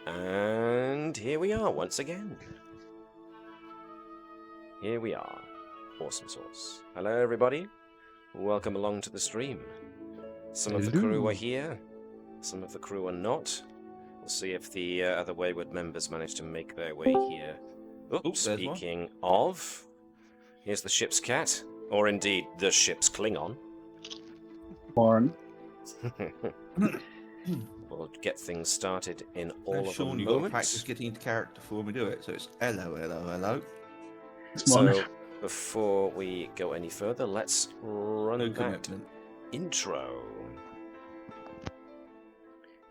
And here we are once again. Here we are. Awesome sauce. Hello everybody. Welcome along to the stream. Some of the crew are here. Some of the crew are not. We'll see if the other Wayward members manage to make their way here. Oops, speaking of, here's the ship's cat. Or indeed, the ship's Klingon. Born. We'll get things started in all of Sean, a you've got to moment. practice getting into character before we do it. So it's hello, hello, hello. So, before we go any further, let's run No that commitment. intro.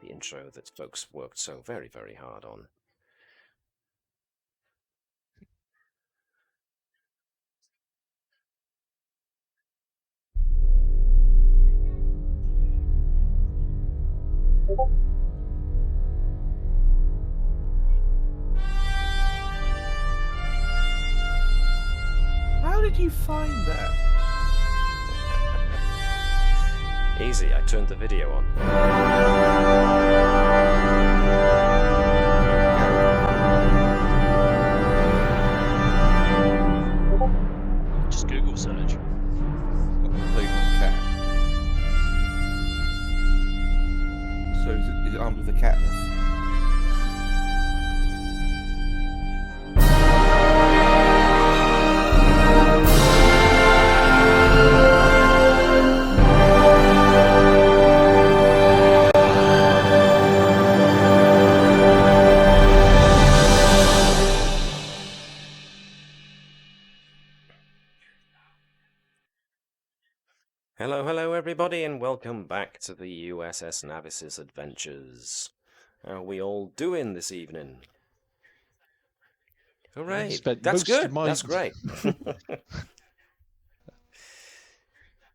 The intro that folks worked so very, very hard on. How did you find that? Easy, I turned the video on. Just Google search. Cat. So is it armed with a catness? Hello everybody, and welcome back to the USS Navis's adventures. How are we all doing this evening? Hooray! That's good. That's great.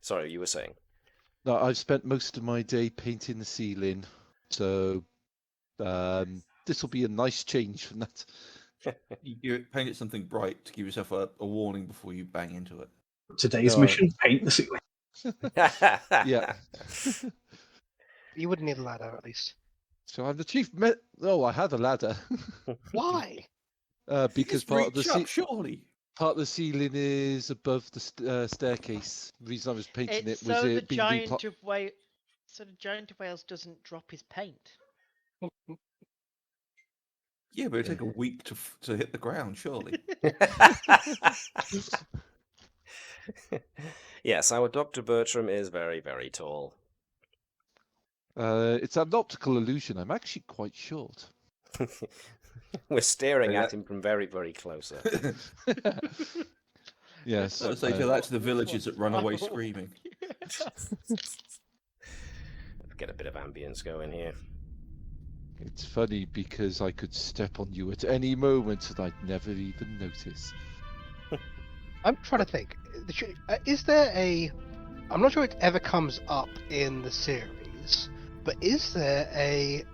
Sorry, you were saying? No, I've spent most of my day painting the ceiling, so this will be a nice change from that. You paint it something bright to give yourself a warning before you bang into it. Today's mission: paint the ceiling. Yeah. You wouldn't need a ladder, at least. So I'm the chief. Oh, I had a ladder. Why? Because Just part of reach the up, surely. part of the ceiling is above the staircase. The reason I was painting It's it was so the it being giant of Wales, so the giant of Wales doesn't drop his paint. Yeah, but it'd take a week to hit the ground, surely. Yes, our Dr. Bertram is very, very tall. It's an optical illusion. I'm actually quite short. We're staring Yeah. at him from very, very close. Yes. So say to that to the villagers that run away screaming. Let's get a bit of ambience going here. It's funny because I could step on you at any moment and I'd never even notice. I'm trying to think. Is there a... I'm not sure it ever comes up in the series, but is there a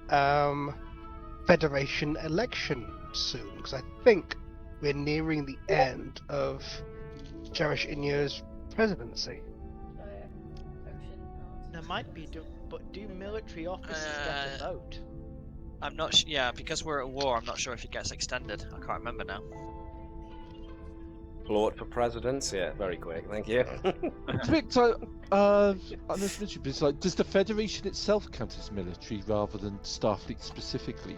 Federation election soon? Because I think we're nearing the end of Cherish Inya's presidency. There might be, but do military officers get a vote? I'm not. Yeah, because we're at war. I'm not sure if it gets extended. I can't remember now. Lord for president? Yeah, very quick, thank you. Victor, on this mission, it's like, does the Federation itself count as military rather than Starfleet specifically?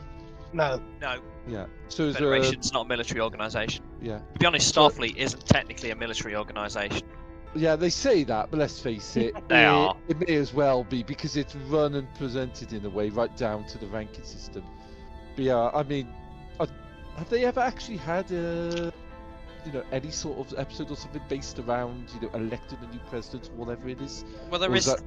No. No, Yeah. So is there Federation's not a military organisation. yeah. To be honest, Starfleet isn't technically a military organisation. Yeah, they say that, but let's face it, They are. It may as well be because it's run and presented in a way right down to the ranking system. But yeah, I mean, have they ever actually had any sort of episode or something based around, electing a new president or whatever it is? Well, there Or is. that-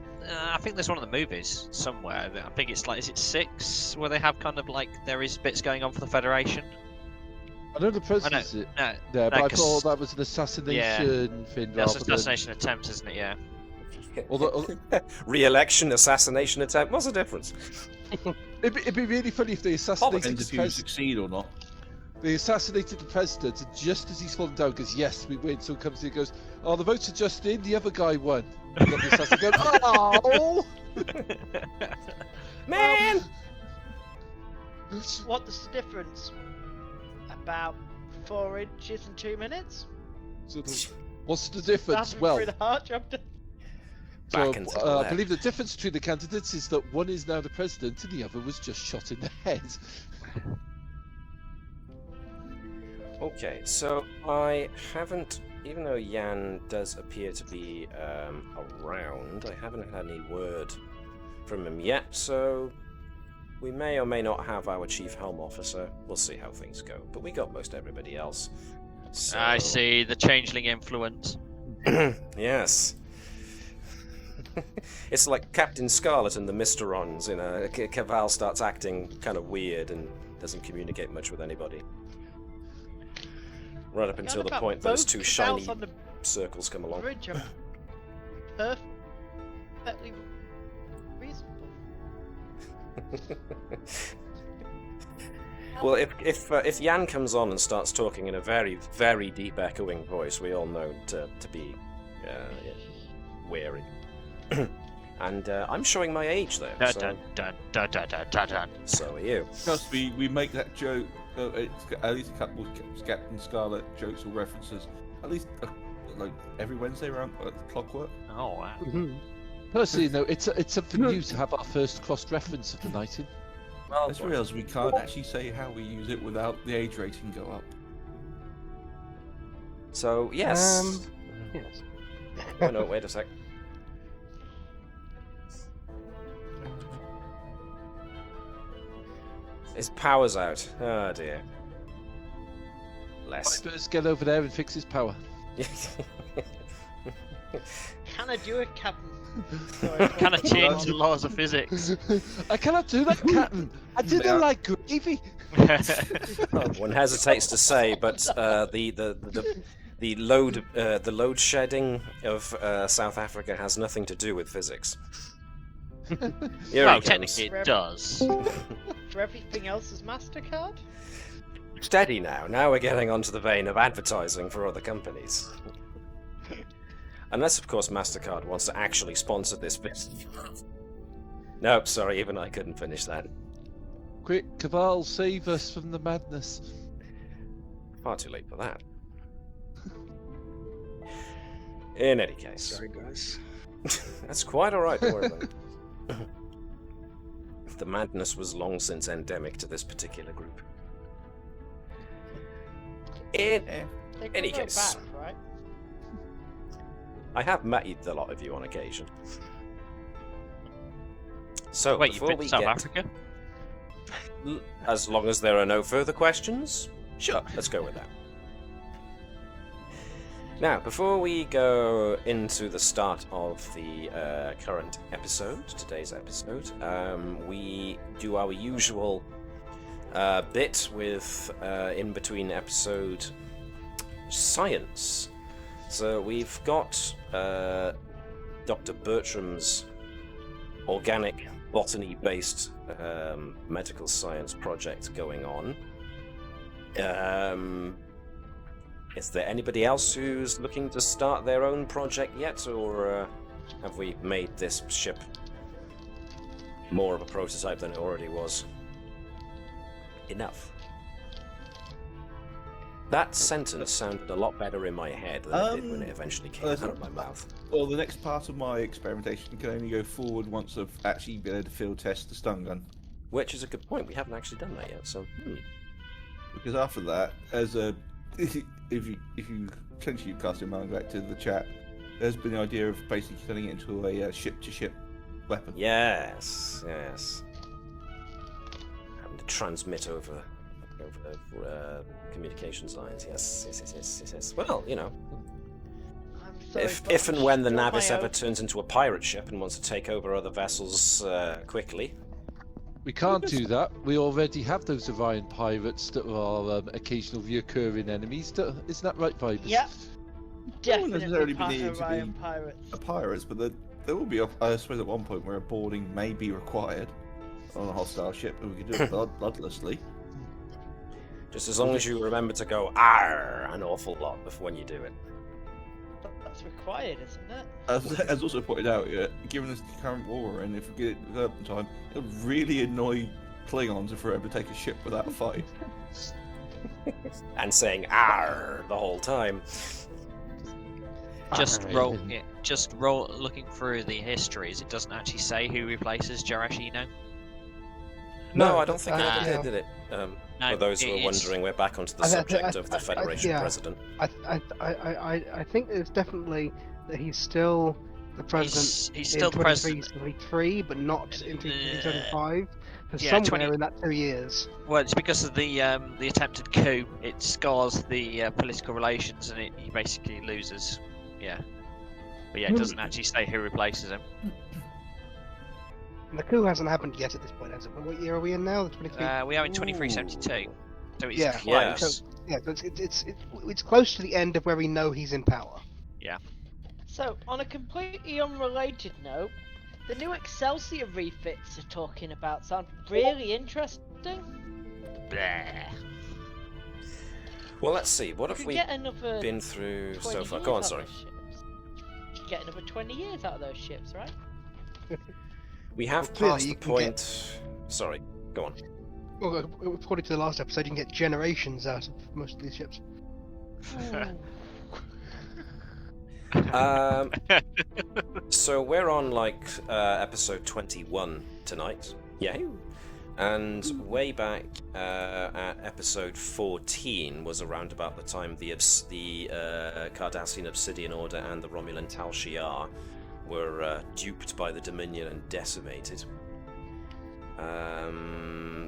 I think there's one of the movies somewhere. I think it's like, is it 6, where they have kind of like there is bits going on for the Federation. I know the president's No, there, no, but I 'cause- thought that was an assassination thing That's rather an assassination attempt, isn't it? Yeah. Although, Re-election, assassination attempt. What's the difference? it'd be really funny if they assassinated Depends the if you president. succeed or not. They assassinated the president, and just as he's falling down, goes, "Yes, we win." So he comes in and goes, "Oh, the votes are just in. The other guy won." And then the assassin goes, "Oh, Man! What's the difference? About 4 inches and 2 minutes? What's the difference? That's Well, through the heart job done. Back and to the I left. believe the difference between the candidates is that one is now the president and the other was just shot in the head. Okay, so I haven't, even though Jan does appear to be around, I haven't had any word from him yet, so we may or may not have our chief helm officer. We'll see how things go, but we got most everybody else. So... I see the changeling influence. Yes. It's like Captain Scarlet and the Mysterons, you know. Caval starts acting kind of weird and doesn't communicate much with anybody. Right up until the point those two shiny on the circles come along. bridge are perfectly reasonable. Well, if Jan comes on and starts talking in a very, very deep echoing voice, we all know to be wary. And I'm showing my age there. Dun, So, dun, dun, dun, dun, dun, dun, dun. so are you. Trust me, we make that joke. It's got at least a couple of Captain Scarlet jokes or references. At least like every Wednesday around clockwork. Oh wow. Personally, no, it's something new to have our first cross-reference of the night in. Well, Let's realize we can't actually say how we use it without the age rating go up. so yes. Yes. Oh no, wait a sec. His power's out. Oh dear. Less. Let's get over there and fix his power. Can I do it, Captain? Can I change the laws of physics? I cannot do that, Captain. I didn't like gravy. One hesitates to say, but the load shedding of South Africa has nothing to do with physics. Here Well, he comes. technically it does. For everything else is MasterCard? Steady now. Now we're getting onto the vein of advertising for other companies. Unless, of course, MasterCard wants to actually sponsor this bit. Nope, sorry, even I couldn't finish that. Quick, Caval, save us from the madness. Far too late for that. In any case. Sorry, guys. That's quite alright, don't worry about it. The madness was long since endemic to this particular group. In They can any go case. back, right? I have met a lot of you on occasion. So, Wait, you've before been we to South get... Africa? As long as there are no further questions, sure, let's go with that. Now, before we go into the start of the current episode, today's episode, we do our usual bit with in-between episode science. So we've got Dr. Bertram's organic botany-based medical science project going on. Is there anybody else who's looking to start their own project yet, or have we made this ship more of a prototype than it already was? Enough. That sentence sounded a lot better in my head than it did when it eventually came out of my mouth. Well, the next part of my experimentation can only go forward once I've actually been able to field test the stun gun. Which is a good point. We haven't actually done that yet, so... Because after that, as a if you potentially cast your mind back to the chat, there's been the idea of basically turning it into a ship-to-ship weapon. Yes, yes. Having to transmit over communications lines. Yes. Well, you know, I'm sorry, but if and when the you're my Navis ever own- turns into a pirate ship and wants to take over other vessels quickly, We can't do that. We already have those Orion pirates that are occasional reoccurring enemies. Isn't that right, Vibers? Yep. There won't Definitely necessarily be part needed of to Orion be Pirates. a pirates, but there will be, I suppose, at one point where a boarding may be required on a hostile ship, and we can do it bloodlessly. just as long as you remember to go "arr" an awful lot before when you do it. That's required, isn't it? As also pointed out, given this current war, and if we get it developed in time, it'll really annoy Klingons if we ever take a ship without a fight. And saying "arr" the whole time. Just roll. Looking through the histories, it doesn't actually say who replaces Jarashino. No, I don't think it ever did it? No, For those who are wondering, we're back onto the subject of the Federation president. I think it's definitely that he's still the president. He's still the president. 23, but not in 2025. Yeah, somewhere in that 2 years. Well, it's because of the attempted coup. It scars the political relations, and he basically loses. Yeah, but yeah, it doesn't actually say who replaces him. And the coup hasn't happened yet at this point, has it? But what year are we in now? The 23. We are in 2372, so it's Yeah, close. It's close to the end of where we know he's in power. Yeah. So, on a completely unrelated note, the new Excelsior refits you're talking about sound really interesting. Blah. Well, let's see. What You have could we get another been through 20 so far? years Go on, out of sorry. those ships. You could get another 20 years out of those ships, right? We have Well, clearly passed the you can point. Sorry, go on. Well, according to the last episode, you can get generations out of most of these ships. So we're on like episode 21 tonight. Yeah. And way back at episode 14 was around about the time the Cardassian Obsidian Order and the Romulan Tal Shiar were duped by the Dominion and decimated.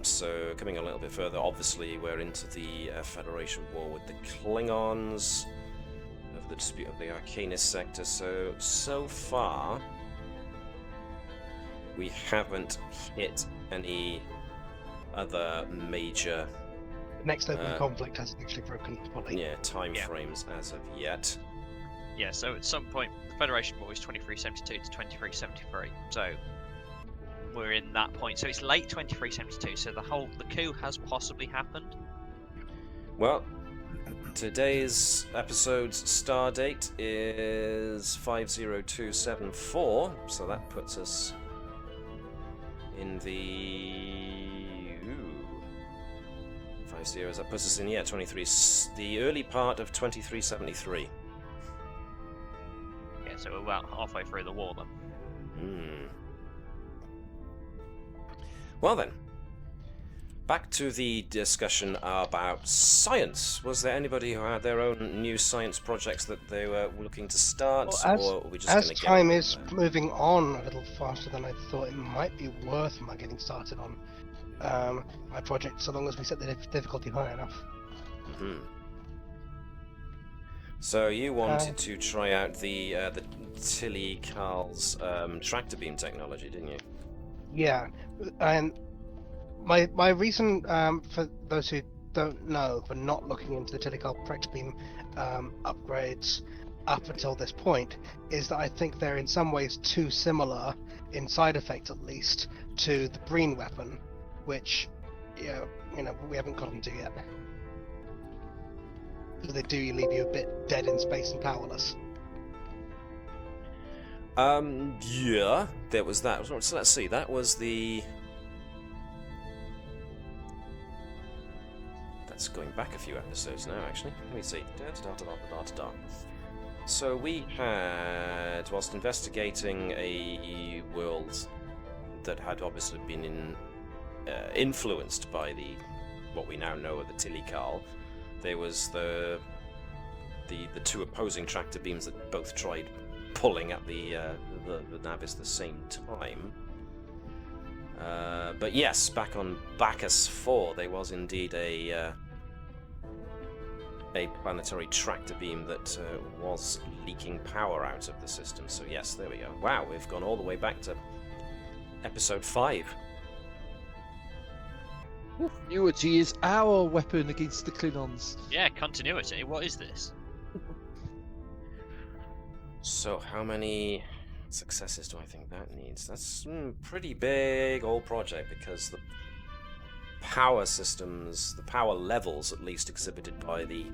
So coming a little bit further, obviously we're into the Federation war with the Klingons, of the dispute of the Arcanist sector. So far we haven't hit any other major The next open conflict hasn't actually broken fully. time frames as of yet. Yeah, so at some point, the Federation war is 2372 to 2373. So we're in that point. So it's late 2372. So the coup has possibly happened. Well, today's episode's star date is 50274, so that puts us in the 5 zeros. That puts us in 23, the early part of 2373. Yeah, so we're about halfway through the war then. Well then, back to the discussion about science. Was there anybody who had their own new science projects that they were looking to start, or were we just as going to get time on is with moving on a little faster than I thought, it might be worth my getting started on my project, so long as we set the difficulty high enough. that? So you wanted to try out the Tilly Carl's tractor beam technology, didn't you? Yeah, and my reason for those who don't know for not looking into the Telecal tractor beam upgrades up until this point is that I think they're in some ways too similar, in side effects at least, to the Breen weapon, which we haven't gotten to yet. They do leave you a bit dead in space and powerless. Yeah, there was that. So let's see, that was the... That's going back a few episodes now, actually. Let me see. So we had, whilst investigating a world that had obviously been influenced by what we now know of the Tilly-Carl, there was the two opposing tractor beams that both tried pulling at the Navis at the same time. But yes, back on Bacchus 4, there was indeed a planetary tractor beam that was leaking power out of the system. So yes, there we go. Wow, we've gone all the way back to episode 5. Continuity is our weapon against the Klingons. Yeah, continuity. What is this? So how many successes do I think that needs? That's pretty big old project, because the power systems, the power levels at least exhibited by the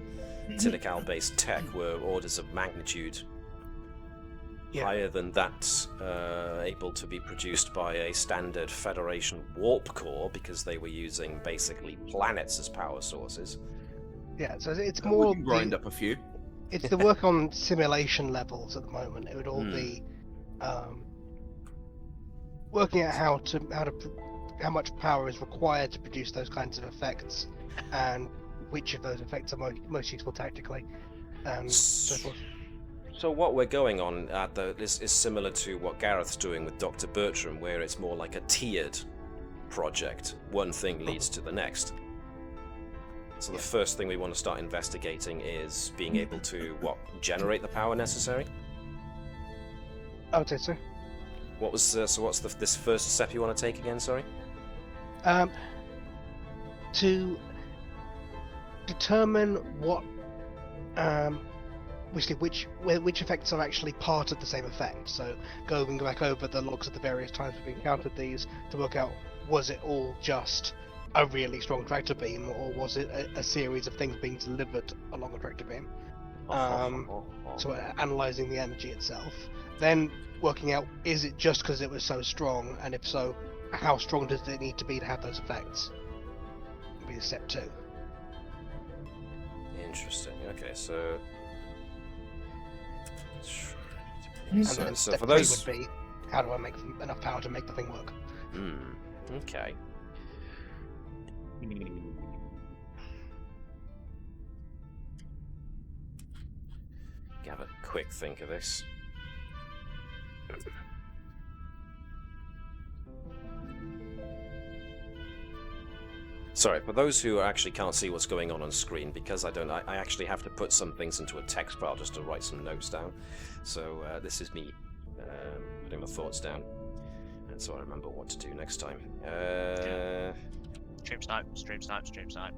Tilical based tech were orders of magnitude Yeah. higher than that able to be produced by a standard Federation warp core because they were using basically planets as power sources. Yeah, so it's We more can grind up a few. it's the work on simulation levels at the moment. It would all Hmm. be working out how much power is required to produce those kinds of effects, and which of those effects are most useful tactically, and so forth. So what we're going on at this is similar to what Gareth's doing with Dr. Bertram, where it's more like a tiered project. One thing leads to the next. So the first thing we want to start investigating is being able to, generate the power necessary? I would say so. What was, what's this first step you want to take again, sorry? To determine what which effects are actually part of the same effect. So going back over the logs of the various times we've encountered these to work out, was it all just a really strong tractor beam, or was it a series of things being delivered along a tractor beam? So analysing the energy itself. Then working out, is it just because it was so strong, and if so, how strong does it need to be to have those effects? Would be step 2. Interesting. Okay, so... And So, then so step for 3 those... would be, how do I make enough power to make the thing work? Okay. Have a quick think of this. Sorry, for those who actually can't see what's going on screen, because I actually have to put some things into a text file just to write some notes down. So this is me putting my thoughts down, and so I remember what to do next time. Stream snipe, stream snipe, stream snipe.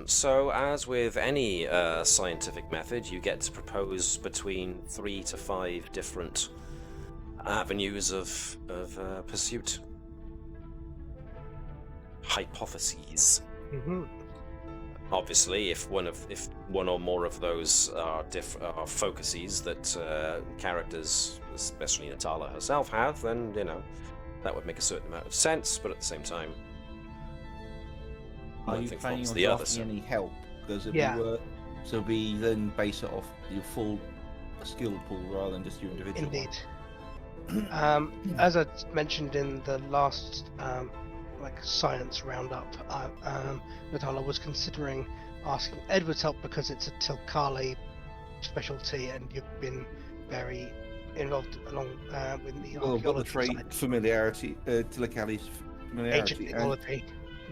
So, as with any scientific method, you get to propose between 3 to 5 different avenues of pursuit. Hypotheses. Mm-hmm. Obviously, if one or more of those are focuses that characters, especially Natala herself, have, then that would make a certain amount of sense. But at the same time, Are one you thing planning follows on the other. drafting any help? Because if Yeah. we were, so we then base it off your full skill pool rather than just your individual. Indeed. As I mentioned in the last science roundup, Natala was considering asking Edward's help because it's a Tilkali specialty, and you've been very involved along with the Well, I've got the archaeology trait side, familiarity, Tilakali's familiarity, ancient technology.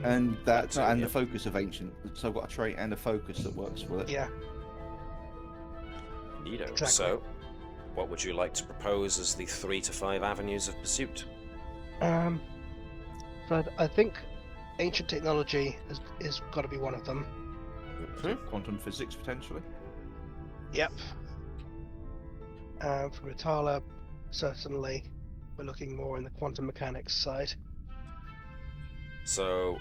and that's That too, and yeah. the focus of ancient. So I've got a trait and a focus that works with it. Yeah. Neato. Exactly. So, what would you like to propose as the 3 to 5 avenues of pursuit? But I think ancient technology is got to be one of them. Quantum physics potentially. Yep. For Natala, certainly, we're looking more in the quantum mechanics side. So,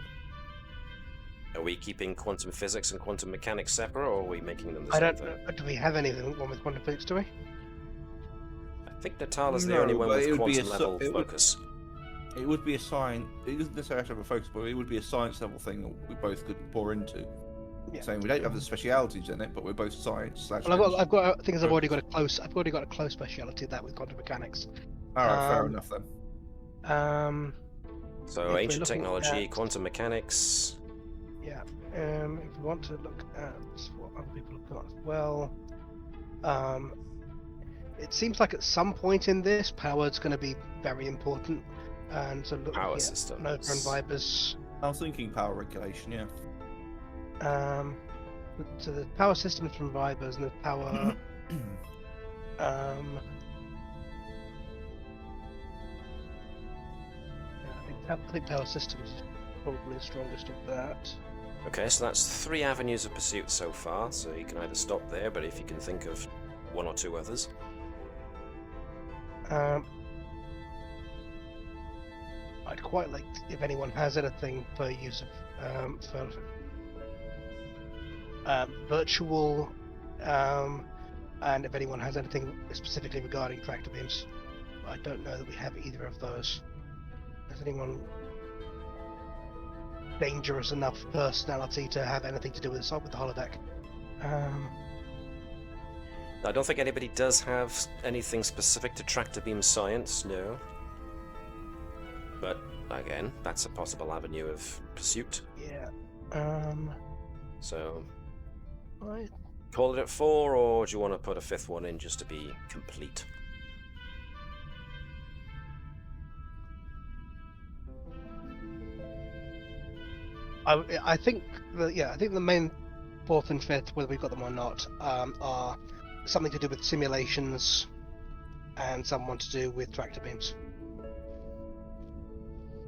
are we keeping quantum physics and quantum mechanics separate, or are we making them the I same don't. thing? Do we have anything one with quantum physics? Do we? I think Natala's the No, only one but it with would be quantum a level it would- focus. It would be a science. It doesn't necessarily have a focus, but it would be a science level thing that we both could pour into. Yeah. Saying we don't have the specialities in it, but we're both science. Well, I've got things. I've already got a close. I've already got a close speciality of that with quantum mechanics. All right, fair um, enough then. So, if we're ancient looking technology, at- quantum mechanics. Yeah. If we want to look at what other people have got as well, it seems like at some point in this, power is going to be very important, and so looking Power at systems. Nova and Vibers. I was thinking power regulation. Yeah. So the power systems from Vibers and the power. Yeah, I think power systems is probably the strongest of that. Okay, so that's 3 avenues of pursuit so far, so you can either stop there, but if you can think of 1 or 2 others. I'd quite like if anyone has anything for use of virtual and if anyone has anything specifically regarding tractor beams. I don't know that we have either of those. Has anyone dangerous enough personality to have anything to do with the holodeck? I don't think anybody does have anything specific to tractor beam science, no. But again, that's a possible avenue of pursuit. Yeah. So, I call it at 4, or do you want to put a 5th one in just to be complete? I think the main 4th and 5th, whether we've got them or not, are something to do with simulations and someone to do with tractor beams.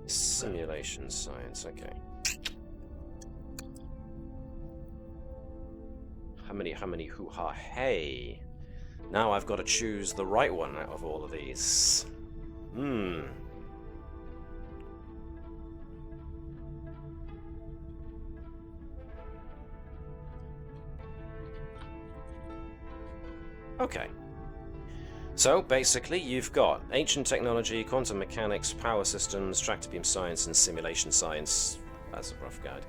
Simulation science, okay. How many hoo-ha hey? Now I've got to choose the right one out of all of these. Okay. So, basically, you've got ancient technology, quantum mechanics, power systems, tractor beam science, and simulation science, as a rough guide,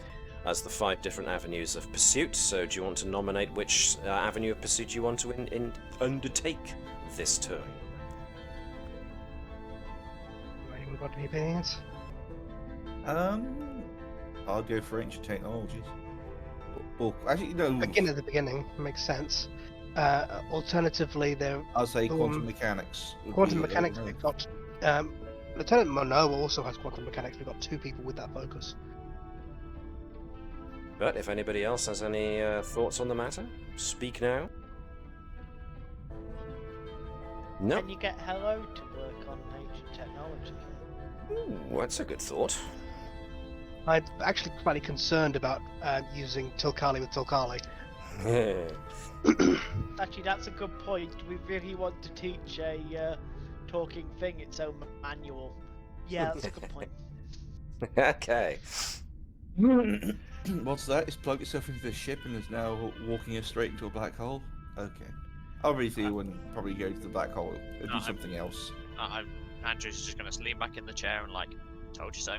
as the 5 different avenues of pursuit. So, do you want to nominate which avenue of pursuit you want to undertake this turn? Anyone got any opinions? I'll go for ancient technologies. Or actually, no. Again, at the beginning, makes sense. Alternatively, there. I'll say quantum mechanics. Quantum mechanics. We've got Lieutenant Monod also has quantum mechanics. We've got 2 people with that focus. But if anybody else has any thoughts on the matter, speak now. No. Can you get Hello to work on ancient technology? Ooh, that's a good thought. I'm actually slightly concerned about using Tilkali with Tilkali. Actually, that's a good point. We really want to teach a talking thing its own manual. Yeah, that's a good point. Okay. What's that? It's plugged itself into the ship and is now walking us straight into a black hole? Okay. Obviously, it wouldn't probably go to the black hole. It'd be something else. Andrew's just going to lean back in the chair and like, told you so.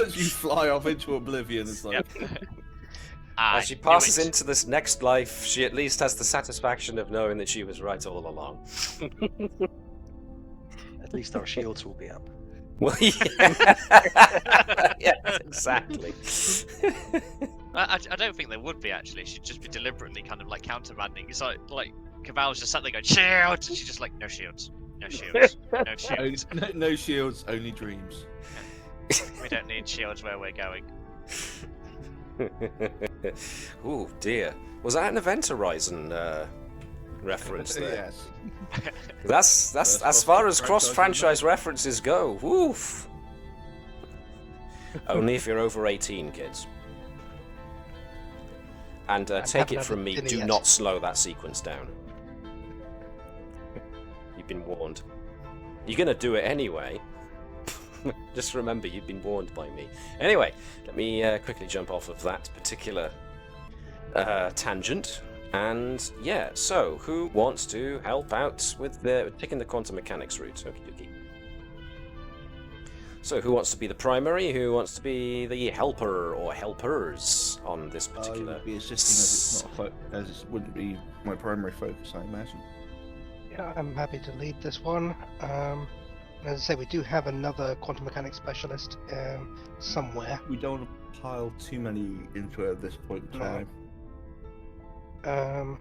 As you fly off into oblivion, it's like... Yep. As she passes into this next life, she at least has the satisfaction of knowing that she was right all along. At least our shields will be up. Well, yeah. Yeah, exactly. I don't think there would be, actually. She'd just be deliberately kind of like countermanding. It's like Caval's just sat there going, shields! And she's just like, no shields. No shields. No shields. No shields, only dreams. We don't need shields where we're going. Ooh, dear. Was that an Event Horizon reference there? Yes. That's as far as cross-franchise references go. Woof. Only if you're over 18, kids. And take it from me, do not slow that sequence down. You've been warned. You're gonna do it anyway. Just remember, you've been warned by me. Anyway, let me quickly jump off of that particular tangent. And yeah, so who wants to help out with taking the quantum mechanics route? Okie dokie. So who wants to be the primary? Who wants to be the helper or helpers on this particular? I would be assisting as it's not as it wouldn't be my primary focus, I imagine. Yeah, I'm happy to lead this one. As I say, we do have another quantum mechanics specialist somewhere. We don't want to pile too many into it at this point in time. No,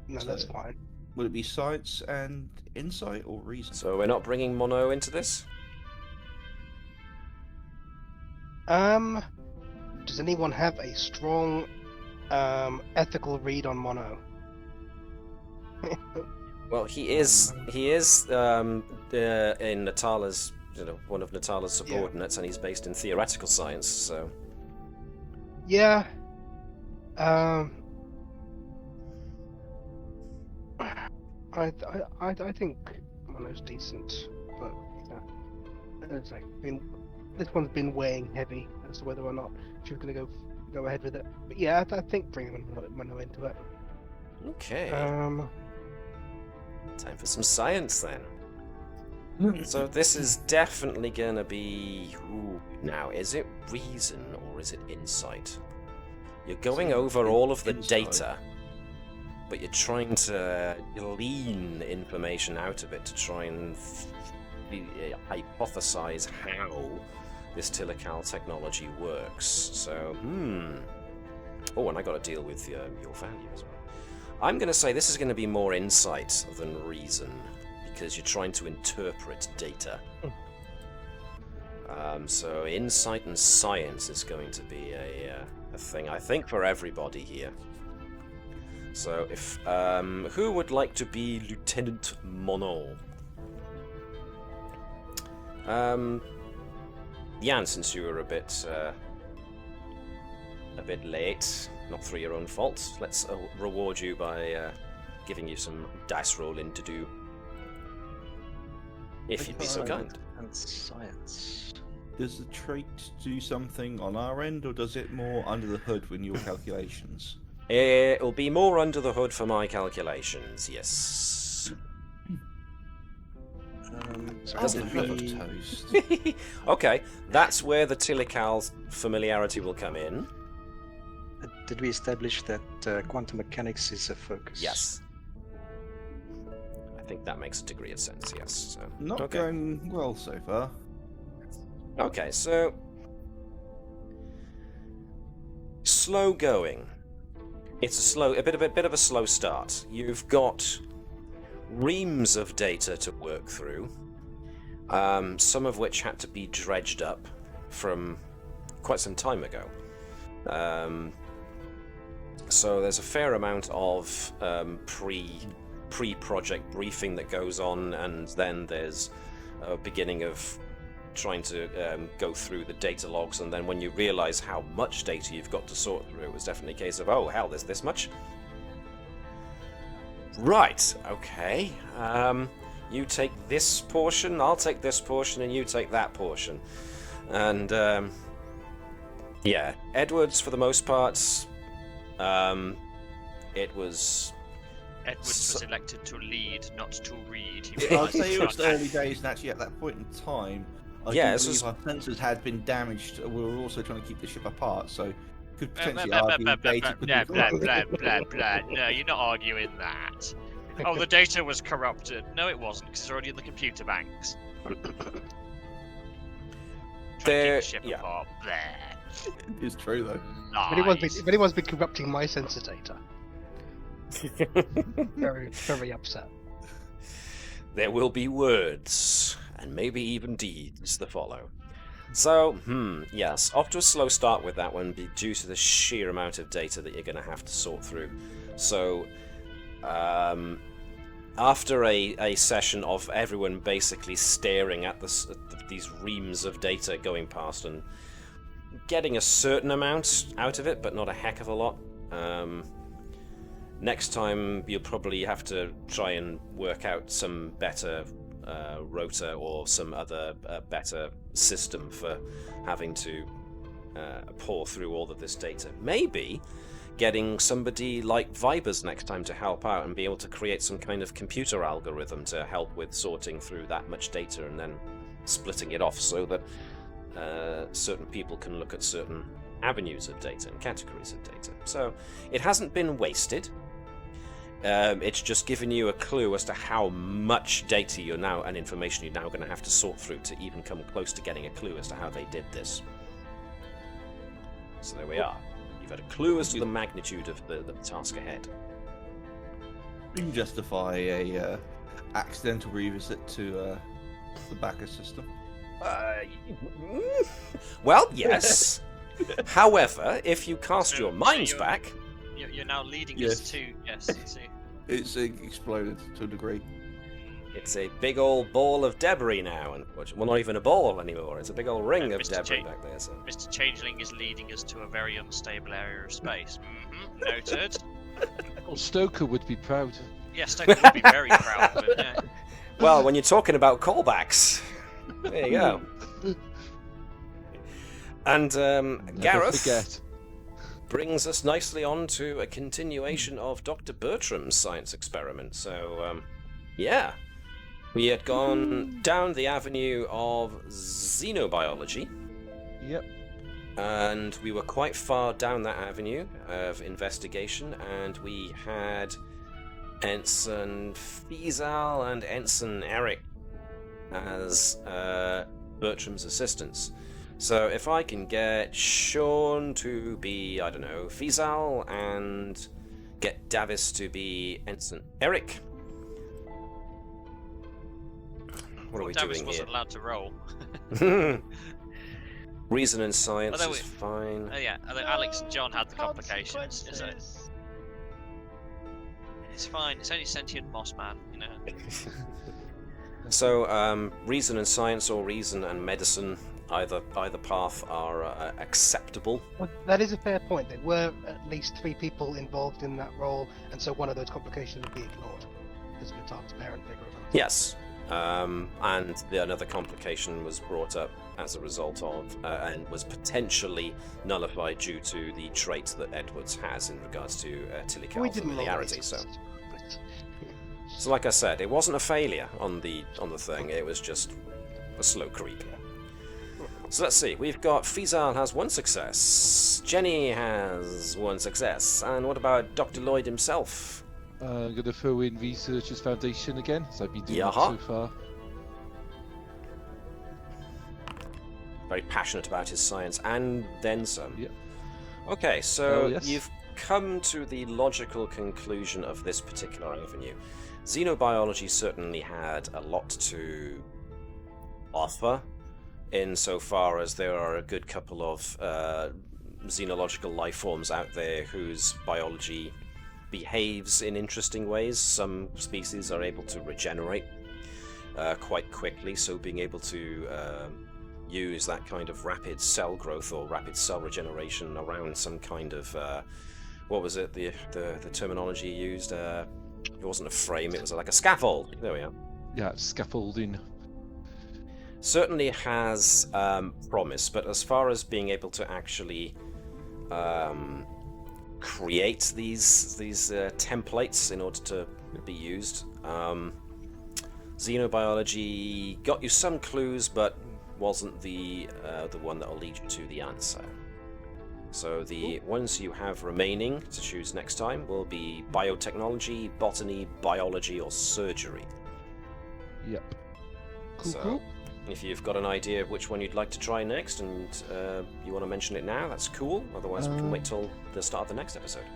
that's fine. Would it be science and insight or reason? So we're not bringing Mono into this? Does anyone have a strong ethical read on Mono? Well, he is in Natala's, one of Natala's subordinates, and he's based in theoretical science. So yeah, I think Mono's decent, but it's like this one's been weighing heavy as to whether or not she was going to go ahead with it. But yeah, I think bringing Mono into it. Okay. Um, Time for some science then. So this is definitely gonna be... Ooh. Now, is it reason or is it insight? You're going over all of the data, but you're trying to glean information out of it to try and hypothesize how this Tilical technology works. So, Oh, and I got to deal with your value as well. I'm going to say this is going to be more insight than reason, because you're trying to interpret data. So insight and science is going to be a thing, I think, for everybody here. So if who would like to be Lieutenant Monod? Jan, since you were a bit late, not through your own fault, let's reward you by giving you some dice rolling to do. If you'd be so kind. And science. Does the trait do something on our end, or does it more under the hood when your calculations? It'll be more under the hood for my calculations, yes. So As a did loaf of we, toast. Okay, that's where the Tilical familiarity will come in. did we establish that quantum mechanics is a focus? Yes. I think that makes a degree of sense, yes. So, Not okay. going well so far. Okay, so... Slow going. It's a bit of a slow start. You've got reams of data to work through, some of which had to be dredged up from quite some time ago. So there's a fair amount of pre-project briefing that goes on, and then there's a beginning of trying to go through the data logs, and then when you realize how much data you've got to sort through, it was definitely a case of, oh hell, there's this much. Right, okay. You take this portion, I'll take this portion, and you take that portion. And, yeah, Edwards, for the most part, it was... Edwards was elected to lead, not to read. I'll say it was early days, and actually at that point in time, I Yeah, do this believe was- our sensors had been damaged. We were also trying to keep the ship apart, so could Blah, potentially blah, argue blah, data could blah, be blah, flawed. blah, blah, blah. No, you're not arguing that. Oh, the data was corrupted. No, it wasn't, because it's already in the computer banks. Trying to keep the ship yeah. apart. Blah. It's true though. if anyone's been corrupting my sensor data, very, very upset. There will be words, and maybe even deeds that follow. So, yes, off to a slow start with that one, due to the sheer amount of data that you're going to have to sort through. So, after a session of everyone basically staring at these reams of data going past and getting a certain amount out of it, but not a heck of a lot, next time you'll probably have to try and work out some better rotor or some other better system for having to pour through all of this data. Maybe getting somebody like Vibers next time to help out and be able to create some kind of computer algorithm to help with sorting through that much data and then splitting it off so that certain people can look at certain avenues of data and categories of data. So it hasn't been wasted. It's just given you a clue as to how much data you're now and information you're now going to have to sort through to even come close to getting a clue as to how they did this. So there we are. You've had a clue as to the magnitude of the task ahead. You can justify a accidental revisit to the backer system. Well, yes. However, if you cast So- your so minds you're- back, You're now leading Yes. us to... Yes, to... It's exploded to a degree. it's a big old ball of debris now, and well, not even a ball anymore. It's a big old ring of Mr. debris Ch- back there. So. Mr. Changeling is leading us to a very unstable area of space. Noted. Well, Stoker would be proud. Yeah, Stoker would be very proud of it, yeah. Well, when you're talking about callbacks, there you go. And Never Gareth, forget. brings us nicely on to a continuation of Dr. Bertram's science experiment. So, yeah. We had gone down the avenue of xenobiology. Yep. And we were quite far down that avenue of investigation, and we had Ensign Fizal and Ensign Eric as Bertram's assistants. So if I can get Sean to be, I don't know, Fizal, and get Navis to be Ensign Eric. What are we Navis doing wasn't allowed to roll. here? Reason and science Although is fine. Oh yeah, although Alex and John had the complications. It's fine. It's only sentient moss man, you know. So, reason and science, or reason and medicine, either path are acceptable. Well, that is a fair point. There were at least 3 people involved in that role, and so one of those complications would be ignored because of the transparent figure of them. Yes. And another complication was brought up as a result of, and was potentially nullified due to the trait that Edwards has in regards to tilical familiarity. So, like I said, it wasn't a failure on the thing. It was just a slow creep. So let's see. We've got Fizal has 1 success. Jenny has 1 success. And what about Dr. Lloyd himself? I'm going to throw in Researchers Foundation again, as I've been doing Yaha. so far. Very passionate about his science, and then some. Yep. Okay, so Yes. you've come to the logical conclusion of this particular avenue. Xenobiology certainly had a lot to offer, insofar as there are a good couple of xenological life forms out there whose biology behaves in interesting ways. Some species are able to regenerate quite quickly, so being able to use that kind of rapid cell growth or rapid cell regeneration around some kind of what was it, the terminology used, it wasn't a frame, it was like a scaffold. There we are. Yeah, scaffolding. Certainly has promise, but as far as being able to actually create these templates in order to be used, xenobiology got you some clues, but wasn't the one that will lead you to the answer. So the ones you have remaining to choose next time will be biotechnology, botany, biology, or surgery. Yep. Cool, So, cool. if you've got an idea of which one you'd like to try next, and you want to mention it now, that's cool. Otherwise, we can wait till the start of the next episode.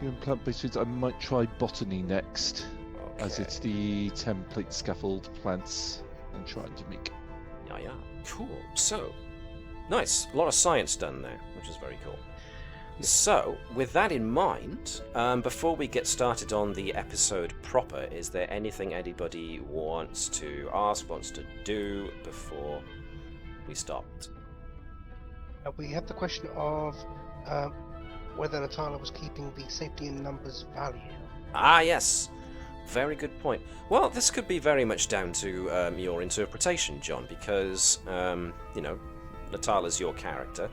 In plant-based foods, I might try botany next, as Okay. it's the template scaffold plants I'm trying to make. Yeah. Cool. So, nice. A lot of science done there, which is very cool. So, with that in mind, before we get started on the episode proper, is there anything anybody wants to ask, wants to do before we start? We have the question of whether Natala was keeping the safety in numbers value. Ah, yes. Very good point. Well, this could be very much down to your interpretation, John, because, Natala's your character,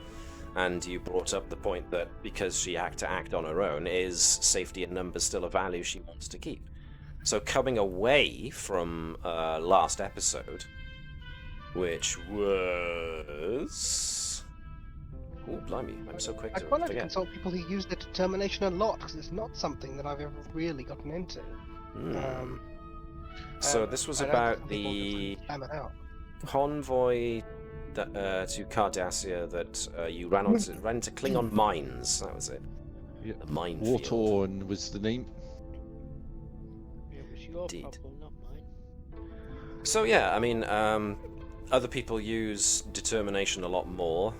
and you brought up the point that because she had to act on her own, is safety in numbers still a value she wants to keep? So coming away from last episode, which was... Oh, blimey, I'm so quick I to quite like to forget. consult people who use their determination a lot, because it's not something that I've ever really gotten into. Hmm. So this was I know about some people the just spam it out. convoy to Cardassia that you ran into Klingon mines. That was it. Yeah. The minefield. Wartorn was the name. It was your Indeed. problem, not mine. So yeah, I mean, other people use determination a lot more,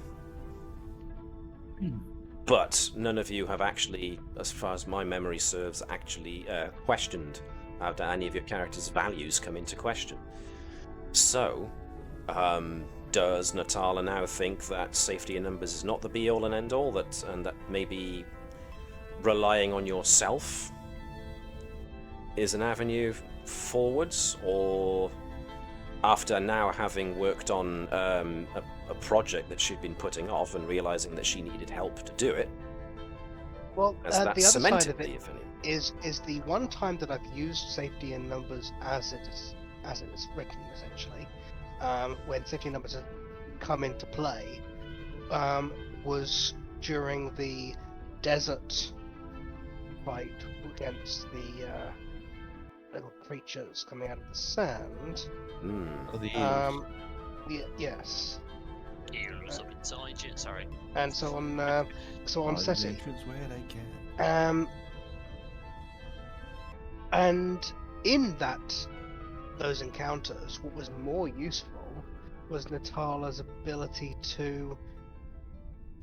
but none of you have actually, as far as my memory serves, actually questioned how do any of your characters' values come into question. So, does Natala now think that safety in numbers is not the be-all and end-all, and that maybe relying on yourself is an avenue forwards, or after now having worked on a project that she'd been putting off and realizing that she needed help to do it. Well, As the that other side cemented of the it opinion. is the one time that I've used safety in numbers as it is written, essentially, when safety numbers have come into play, was during the desert fight against the little creatures coming out of the sand. Or the Yes. Eels up inside you, sorry. And so on Ceci. where they can. And in those encounters, what was more useful was Natala's ability to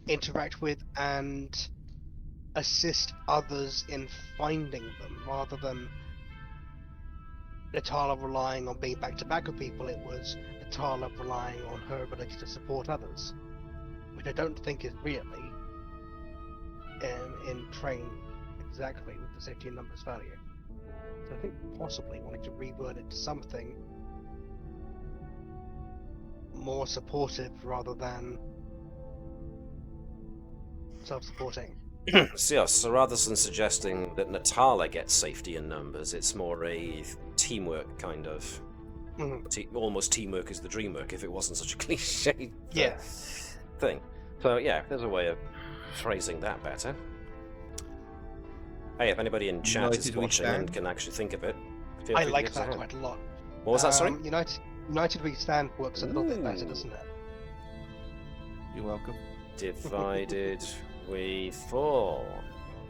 interact with and assist others in finding them, rather than Natala relying on being back-to-back with people. It was Natala relying on her ability to support others, which I don't think is really in train exactly with the safety in numbers value. So I think possibly wanting to reword it to something more supportive rather than self-supporting. So rather than suggesting that Natala gets safety in numbers, it's more a teamwork kind of... almost teamwork is the dream work, if it wasn't such a cliche thing. So yeah, there's a way of phrasing that better. Hey, if anybody in chat is watching and can actually think of it, feel I free to like give us a that hand. quite a lot. What was that, sorry? United We Stand works a little bit better, doesn't it? You're welcome. Divided we fall.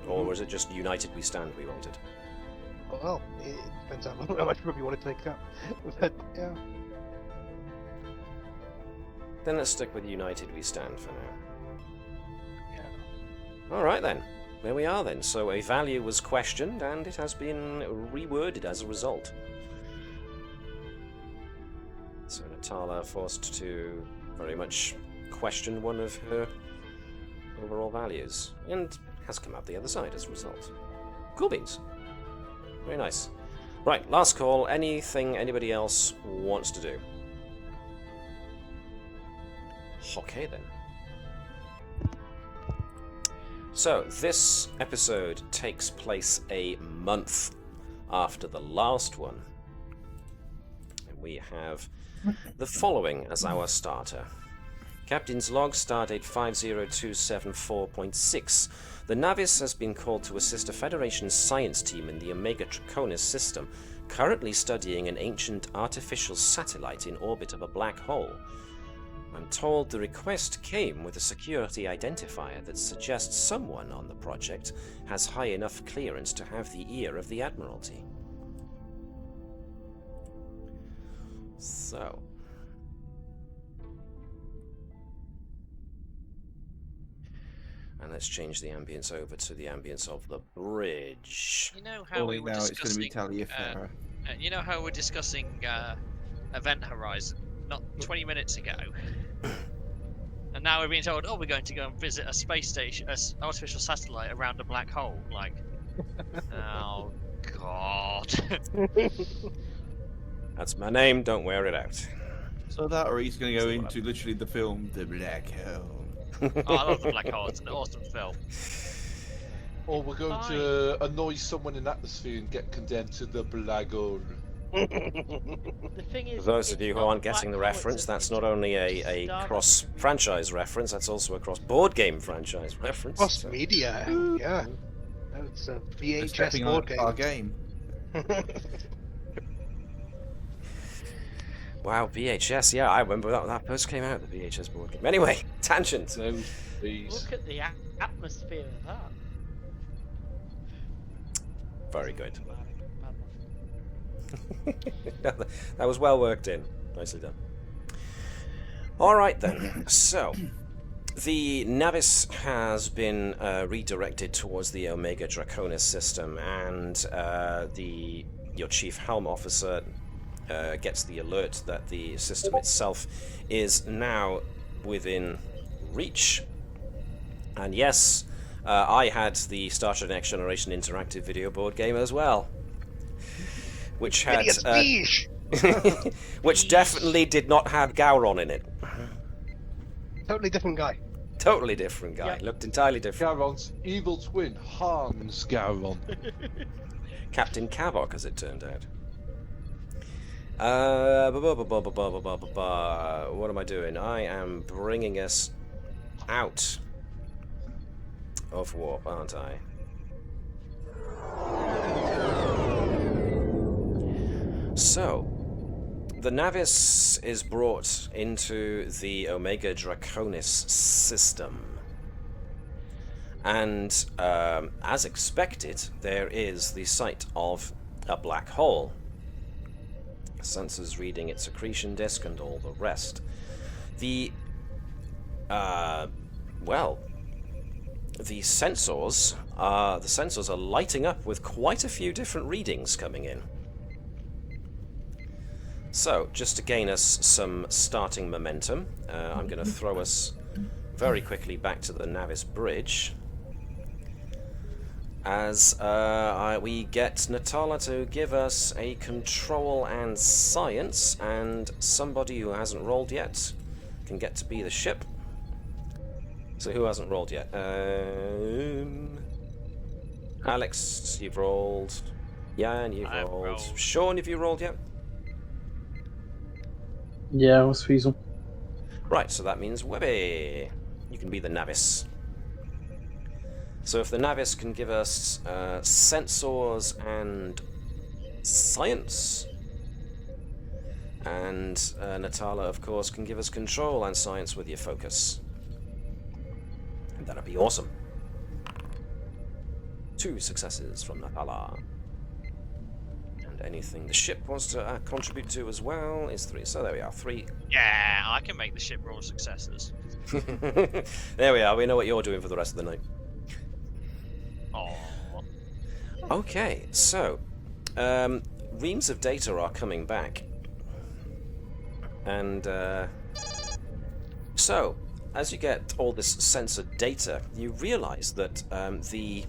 Or was it just United We Stand we wanted? Well, it depends how much room you want to take up. But, yeah. Then let's stick with United We Stand for now. Yeah. Alright then. There we are then. So a value was questioned and it has been reworded as a result. So Natala forced to very much question one of her overall values and has come out the other side as a result. Cool beans. Very nice. Right, last call. Anything anybody else wants to do? Okay then. So, this episode takes place a month after the last one. And we have the following as our starter. Captain's log, stardate 50274.6. The Navis has been called to assist a Federation science team in the Omega Draconis system, currently studying an ancient artificial satellite in orbit of a black hole. I'm told the request came with a security identifier that suggests someone on the project has high enough clearance to have the ear of the Admiralty. So... and let's change the ambience over to the ambience of the bridge. You know how we were now it's going to be discussing... Taliaferra. you know how we're discussing Event Horizon not 20 minutes ago? And now we're being told, oh, we're going to go and visit a space station, an artificial satellite around a black hole. Like, oh, God. That's my name, don't wear it out. So that, or he's going to go into literally the film The Black Hole. Oh, I love the black hole. It's an awesome film. Or we're going to annoy someone in atmosphere and get condemned to the black hole. The thing is, For those of it's you who not aren't black getting the hole, reference, it's that's not only a star- cross-franchise reference, that's also a cross-board game franchise reference. Cross media, yeah. That's a VHS Stepping board on our game. Wow, VHS, yeah, I remember that when that first came out, the VHS board game. Anyway, tangent. No, please. Look at the atmosphere of that. Very good. That was well worked in. Nicely done. Alright then, so the Navis has been redirected towards the Omega Draconis system, and your Chief Helm Officer gets the alert that the system itself is now within reach. And yes, I had the Star Trek Next Generation interactive video board game as well, which had Which definitely did not have Gowron in it. Totally different guy. Totally different guy. Yep. Looked entirely different. Gowron's evil twin, Hans Gowron. Captain Kavok, as it turned out. What am I doing? I am bringing us out of warp, aren't I? So, the Navis is brought into the Omega Draconis system. And, as expected, there is the sight of a black hole. Sensors reading its accretion disk and all the rest. The sensors are lighting up with quite a few different readings coming in. So, just to gain us some starting momentum, I'm going to throw us very quickly back to the Navis bridge. As we get Natala to give us a control and science, and somebody who hasn't rolled yet can get to be the ship. So who hasn't rolled yet? Alex, you've rolled. Jan, you've rolled. Sean, have you rolled yet? Yeah, what's feasible? Right, so that means Webby. You can be the Navis. So if the Navis can give us sensors and science, and Natala, of course, can give us control and science with your focus. And that'd be awesome. 2 successes from Natala. And anything the ship wants to contribute to as well is 3. So there we are, 3. Yeah, I can make the ship roll successes. There we are, we know what you're doing for the rest of the night. Aww. Okay, so reams of data are coming back, and so as you get all this sensor data, you realize that the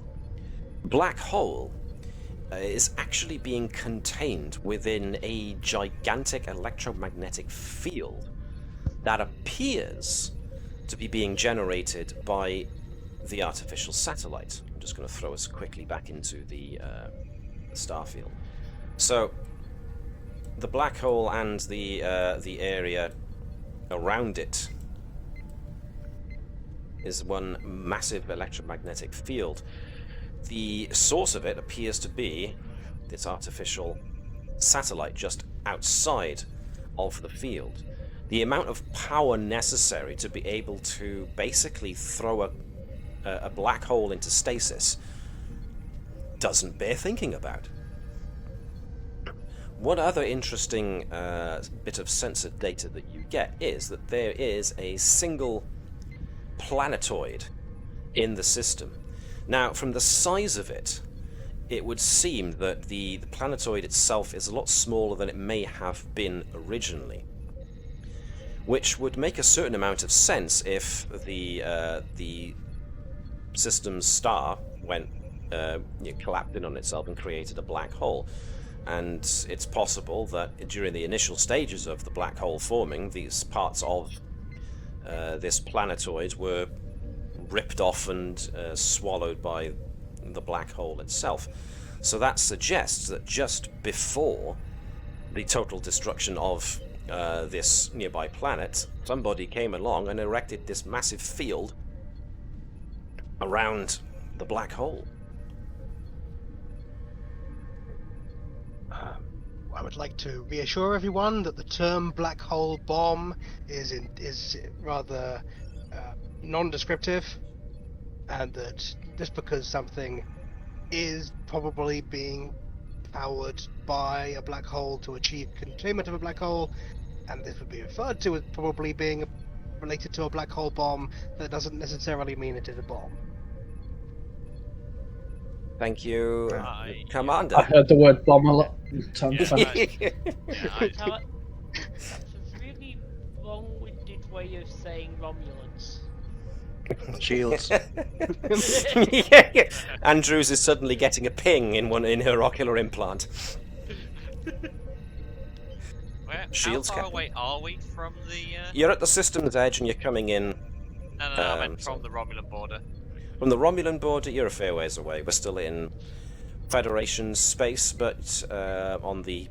black hole is actually being contained within a gigantic electromagnetic field that appears to be being generated by the artificial satellite. I'm just going to throw us quickly back into the starfield. So, the black hole and the area around it is one massive electromagnetic field. The source of it appears to be this artificial satellite just outside of the field. The amount of power necessary to be able to basically throw a black hole into stasis doesn't bear thinking about. One other interesting bit of sensor data that you get is that there is a single planetoid in the system. Now, from the size of it, it would seem that the planetoid itself is a lot smaller than it may have been originally, which would make a certain amount of sense if the system's star went collapsed in on itself and created a black hole. And it's possible that during the initial stages of the black hole forming, these parts of this planetoid were ripped off and swallowed by the black hole itself. So that suggests that just before the total destruction of this nearby planet, somebody came along and erected this massive field around the black hole. I would like to reassure everyone that the term black hole bomb is rather non-descriptive, and that just because something is probably being powered by a black hole to achieve containment of a black hole, and this would be referred to as probably being related to a black hole bomb, that doesn't necessarily mean it is a bomb. Thank you, I- Commander. I heard the word bomb a lot. Sounds Yeah, funny. That's a really long-winded way of saying Romulans. Shields. Yeah. Andrews is suddenly getting a ping in her ocular implant. Shields How far captain. away are we from the? You're at the system's edge and you're coming in No, I meant so- from the Romulan border. from the Romulan border. You're a fair ways away. We're still in Federation space, but on the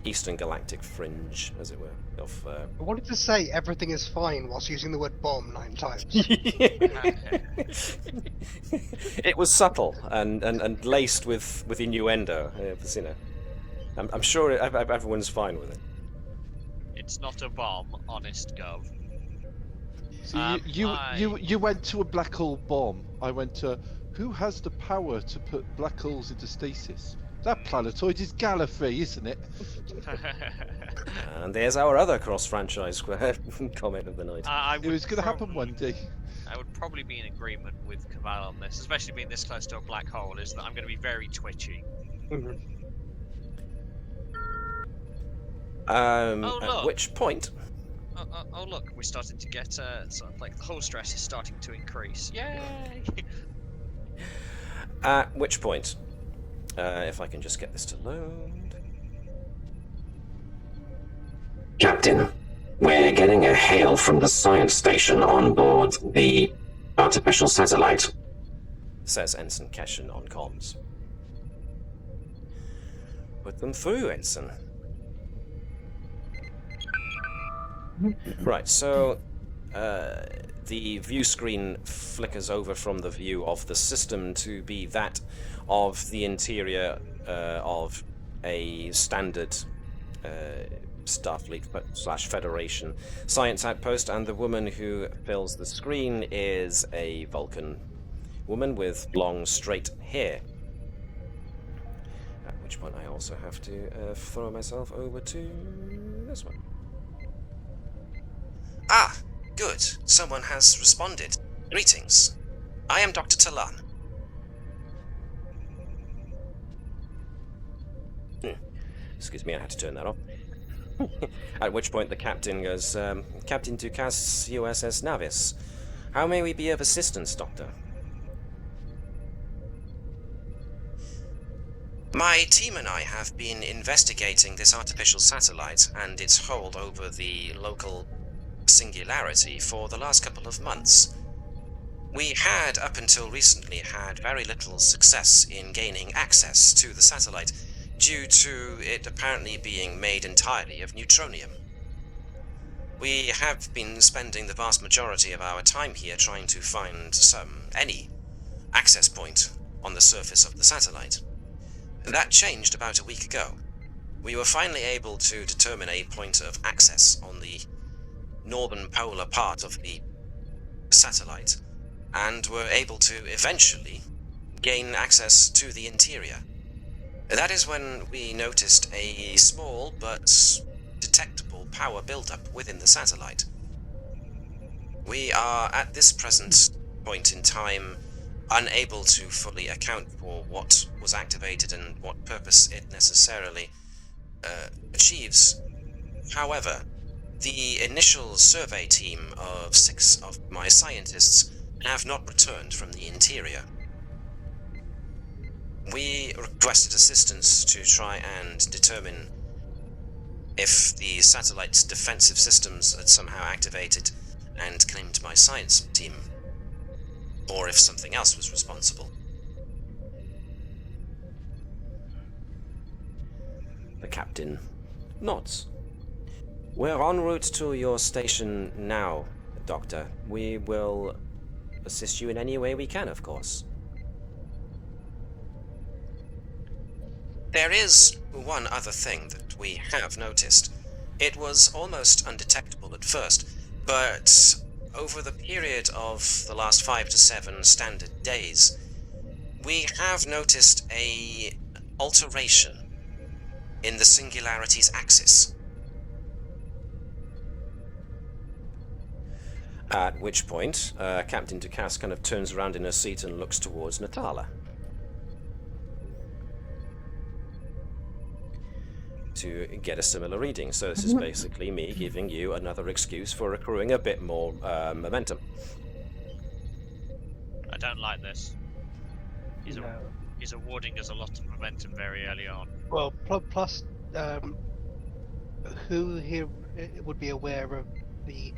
Eastern Galactic fringe, as it were. Of I wanted to say everything is fine whilst using the word bomb 9 times. It was subtle and laced with innuendo. It was, I'm sure everyone's fine with it. It's not a bomb, honest gov. So you went to a black hole bomb. I went to who has the power to put black holes into stasis? That planetoid is Gallifrey, isn't it? And there's our other cross-franchise comment of the night. It was going to happen one day. I would probably be in agreement with Caval on this, especially being this close to a black hole, is that I'm going to be very twitchy. At which point... Oh look, we're starting to get, sort of like the hull stress is starting to increase. Yay! At which point, if I can just get this to load... Captain, we're getting a hail from the science station on board the artificial satellite. Says Ensign Keshen on comms. Put them through, Ensign. Right, so the view screen flickers over from the view of the system to be that of the interior of a standard Starfleet / Federation science outpost, and the woman who fills the screen is a Vulcan woman with long, straight hair. At which point I also have to throw myself over to this one. Ah, good. Someone has responded. Greetings. I am Dr. Talan. Excuse me, I had to turn that off. At which point the captain goes, Captain Dukas, USS Navis. How may we be of assistance, Doctor? My team and I have been investigating this artificial satellite and its hold over the local singularity for the last couple of months. We had, up until recently, had very little success in gaining access to the satellite, due to it apparently being made entirely of neutronium. We have been spending the vast majority of our time here trying to find any access point on the surface of the satellite. That changed about a week ago. We were finally able to determine a point of access on the northern polar part of the satellite, and were able to eventually gain access to the interior. That is when we noticed a small but detectable power buildup within the satellite. We are, at this present point in time, unable to fully account for what was activated and what purpose it necessarily achieves. However, the initial survey team of 6 of my scientists have not returned from the interior. We requested assistance to try and determine if the satellite's defensive systems had somehow activated and claimed my science team, or if something else was responsible. The captain nods. We're en route to your station now, Doctor. We will assist you in any way we can, of course. There is one other thing that we have noticed. It was almost undetectable at first, but over the period of the last 5 to 7 standard days, we have noticed an alteration in the singularity's axis. At which point, Captain Dukas kind of turns around in her seat and looks towards Natala. To get a similar reading. So this is basically me giving you another excuse for accruing a bit more momentum. I don't like this. He's awarding us a lot of momentum very early on. Well, plus who here would be aware of the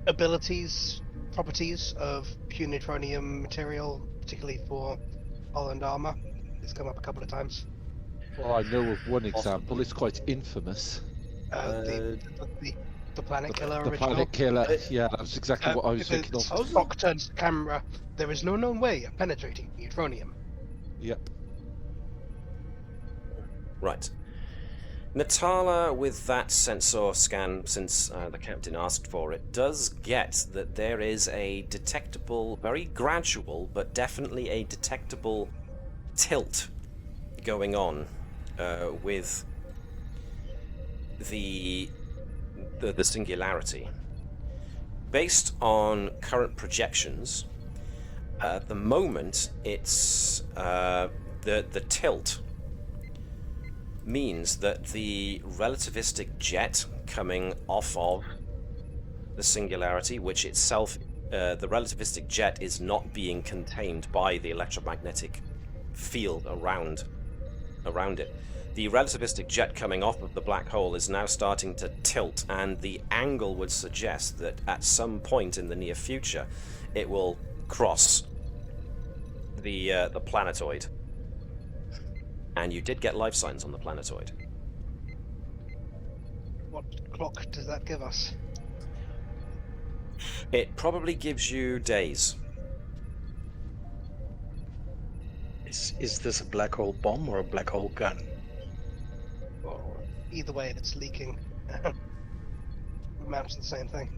abilities, properties of pure neutronium material, particularly for Holland armor? It's come up a couple of times. Well, I know of one example. It's quite infamous. The Planet Killer The original. Planet Killer. Yeah, that's exactly what I was thinking of. Spock turns to camera. There is no known way of penetrating neutronium. Yep. Right. Natala, with that sensor scan, since the captain asked for it, does get that there is a detectable, very gradual, but definitely a detectable tilt going on with the singularity. Based on current projections, at the moment, it's the tilt means that the relativistic jet coming off of the singularity, which itself, the relativistic jet is not being contained by the electromagnetic field around it. The relativistic jet coming off of the black hole is now starting to tilt, and the angle would suggest that at some point in the near future, it will cross the planetoid. And you did get life signs on the planetoid. What clock does that give us? It probably gives you days. Is this a black hole bomb or a black hole gun? Or either way, if it's leaking, amounts to the same thing.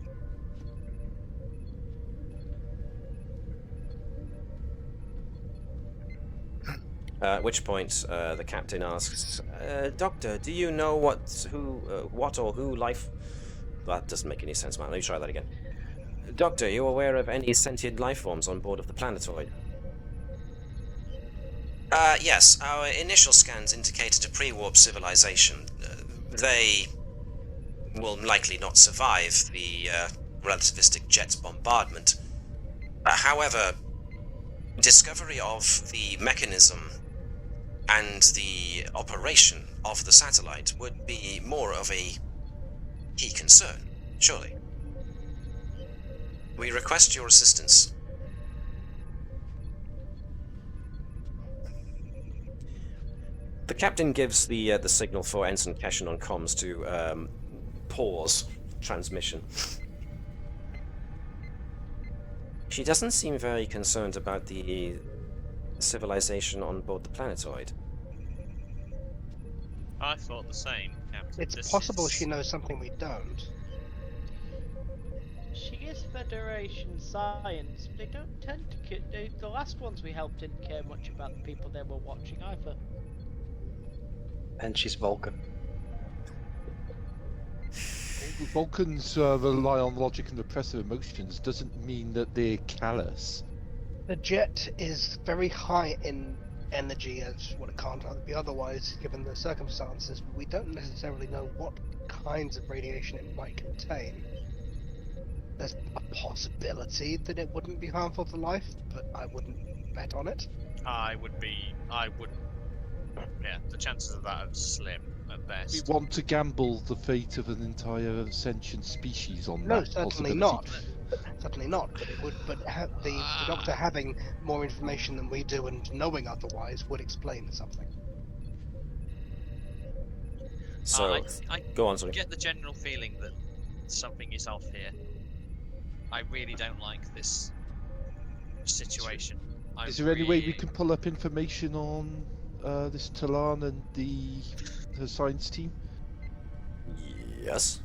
At which point, the captain asks, Doctor, do you know what or who life... That doesn't make any sense, man. Let me try that again. Doctor, are you aware of any sentient life forms on board of the planetoid? Yes. Our initial scans indicated a pre-warp civilization. They will likely not survive the relativistic jet's bombardment. However, discovery of the mechanism and the operation of the satellite would be more of a key concern, surely. We request your assistance. The captain gives the signal for Ensign Keshen on comms to pause transmission. She doesn't seem very concerned about the civilization on board the planetoid. I thought the same, Captain. It's possible she knows something we don't. She is Federation science. They don't tend to. The last ones we helped didn't care much about the people they were watching either. And she's Vulcan. Vulcans rely on logic and repressive emotions doesn't mean that they're callous. The jet is very high in energy, as what it can't be otherwise, given the circumstances. We don't necessarily know what kinds of radiation it might contain. There's a possibility that it wouldn't be harmful to life, but I wouldn't bet on it. I wouldn't. Yeah, the chances of that are slim at best. We want to gamble the fate of an entire sentient species on No, that certainly possibility. not. Certainly not. But it would. But the Doctor having more information than we do and knowing otherwise would explain something. So, I go on, sorry. get the general feeling that something is off here. I really don't like this situation. Is there any way we can pull up information on this Talan and her science team? Yes.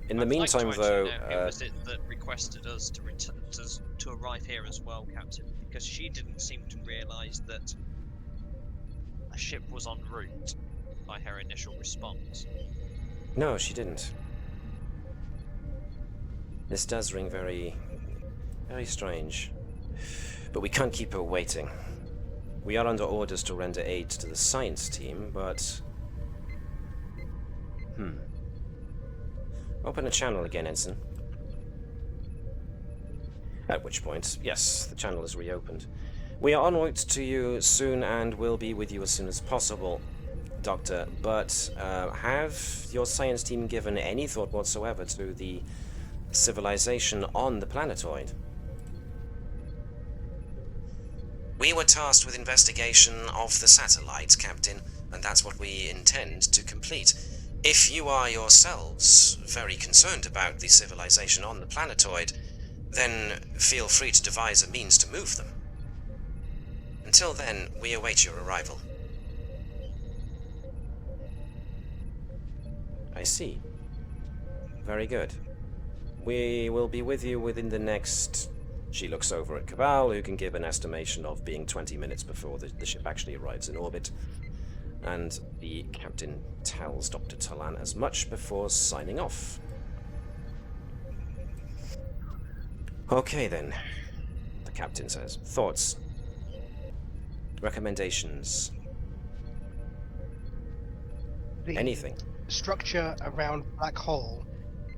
In the I'd like meantime, to though, actually know who was it that requested us to to arrive here as well, Captain? Because she didn't seem to realise that a ship was en route by her initial response. no, she didn't. This does ring very, very strange. But we can't keep her waiting. We are under orders to render aid to the science team, but... Open a channel again, Ensign. At which point, yes, the channel is reopened. We are en route to you soon and will be with you as soon as possible. Doctor, but have your science team given any thought whatsoever to the civilization on the planetoid? We were tasked with investigation of the satellite, Captain, and that's what we intend to complete. If you are yourselves very concerned about the civilization on the planetoid, then feel free to devise a means to move them. Until then, we await your arrival. I see. Very good. We will be with you within the next... She looks over at Cabal, who can give an estimation of being 20 minutes before the ship actually arrives in orbit. And the captain tells Dr. Talan as much before signing off. Okay then, the captain says. Thoughts? Recommendations? Anything? Structure around black hole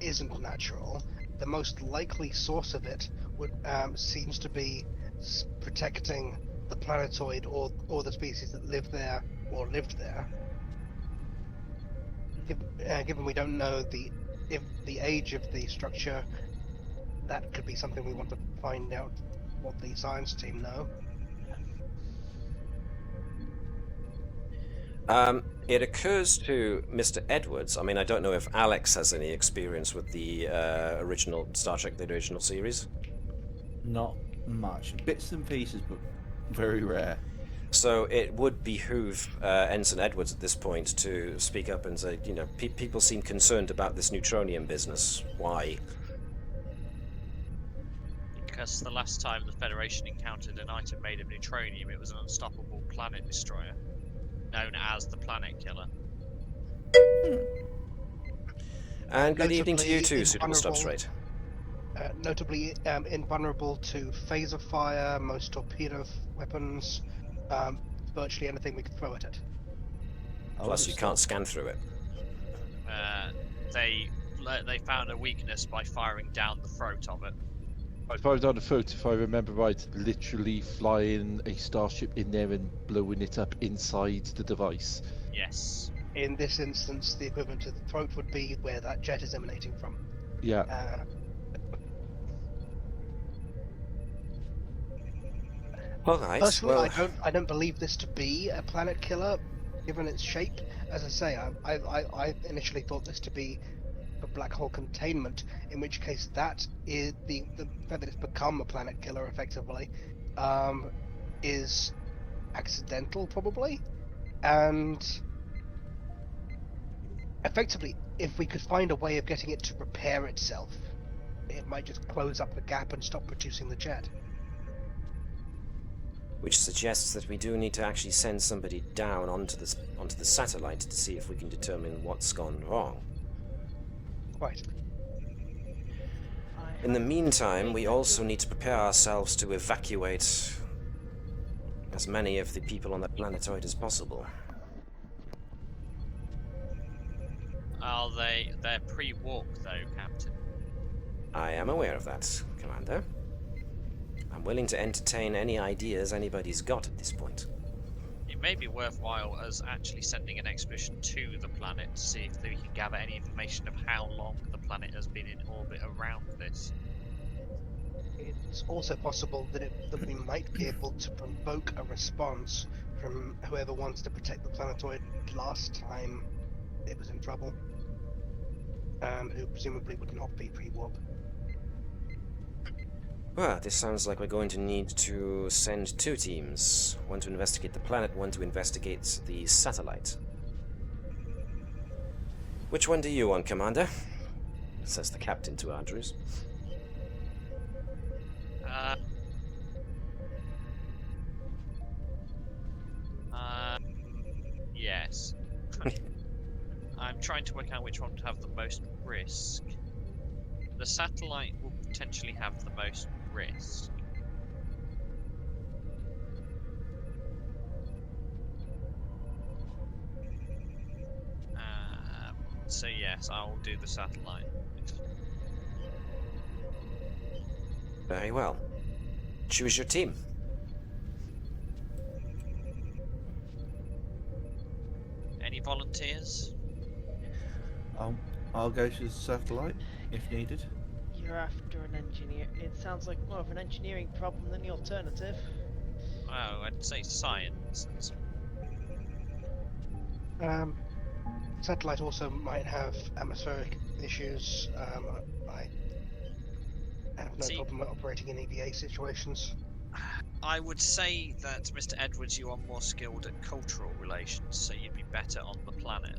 isn't natural. The most likely source of it would seems to be protecting the planetoid or the species that live there or lived there. Given we don't know the age of the structure, that could be something we want to find out what the science team know. It occurs to Mr. Edwards, I mean, I don't know if Alex has any experience with the original Star Trek, the original series. Not much. Bits and pieces, but very rare. So it would behoove Ensign Edwards at this point to speak up and say, you know, people seem concerned about this neutronium business. Why? Because the last time the Federation encountered an item made of neutronium, it was an unstoppable planet destroyer, known as the Planet Killer. And good evening to you too, Suitable Substrate. Notably invulnerable to phaser fire, most torpedo weapons, virtually anything we could throw at it. Plus you can't scan through it. They found a weakness by firing down the throat of it. I fired down the throat, if I remember right, literally flying a starship in there and blowing it up inside the device. Yes. In this instance, the equivalent to the throat would be where that jet is emanating from. Yeah. All right. Personally, Well, I don't believe this to be a planet killer, given its shape. As I say, I initially thought this to be a black hole containment, in which case that is the fact that it's become a planet killer effectively is accidental, probably, and effectively, if we could find a way of getting it to repair itself, it might just close up the gap and stop producing the jet. which suggests that we do need to actually send somebody down onto the satellite to see if we can determine what's gone wrong. Right. In the meantime, we also need to prepare ourselves to evacuate as many of the people on that planetoid as possible. They're pre-warp though, Captain. I am aware of that, Commander. I'm willing to entertain any ideas anybody's got at this point. It may be worthwhile us actually sending an expedition to the planet to see if we can gather any information of how long the planet has been in orbit around this. It's also possible that we might be able to provoke a response from whoever wants to protect the planetoid last time it was in trouble, who presumably would not be pre-warp. Well, this sounds like we're going to need to send two teams. One to investigate the planet, one to investigate the satellite. Which one do you want, Commander? Says the captain to Andrews. Yes. I'm trying to work out which one would have the most risk. The satellite will potentially have the most risk. So yes, I'll do the satellite. Very well. Choose your team. Any volunteers? I'll go to the satellite if needed. You're after an engineer. It sounds like more of an engineering problem than the alternative. Oh, I'd say science. Satellite also might have atmospheric issues. I have no problem with operating in EVA situations. I would say that, Mr. Edwards, you are more skilled at cultural relations, so you'd be better on the planet.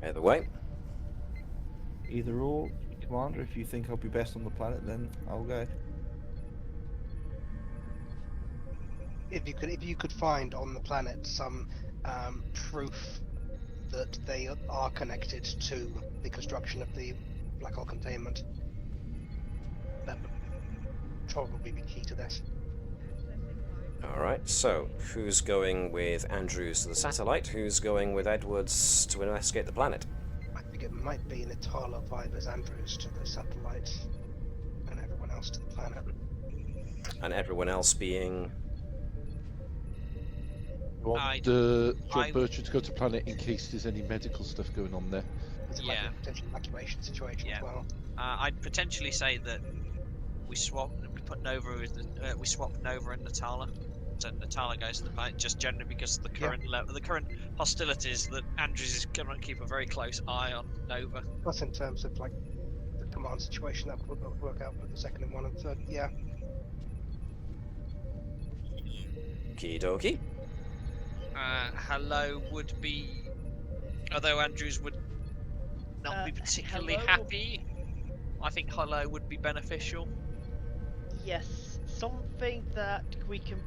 Either way. Either or, Commander. If you think I'll be best on the planet, then I'll go. If you could find on the planet some proof that they are connected to the construction of the black hole containment, that would probably be key to this. Alright, so who's going with Andrews to the satellite? Who's going with Edwards to investigate the planet? I think it might be Natala Vibers Andrews to the satellite, and everyone else to the planet. And everyone else being... You want Bertram to go to planet in case there's any medical stuff going on there. There's Yeah. a potential evacuation situation Yeah. as well. I'd potentially say that we swap Nova and Natala. So Natala goes to the planet just generally because of the current the current hostilities that Andrews is going to keep a very close eye on Nova. Plus, in terms of like the command situation, that would work out for the second and one and third. Yeah. Okie dokie. Hello would be, although Andrews would not be particularly hello? happy. I think hello would be beneficial. Yes, something that we can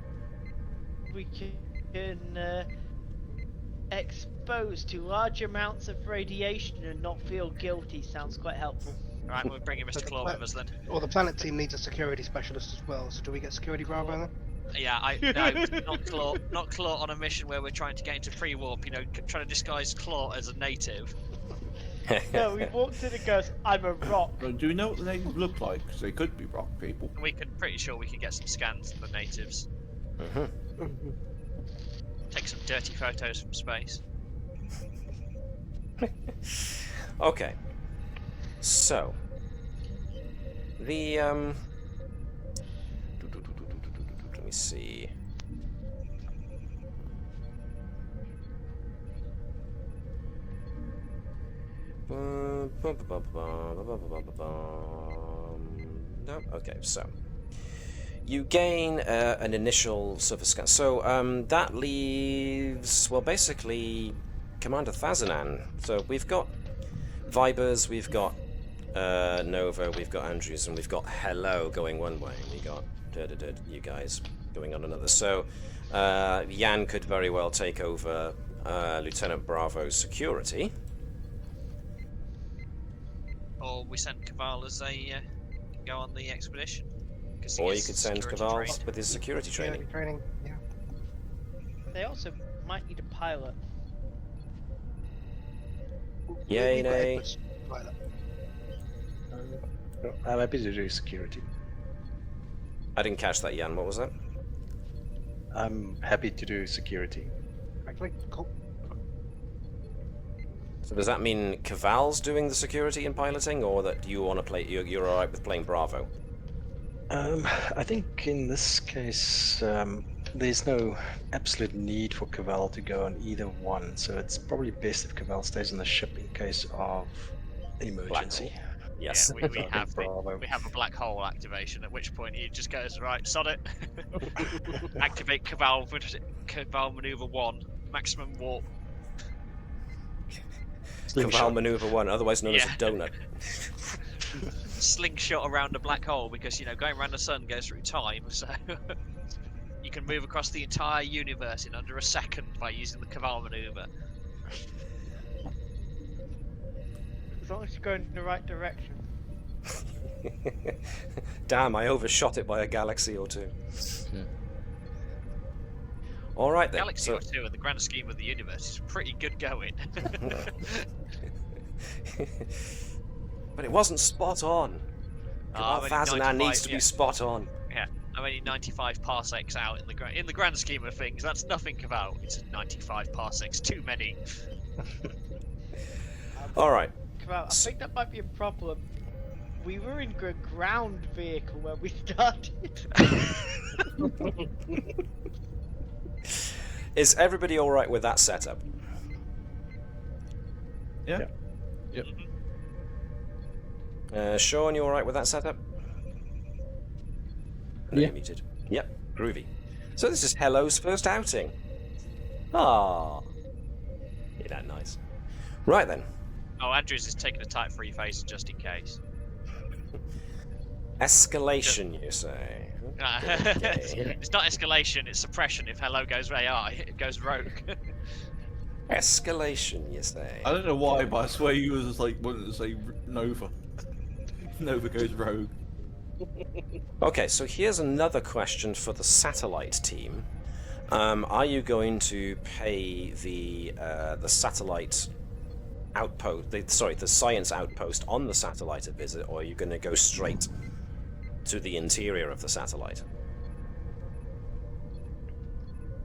expose to large amounts of radiation and not feel guilty sounds quite helpful. Alright, we'll bring in Mr. Claw with us then. Well, the planet team needs a security specialist as well. So do we get security Bravo then? Yeah, no, not Claw on a mission where we're trying to get into pre-warp, trying to disguise Claw as a native. No, we walked in and goes, I'm a rock. Do we know what the natives look like? Because they could be rock people. Pretty sure we could get some scans of the natives. Take some dirty photos from space. Okay. So the let me see. No, okay, so you gain an initial surface scan. So that leaves, well, basically Commander Thazanan. So we've got Vibers, we've got Nova, we've got Andrews, and we've got Hello going one way, and we got you guys going on another. So Yan could very well take over Lieutenant Bravo's security. Or we send Caval as a go on the expedition. Or you could send Caval trained. with his security training. Yeah. They also might need a pilot. Yay, We've got nay. Edwards, pilot. I'm happy to do security. I didn't catch that, Yan. What was that? I'm happy to do security. Actually, cool. So does that mean Caval's doing the security and piloting, or that you want to play? You're all right with playing Bravo? I think in this case, there's no absolute need for Caval to go on either one, so it's probably best if Caval stays on the ship in case of emergency. Yes. Yeah, we have Bravo. we have a black hole activation. At which point he just goes right, sod it. Activate Caval maneuver 1, maximum warp. Caval maneuver 1, otherwise known as a donut. Slingshot around a black hole because going around the sun goes through time, so you can move across the entire universe in under a second by using the Caval maneuver. As long as you're going in the right direction. Damn, I overshot it by a galaxy or two. Yeah. All right then. Galaxy or two in the grand scheme of the universe is pretty good going. But it wasn't spot on. Ah, Thazanan needs to yeah. be spot on. Yeah, I'm only 95 parsecs out in the grand scheme of things. That's nothing about. It's 95 parsecs too many. All right. I think that might be a problem. We were in a ground vehicle when we started. Is everybody all right with that setup? Yeah. Yep. Sean, you all right with that setup? No, Yeah. you're muted. Yep, groovy. So this is Hello's first outing. Ah, isn't that nice? Right then. Oh, Andrews is taking a Type 3 phase just in case. Escalation, you say? Okay. It's not escalation, it's suppression. If Hello goes AI, it goes rogue. Escalation, you say? I don't know why, but I swear you was just like wanting to say Nova. Nova goes rogue. Okay, so here's another question for the satellite team. Are you going to pay the satellite outpost, the science outpost on the satellite a visit, or are you going to go straight to the interior of the satellite?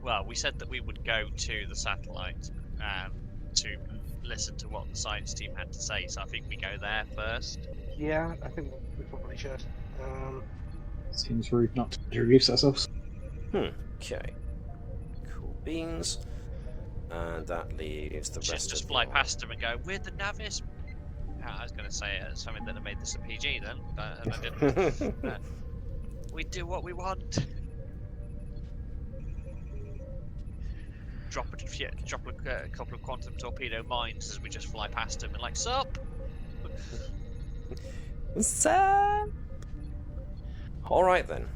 Well, we said that we would go to the satellite to listen to what the science team had to say, so I think we go there first. Yeah, I think we probably should. Seems rude not to introduce ourselves. Okay. Cool beans. And that leaves the rest Just of fly your- past them and go, we're the Navis. I was going to say something that made this a PG then, but I didn't. We do what we want. Drop a couple of quantum torpedo mines as we just fly past them and like, sup? Sup? All right then.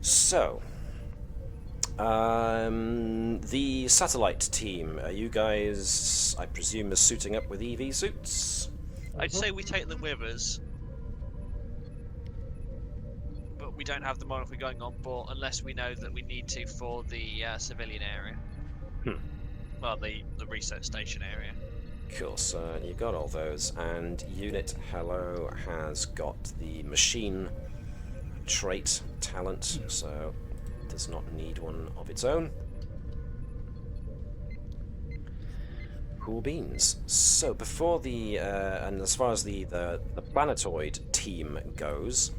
So, the satellite team. Are you guys, I presume, are suiting up with EV suits? I'd say we take them with us, but we don't have them on if we're going on board unless we know that we need to for the civilian area. Well, the research station area. Cool, so you got all those, and Unit Hello has got the machine trait talent, so it does not need one of its own. Cool beans. So before the and as far as the planetoid team goes,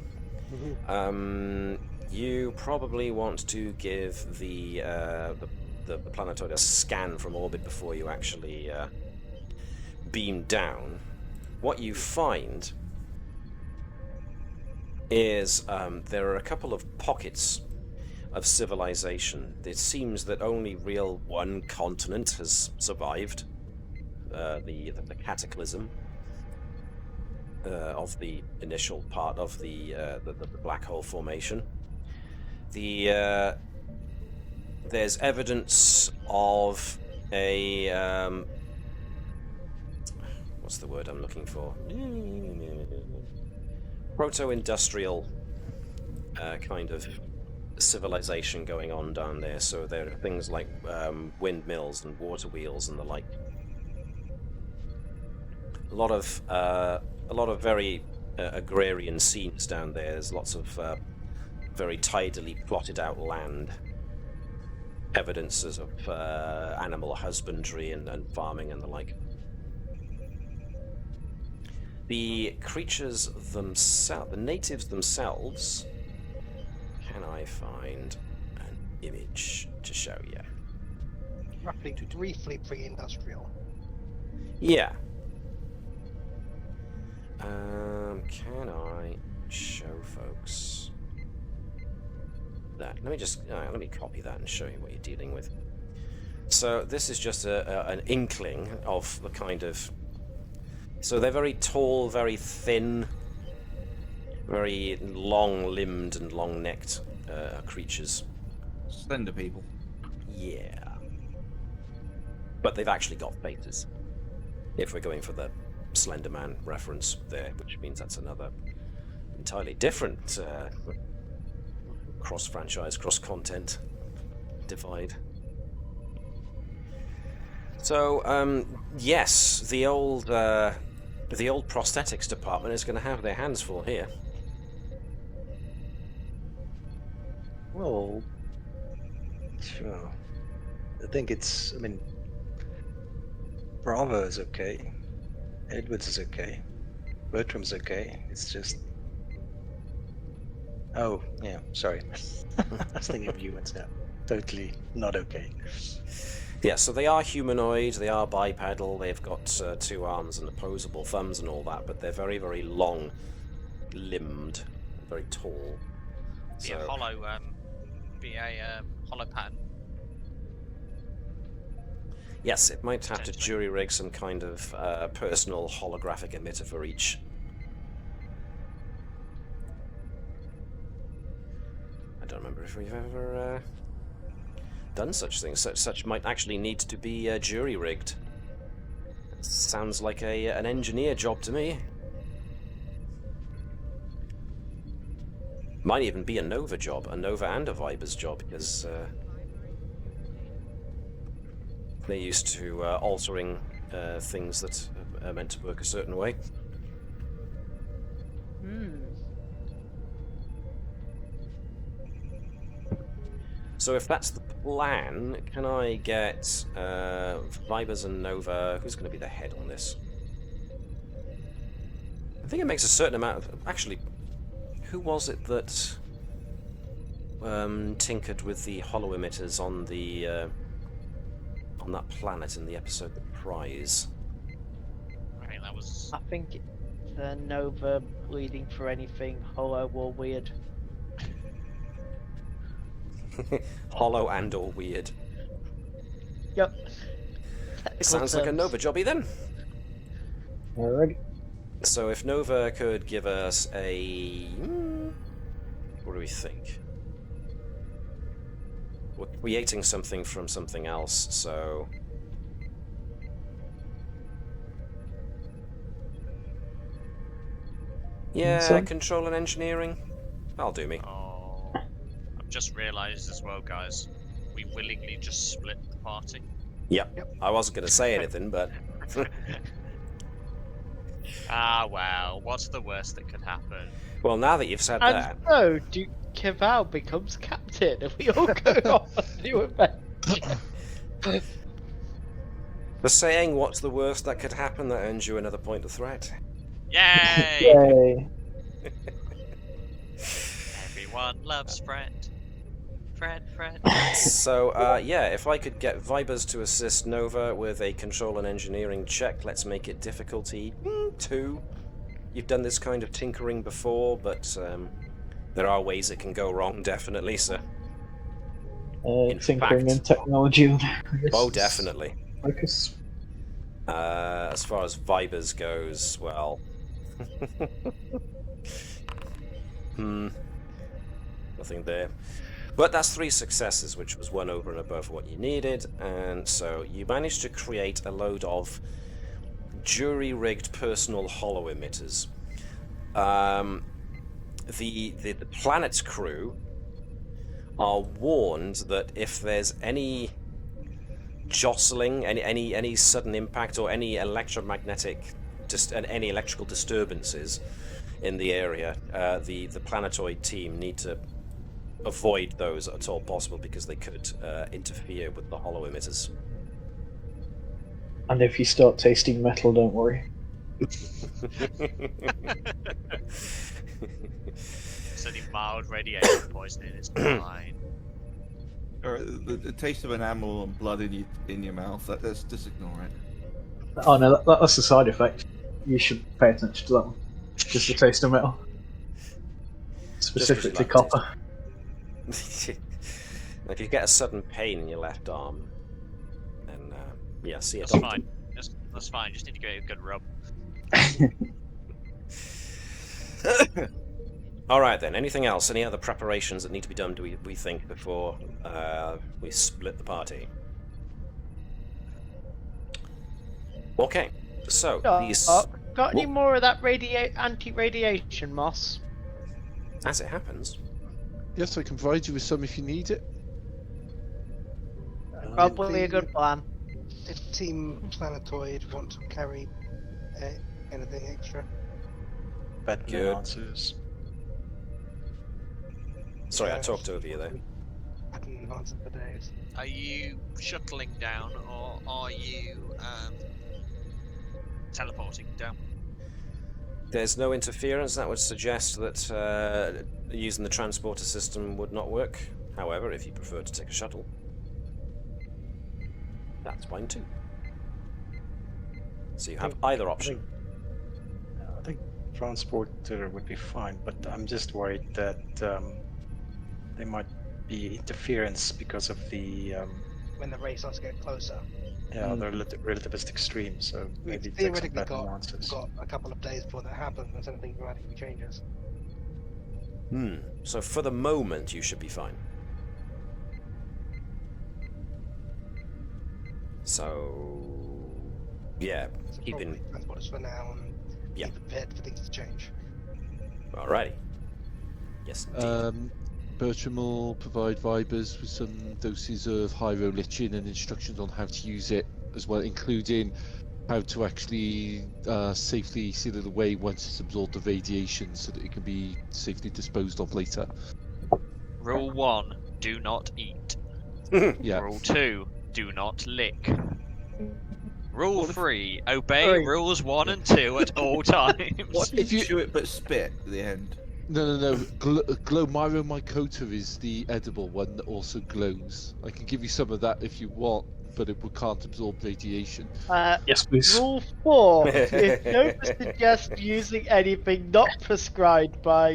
you probably want to give the planetoid a scan from orbit before you actually beam down. What you find is there are a couple of pockets of civilization. It seems that only real one continent has survived the cataclysm of the initial part of the black hole formation. There's evidence of a what's the word I'm looking for? Proto-industrial kind of civilization going on down there. So there are things like windmills and water wheels and the like. A lot of very agrarian scenes down there. There's lots of very tidily plotted out land. Evidences of animal husbandry and farming and the like. The creatures themselves, the natives themselves, can I find an image to show you? Roughly, briefly pre-industrial. Yeah. Can I show folks that? Let me copy that and show you what you're dealing with. So this is just an inkling of the kind of. So they're very tall, very thin, very long-limbed and long-necked creatures. Slender people. Yeah. But they've actually got faces. If we're going for the Slender Man reference there, which means that's another entirely different cross-franchise, cross-content divide. So, yes, the old prosthetics department is going to have their hands full here. Well, sure. I think it's. I mean, Bravo is okay. Edwards is okay. Bertram's okay. It's just. Oh, yeah. Sorry. I was thinking of humans now. Totally not okay. Yeah, so they are humanoid, they are bipedal, they've got 2 arms and opposable thumbs and all that, but they're very, very long-limbed, very tall. Be a hollow, hollow pattern. Yes, it might have to jury-rig some kind of personal holographic emitter for each. I don't remember if we've ever done such things. Such might actually need to be jury-rigged. Sounds like an engineer job to me. Might even be a Nova job, a Nova and a Viber's job, because they're used to altering things that are meant to work a certain way. So if that's the plan, can I get Vibers and Nova? Who's going to be the head on this? I think it makes a certain amount of... Actually, who was it that tinkered with the hollow emitters on the on that planet in the episode The Prize? I think that was... I think the Nova bleeding for anything hollow or weird. Hollow and or weird. Yep. It sounds like a Nova jobby then. Alrighty. So if Nova could give us a... what do we think? We're creating something from something else, so... Yeah, So? control and engineering. That'll do me. Oh, I've just realised as well, guys. We willingly just split the party. Yep. I wasn't going to say anything, but... Ah, well, what's the worst that could happen? Well, now that you've said And that... so, Duke Keval becomes captain, and we all go off on a new adventure. The saying, what's the worst that could happen, that earns you another point of threat. Yay! Yay. Everyone loves Fred. Fred. So, yeah, if I could get Vibers to assist Nova with a control and engineering check, let's make it difficulty 2. You've done this kind of tinkering before, but there are ways it can go wrong, definitely, so... Tinkering and technology. I guess. Oh, definitely. Focus. As far as Vibers goes, well... Nothing there. But that's 3 successes, which was 1 over and above what you needed, and so you managed to create a load of jury-rigged personal hollow emitters. The planet's crew are warned that if there's any jostling, any sudden impact, or any electromagnetic, any electrical disturbances in the area, the planetoid team need to avoid those at all possible because they could interfere with the hollow emitters. And if you start tasting metal, don't worry. It's only mild radiation poisoning, it's fine. Or the taste of an animal and blood in your mouth, that's just ignore it. Oh no, that's the side effect. You should pay attention to that one. Just the taste of metal. Specifically copper. If you get a sudden pain in your left arm, then yeah, see a That's doctor. fine. That's fine, just need to give it a good rub. Alright then, anything else? Any other preparations that need to be done, do we think, before we split the party? Okay, so these... Got any more of that anti-radiation, Moss? As it happens. Yes, I can provide you with some if you need it. Probably a good plan. If Team Planetoid want to carry anything extra. But Good. answers. Sorry, I talked over you there. I didn't answer for days. Are you shuttling down, or are you teleporting down? There's no interference that would suggest that using the transporter system would not work. However, if you prefer to take a shuttle, that's fine too. So you have either option. I think transporter would be fine, but I'm just worried that there might be interference because of the When the race starts to get closer. the relativistic stream. So maybe We've take some theoretically better nuances. got a couple of days before that happens, unless anything dramatically changes. So for the moment, you should be fine. So yeah, So keeping. probably transporters for now, and Yeah. be prepared for things to change. Alrighty. Yes, indeed. Bertram will provide Vibers with some doses of Hyrolithium and instructions on how to use it as well, including how to actually safely seal it away once it's absorbed the radiation so that it can be safely disposed of later. Rule 1, do not eat. Yeah. Rule 2, do not lick. Rule 3, obey rules 1 and 2 at all times. What if you chew it but spit at the end? No. Glomyromycota is the edible one that also glows. I can give you some of that if you want, but it can't absorb radiation. Yes, please. Rule 4. If Nova suggests using anything not prescribed by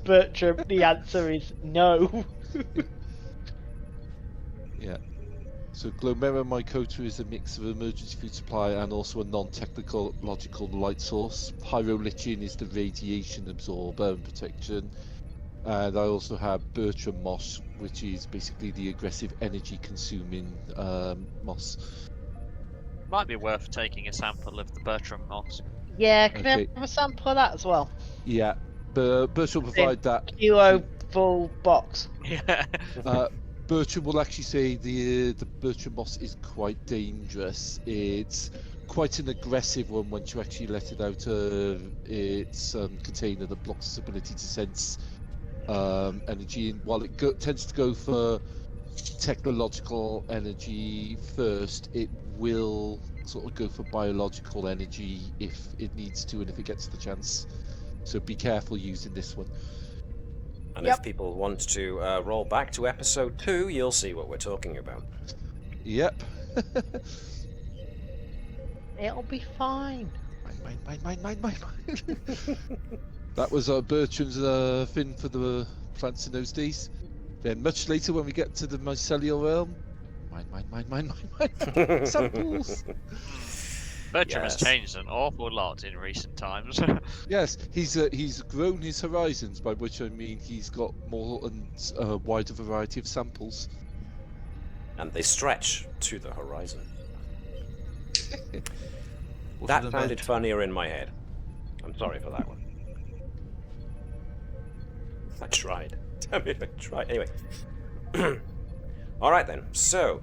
Bertram, the answer is no. Yeah. So Glomyromycota is a mix of emergency food supply and also a non-technical logical light source. Hyrolithium is the radiation absorber and protection. And I also have Bertram moss, which is basically the aggressive energy consuming moss. Might be worth taking a sample of the Bertram moss. Yeah, can Okay. I have a sample of that as well? Yeah, but Bertram will provide that. Kilo full box. Yeah. Bertram will actually say the Bertram moss is quite dangerous. It's quite an aggressive one once you actually let it out of its container that blocks its ability to sense energy. And while it tends to go for technological energy first, it will sort of go for biological energy if it needs to and if it gets the chance. So be careful using this one. And if people want to roll back to episode 2, you'll see what we're talking about. Yep. It'll be fine. Mine. That was Bertram's thing for the plants in those days. Then much later when we get to the mycelial realm, mine. Samples. Bertram has changed an awful lot in recent times. Yes, he's grown his horizons, by which I mean he's got more and wider variety of samples. And they stretch to the horizon. What's That an sounded event? funnier in my head. I'm sorry for that one. I tried. Damn it, I tried. Anyway. Alright then, so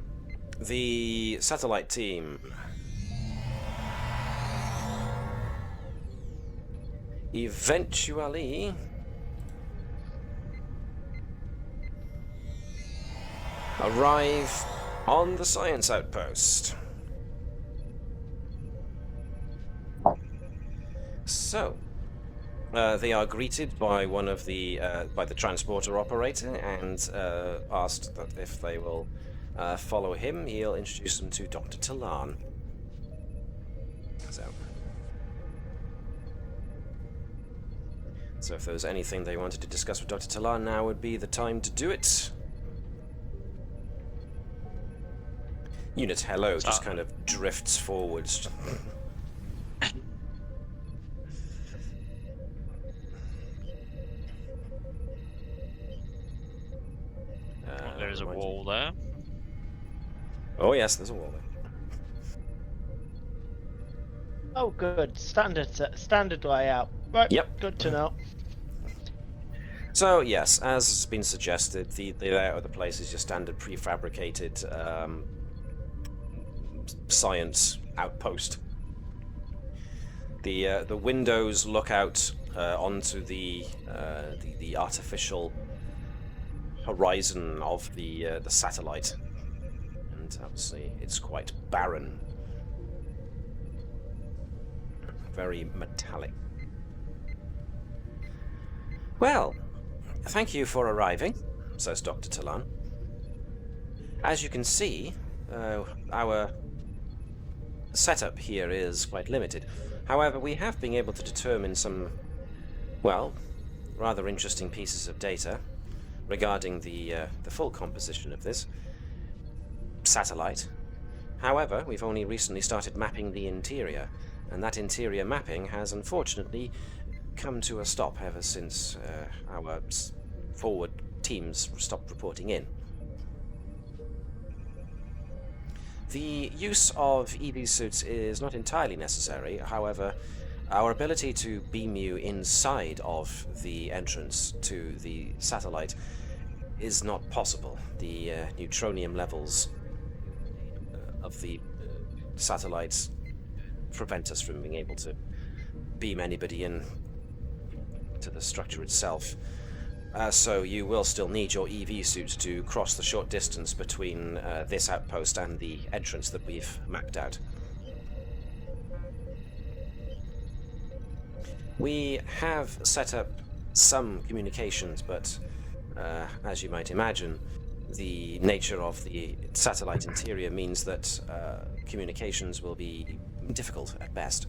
the satellite team eventually arrive on the science outpost. So, they are greeted by one of the by the transporter operator and asked that if they will follow him, he'll introduce them to Dr. Talan. So if there was anything they wanted to discuss with Dr. Talan, now would be the time to do it. Unit Hello just kind of drifts forwards. There is a wall there. Oh yes, there's a wall there. Oh, good. Standard layout. Right. Yep. Good to know. So yes, as has been suggested, the layout of the place is your standard prefabricated science outpost. The windows look out onto the artificial horizon of the satellite, and obviously it's quite barren, very metallic. Well, thank you for arriving, says Dr. Talan. As you can see, our setup here is quite limited. However, we have been able to determine some, well, rather interesting pieces of data regarding the full composition of this satellite. However, we've only recently started mapping the interior, and that interior mapping has unfortunately come to a stop ever since our forward teams stopped reporting in. The use of EV suits is not entirely necessary. However, our ability to beam you inside of the entrance to the satellite is not possible. The neutronium levels of the satellites prevent us from being able to beam anybody in to the structure itself. So you will still need your EV suit to cross the short distance between this outpost and the entrance that we've mapped out. We have set up some communications, but as you might imagine, the nature of the satellite interior means that communications will be difficult at best.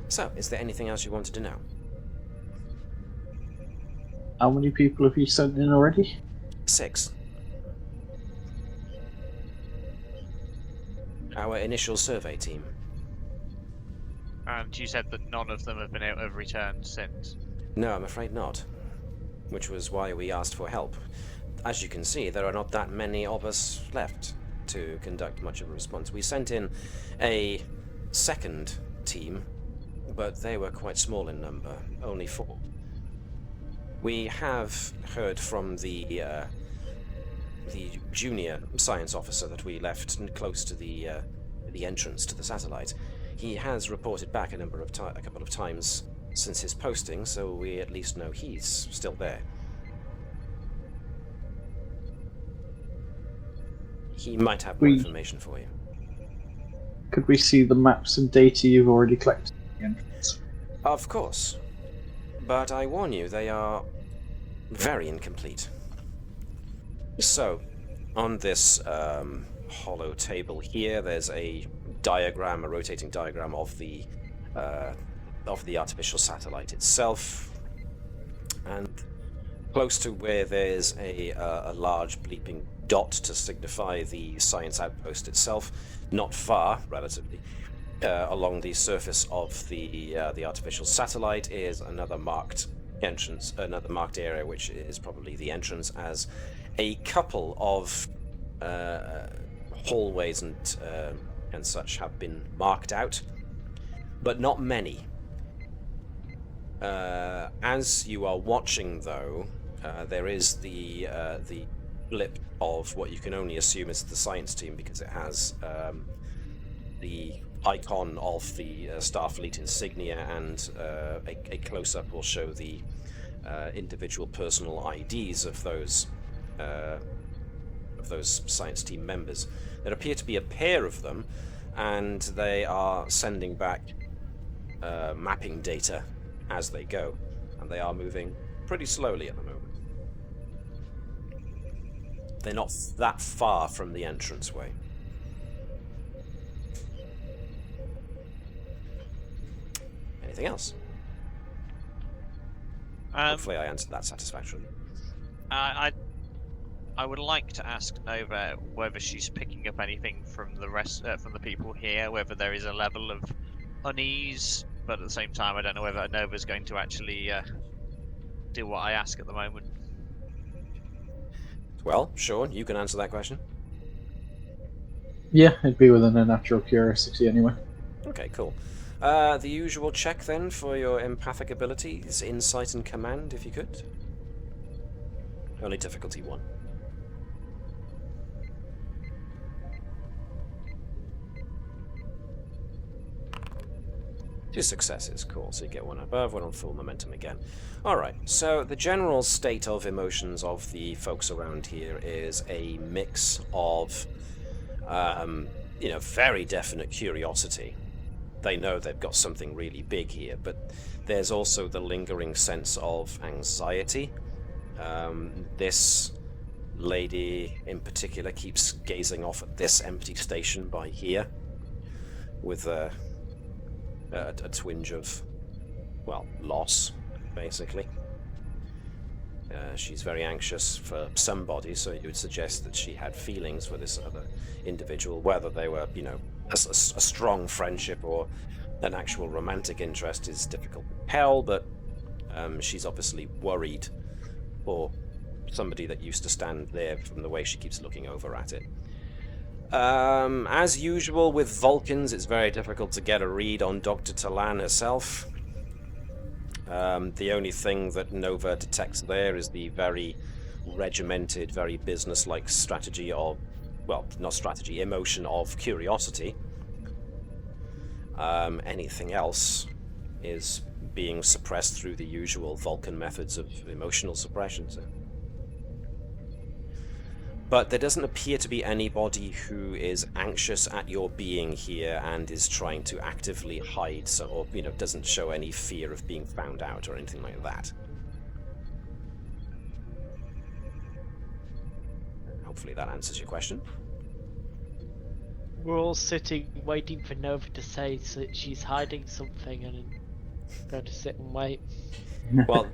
So, is there anything else you wanted to know? How many people have you sent in already? 6. Our initial survey team. And you said that none of them have been able to return since. No, I'm afraid not. Which was why we asked for help. As you can see, there are not that many of us left to conduct much of a response. We sent in a second team, but they were quite small in number, only 4. We have heard from the junior science officer that we left close to the entrance to the satellite. He has reported back a couple of times since his posting, so we at least know he's still there. He might have more information for you. Could we see the maps and data you've already collected? Of course. But I warn you, they are very incomplete. So, on this hollow table here, there's a diagram, a rotating diagram of the artificial satellite itself, and close to where there's a large bleeping dot to signify the science outpost itself, not far, relatively, along the surface of the artificial satellite is another marked entrance, another marked area, which is probably the entrance, as a couple of hallways and such have been marked out, but not many. As you are watching, though, there is the blip of what you can only assume is the science team, because it has the icon of the Starfleet insignia, and a close-up will show the individual personal IDs of those science team members. There appear to be a pair of them, and they are sending back mapping data as they go, and they are moving pretty slowly at the moment. They're not that far from the entranceway. Anything else? Hopefully I answered that satisfactorily. I would like to ask Nova whether she's picking up anything from the rest, from the people here, whether there is a level of unease, but at the same time, I don't know whether Nova's going to actually do what I ask at the moment. Well, Sean, you can answer that question. Yeah, it'd be within a natural curiosity anyway. Okay, cool. The usual check then for your empathic abilities, insight and command, if you could. Only difficulty 1. 2 successes, cool. So you get 1 above, 1 on full momentum again. Alright, so the general state of emotions of the folks around here is a mix of, very definite curiosity. They know they've got something really big here, but there's also the lingering sense of anxiety. This lady in particular keeps gazing off at this empty station by here with a twinge of, loss, basically. She's very anxious for somebody, so you would suggest that she had feelings for this other individual, whether they were, a strong friendship or an actual romantic interest is difficult to tell, but she's obviously worried for somebody that used to stand there from the way she keeps looking over at it. As usual with Vulcans, it's very difficult to get a read on Dr. Talan herself. The only thing that Nova detects there is the very regimented, very business-like strategy of, emotion of curiosity. Anything else is being suppressed through the usual Vulcan methods of emotional suppression. So. But there doesn't appear to be anybody who is anxious at your being here and is trying to actively hide, or doesn't show any fear of being found out or anything like that. Hopefully that answers your question. We're all sitting, waiting for Nova to say that she's hiding something, and going to sit and wait. Well,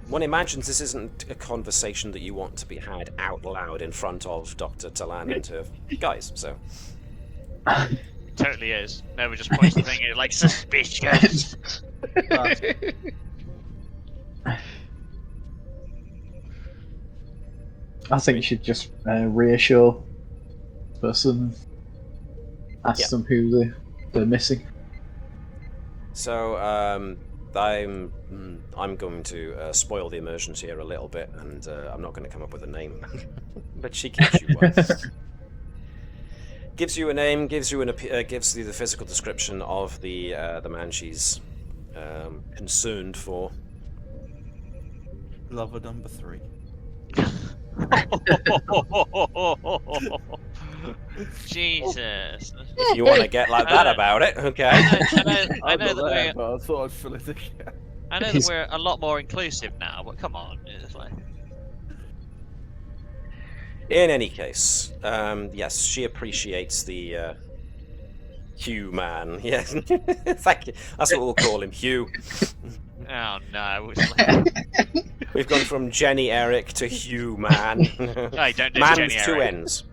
one imagines this isn't a conversation that you want to be had out loud in front of Dr. Talan and her guys, so... It totally is. Nova just points the finger like, suspicious! I think you should just reassure the person, ask them who they're missing. So, I'm going to spoil the immersions here a little bit, and I'm not going to come up with a name, but she gives you one. Gives you a name, gives you gives you the physical description of the man she's concerned for. Lover number 3. Jesus. If you want to get like that about it, okay. I know that but I thought I'd fill in the gap. I know that we're a lot more inclusive now, but come on. It's like... In any case, yes, she appreciates the Hugh man. Yeah, thank you. That's what we'll call him, Hugh. Oh no. We've gone from Jenny Eric to Hugh man. Hey, don't do man Jenny with 2 Eric. N's.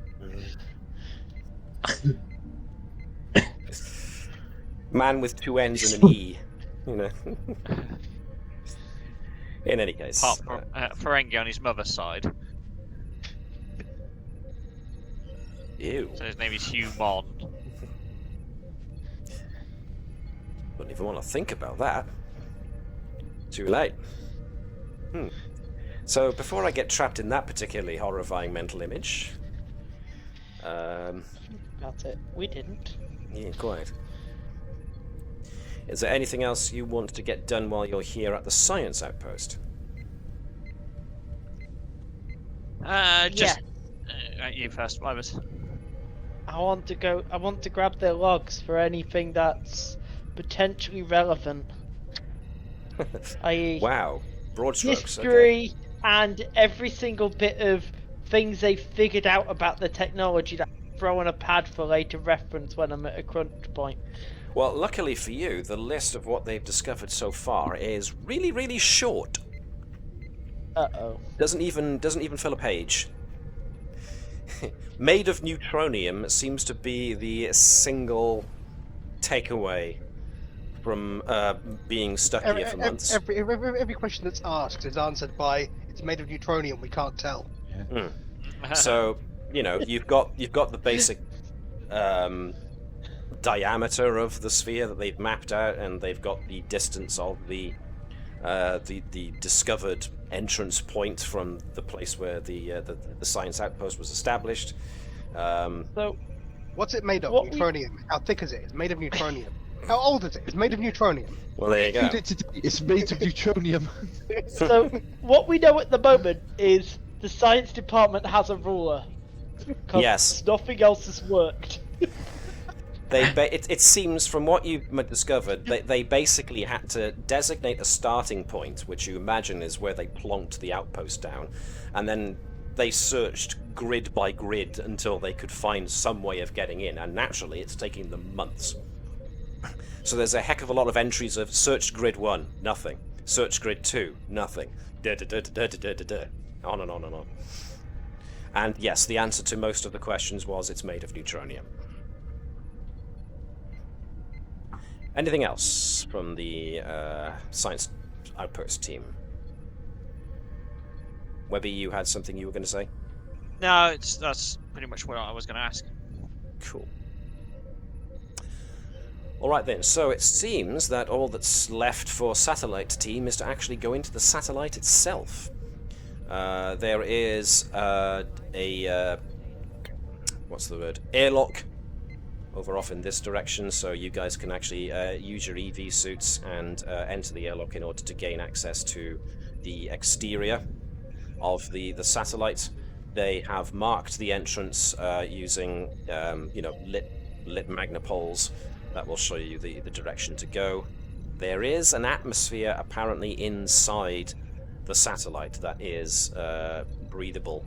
Man with 2 N's and an E. In any case. Apart from Ferengi on his mother's side. Ew. So his name is Hugh Mon. Don't even want to think about that. Too late. So before I get trapped in that particularly horrifying mental image... That's it. We didn't. Yeah, quite. Is there anything else you want to get done while you're here at the science outpost? You first, Iris. I want to grab their logs for anything that's potentially relevant. I.e. Wow. Broad strokes. history and every single bit of things they figured out about the technology that I throw on a pad for later reference when I'm at a crunch point. Well, luckily for you, the list of what they've discovered so far is really, really short. Uh-oh. Doesn't even fill a page. Made of neutronium seems to be the single takeaway from being stuck here for months. Every question that's asked is answered by "It's made of neutronium. We can't tell." Yeah. So you've got the basic diameter of the sphere that they've mapped out, and they've got the distance of the discovered entrance point from the place where the science outpost was established. So, what's it made of? Neutronium. How thick is it? It's made of neutronium. How old is it? It's made of neutronium. Well, there you go. Food it today. It's made of neutronium. So what we know at the moment is the science department has a ruler. 'Cause Yes. nothing else has worked. It seems, from what you've discovered, they basically had to designate a starting point, which you imagine is where they plonked the outpost down, and then they searched grid by grid until they could find some way of getting in, and naturally it's taking them months. So there's a heck of a lot of entries of searched grid 1, nothing. Searched grid 2, nothing. On and on and on. And yes, the answer to most of the questions was it's made of neutronium. Anything else from the science outpost team? Webby, you had something you were going to say? No, that's pretty much what I was going to ask. Cool. Alright then, so it seems that all that's left for satellite team is to actually go into the satellite itself. There is what's the word? Airlock over off in this direction, so you guys can actually use your EV suits and enter the airlock in order to gain access to the exterior of the satellite. They have marked the entrance using lit magnapoles that will show you the direction to go. There is an atmosphere apparently inside the satellite that is breathable,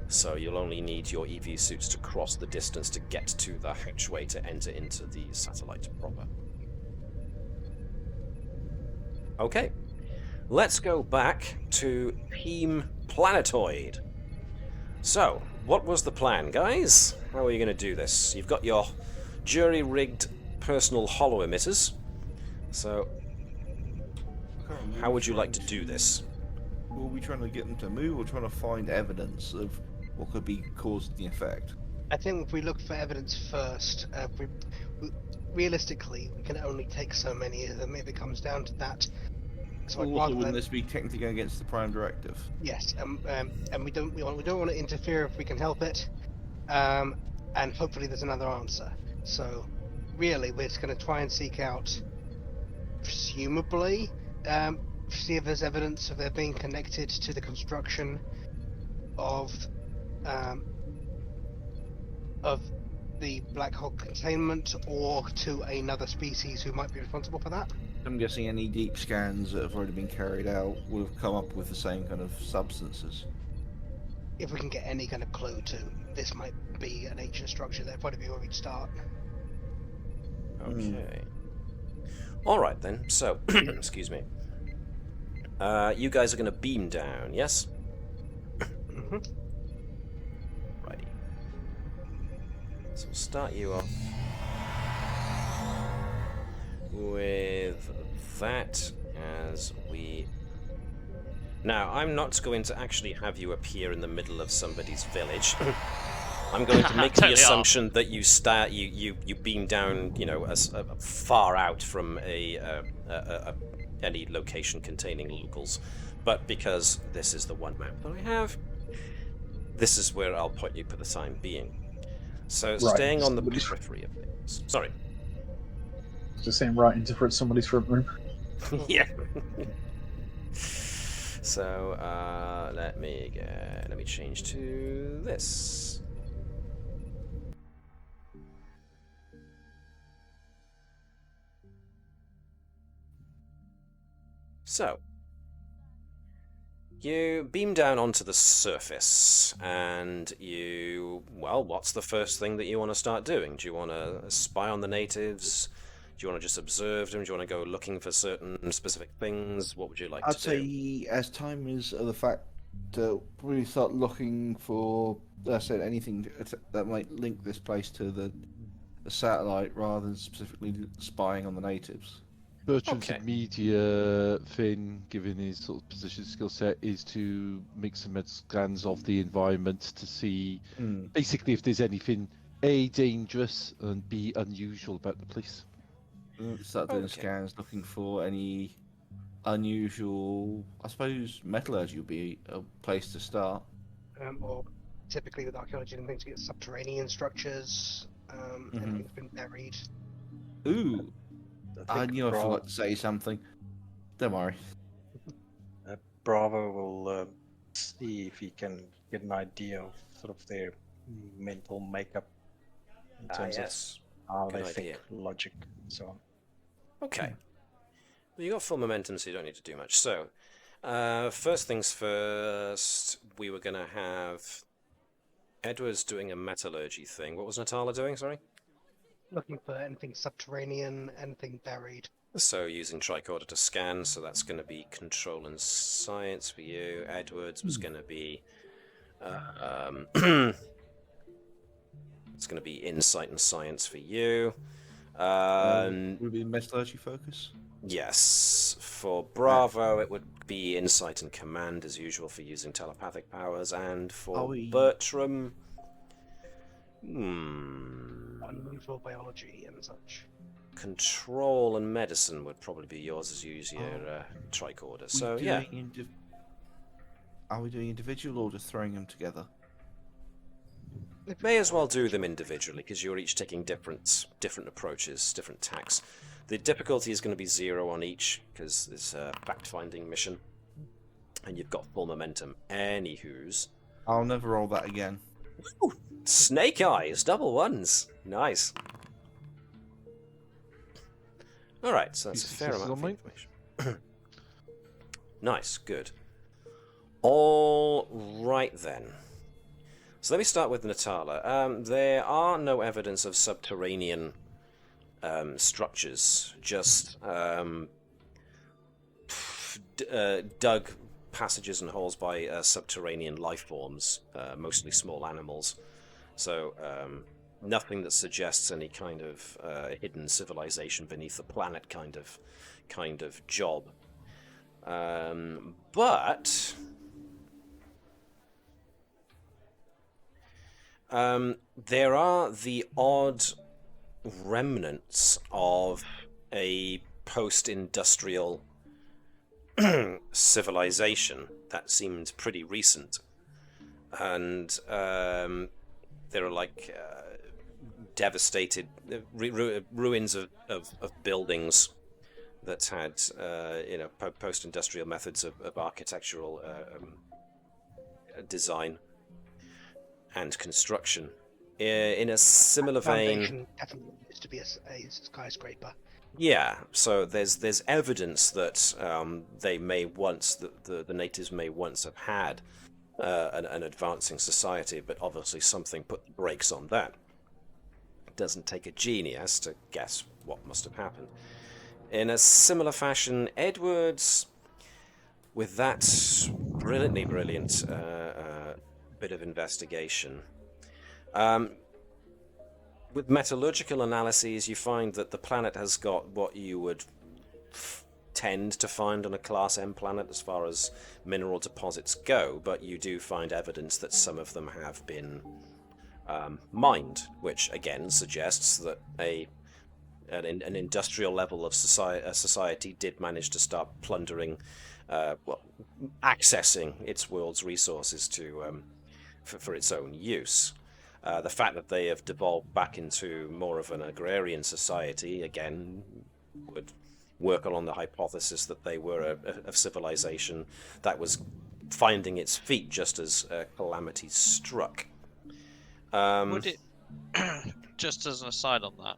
so you'll only need your EV suits to cross the distance to get to the hatchway to enter into the satellite proper. Okay, let's go back to Team Planetoid. So, what was the plan, guys? How are you going to do this? You've got your jury-rigged personal hollow emitters, so how would you like to do this? Were we trying to get them to move, or trying to find evidence of what could be causing the effect? I think if we look for evidence first, realistically, we can only take so many of them if it comes down to that. So I'd Also, rather wouldn't than- this be technically going against the Prime Directive? Yes, and we don't want to interfere if we can help it, and hopefully there's another answer. So, really, we're just going to try and seek out, presumably, see if there's evidence of there being connected to the construction of the black hole containment, or to another species who might be responsible for that. I'm guessing any deep scans that have already been carried out would have come up with the same kind of substances. If we can get any kind of clue to this might be an ancient structure, that'd probably be where we'd start. Okay. Alright then, so, excuse me. You guys are going to beam down, yes? Mm-hmm. Righty. So we'll start you off with that as we... Now, I'm not going to actually have you appear in the middle of somebody's village. I'm going to make the Totally assumption that you start, you beam down, as far out from any location containing locals. But because this is the one map that I have, this is where I'll point you for the time being. So Right. staying on the periphery of things. Sorry. Just saying right into somebody's front room. Yeah. So let me change to this. So you beam down onto the surface, and what's the first thing that you want to start doing? Do you want to spy on the natives? Do you want to just observe them? Do you want to go looking for certain specific things? What would you like I'd to do? say, as time is of the fact, to really start looking for, as I said, anything that might link this place to the satellite, rather than specifically spying on the natives. Bertram's Okay. immediate thing, given his sort of position skill set, is to make some med scans of the environment to see basically if there's anything A, dangerous, and B, unusual about the place. Start doing Okay. scans, looking for any unusual, I suppose metallurgy would be a place to start. Or typically with archaeology and things, you get subterranean structures, anything that's been buried. Ooh, I think knew I forgot to say something. Don't worry. Bravo will see if he can get an idea of sort of their mental makeup in terms Yes. of how Good they think, idea. logic, and so on. Okay. Well, you got full momentum, so you don't need to do much. So, first things first, we were going to have Edward's doing a metallurgy thing. What was Natala doing, sorry? Looking for anything subterranean, anything buried. So, using tricorder to scan, so that's going to be control and science for you. Edward's was going to be... it's going to be insight and science for you. Would be metallurgy focus? Yes. For Bravo, it would be insight and command, as usual, for using telepathic powers. And for Bertram... Unusual biology and such. Control and medicine would probably be yours as you use your tricorder. So, yeah. Are we doing individual or just throwing them together? May as well do them individually, because you're each taking different approaches, different tacks. The difficulty is going to be 0 on each, because it's a fact-finding mission. And you've got full momentum. Anywho's. I'll never roll that again. Ooh, snake eyes, double ones. Nice. Alright, so that's a fair amount of information. Nice, good. All right then. So let me start with Natala. There are no evidence of subterranean structures, just dug passages and holes by subterranean life forms, mostly small animals. So nothing that suggests any kind of hidden civilization beneath the planet kind of job. But there are the odd remnants of a post-industrial civilization that seemed pretty recent, and there are like devastated ruins of buildings that had post-industrial methods of architectural design and construction. In a similar vein, Foundation definitely used to be a skyscraper. Yeah, so there's evidence that they may once, the natives may once have had an advancing society, but obviously something put the brakes on that. It doesn't take a genius to guess what must have happened. In a similar fashion, Edwards, with that brilliantly brilliant bit of investigation, with metallurgical analyses, you find that the planet has got what you would tend to find on a Class M planet as far as mineral deposits go, but you do find evidence that some of them have been mined, which again suggests that an industrial level of society did manage to start plundering, accessing its world's resources to for its own use. The fact that they have devolved back into more of an agrarian society, again, would work along the hypothesis that they were a civilization that was finding its feet just as calamities struck. Would it, just as an aside on that,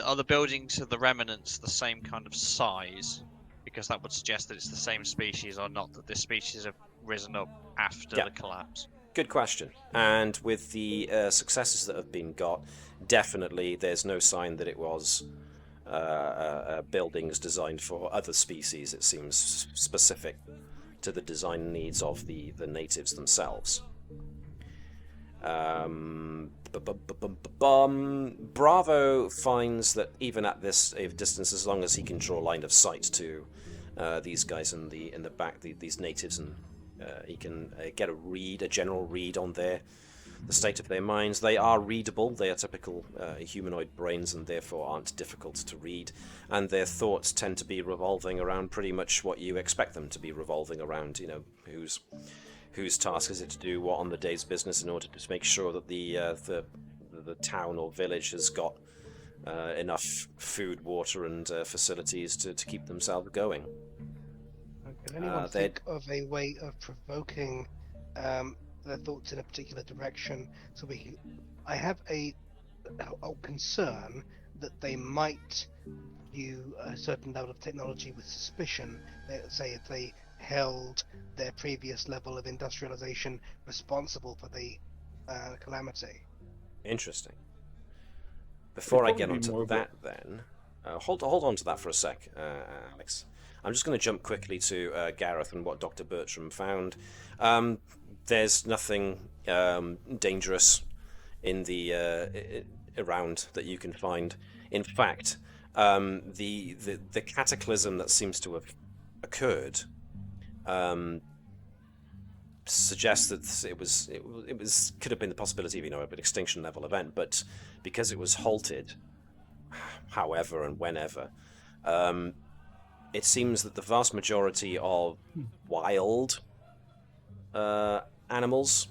are the buildings of the remnants the same kind of size? Because that would suggest that it's the same species, or not that this species have risen up after the collapse. Good question. And with the successes that have been got, definitely there's no sign that it was buildings designed for other species. It seems specific to the design needs of the natives themselves. Bravo finds that even at this distance, as long as he can draw line of sight to these guys in the back, these natives, and he can get a general read on the state of their minds. They are readable. They are typical humanoid brains, and therefore aren't difficult to read. And their thoughts tend to be revolving around pretty much what you expect them to be revolving around. You know, whose task is it to do what on the day's business in order to make sure that the town or village has got enough food, water, and facilities to keep themselves going. Can anyone think of a way of provoking their thoughts in a particular direction? So I have a concern that they might view a certain level of technology with suspicion. Let's say if they held their previous level of industrialization responsible for the calamity. Interesting. Before I get onto that, then hold on to that for a sec, Alex. I'm just going to jump quickly to Gareth and what Dr. Bertram found. There's nothing dangerous in the around that you can find. In fact, the cataclysm that seems to have occurred suggests that it was could have been the possibility of of an extinction level event, but because it was halted, however and whenever, it seems that the vast majority of wild animals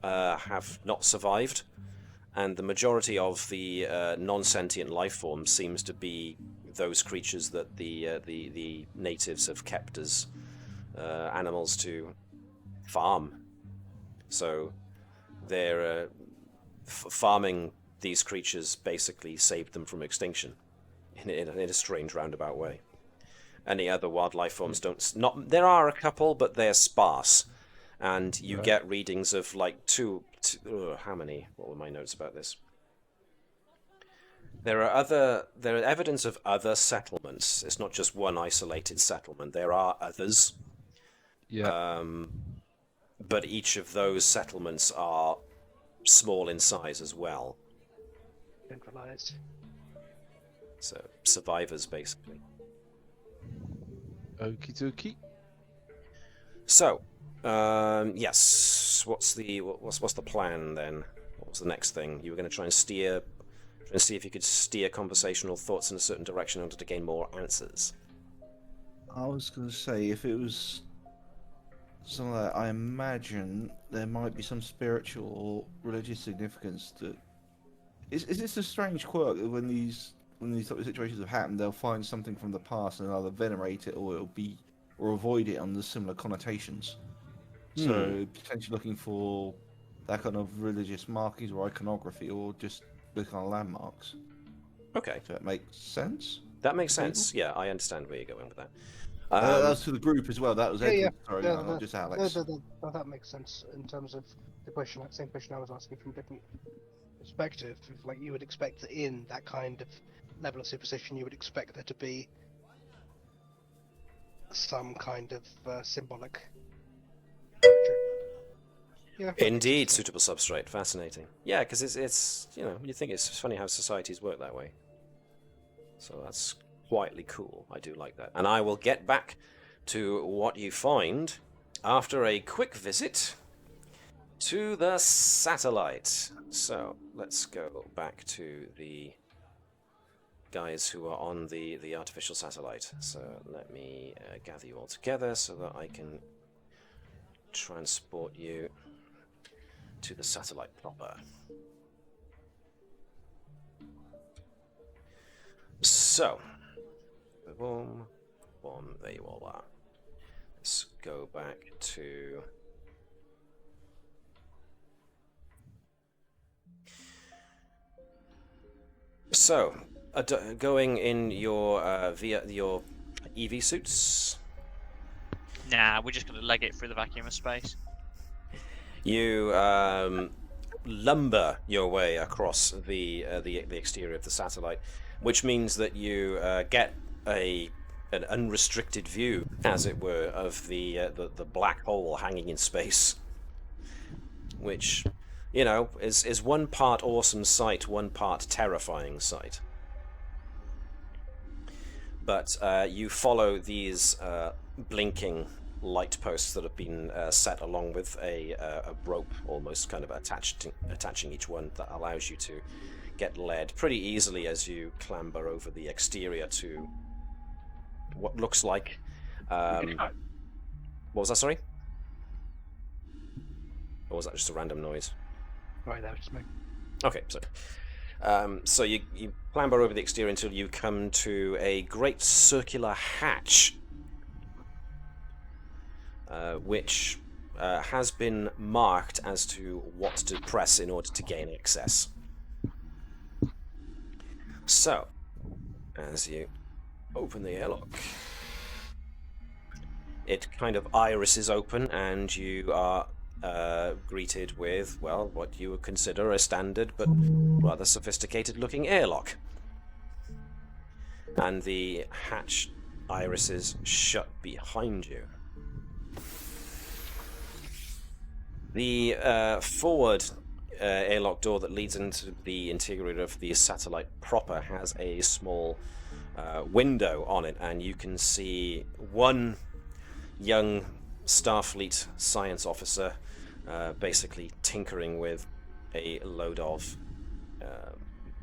have not survived, and the majority of the non-sentient life forms seems to be those creatures that the natives have kept as animals to farm. So they're farming these creatures basically saved them from extinction in a strange roundabout way. Any other wildlife forms don't. There are a couple, but they're sparse, and you get readings of like how many? What were my notes about this? There are evidence of other settlements. It's not just one isolated settlement. There are others. Yeah. But each of those settlements are small in size as well. Centralized. So survivors, basically. Okie dokie. So, yes. What's the plan then? What was the next thing? You were going to try and see if you could steer conversational thoughts in a certain direction in order to gain more answers. I was going to say, if it was something like that, I imagine there might be some spiritual or religious significance to. Is this a strange quirk that when these sort of situations have happened, they'll find something from the past and either venerate it or avoid it under similar connotations? So potentially looking for that kind of religious markings or iconography, or just the kind of landmarks. Okay. Does that make sense? That makes sense. Yeah, I understand where you're going with that. That was to the group as well. That was Edward. Yeah. Sorry, not just Alex. That makes sense in terms of the question. That same question I was asking from a different perspective. Like you would expect that in that kind of level of superstition, you would expect there to be some kind of symbolic. Yeah, Indeed, suitable substrate. Fascinating. Yeah, because it's you think it's funny how societies work that way. So that's quietly cool. I do like that. And I will get back to what you find after a quick visit to the satellite. So let's go back to the guys who are on the artificial satellite. So let me gather you all together so that I can transport you to the satellite proper. So, boom, boom, there you all are. Let's go back to so going in your via your EV suits. Nah, we're just going to leg it through the vacuum of space. You lumber your way across the exterior of the satellite, which means that you get an unrestricted view, as it were, of the black hole hanging in space, which is one part awesome sight, one part terrifying sight. But you follow these blinking light posts that have been set along with a rope, almost kind of attaching each one, that allows you to get led pretty easily as you clamber over the exterior to what looks like. What was that? Sorry. Or was that just a random noise? Right, that was just me. Okay, so So you clamber over the exterior until you come to a great circular hatch, which has been marked as to what to press in order to gain access. So, as you open the airlock, it kind of irises open, and you are greeted with, well, what you would consider a standard but rather sophisticated-looking airlock. And the hatch irises shut behind you. The forward airlock door that leads into the interior of the satellite proper has a small window on it, and you can see one young Starfleet science officer basically tinkering with a load of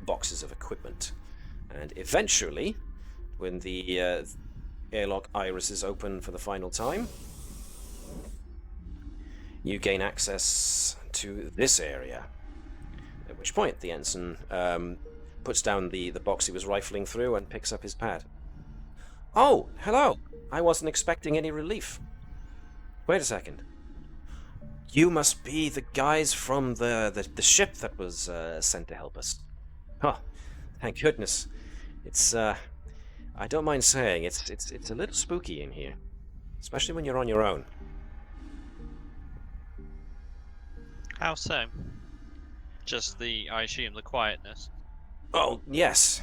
boxes of equipment. And eventually, when the airlock irises open for the final time, you gain access to this area. At which point the ensign puts down the box he was rifling through and picks up his pad. Oh, hello! I wasn't expecting any relief. Wait a second. You must be the guys from the ship that was sent to help us. Oh, thank goodness. It's, I don't mind saying, it's a little spooky in here. Especially when you're on your own. How so? Just I assume, the quietness. Oh, yes.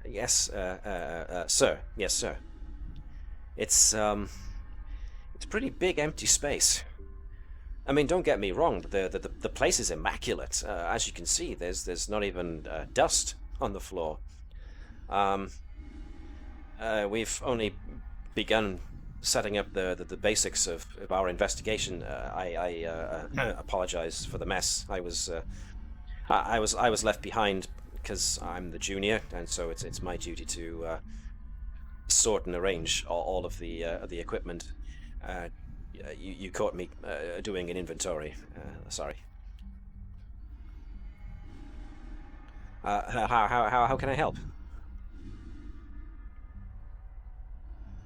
Yes, sir. Yes, sir. It's a pretty big empty space. I mean, don't get me wrong, but the place is immaculate. As you can see, there's not even dust on the floor. We've only begun setting up the basics of our investigation. I apologize for the mess. I was left behind because I'm the junior, and so it's my duty to sort and arrange all of the equipment. You caught me doing an inventory. Sorry. How can I help?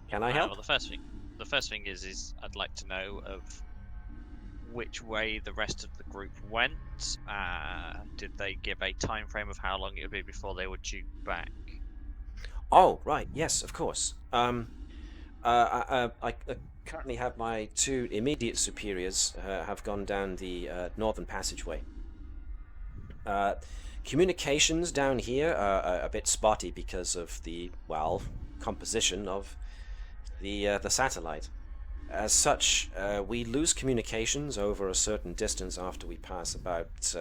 Can I help? Well, the first thing is I'd like to know of which way the rest of the group went. Did they give a time frame of how long it would be before they would tune back? Oh, right. Yes, of course. I currently have my two immediate superiors have gone down the northern passageway. Communications down here are a bit spotty because of the, well, composition of the satellite. As such, we lose communications over a certain distance after we pass about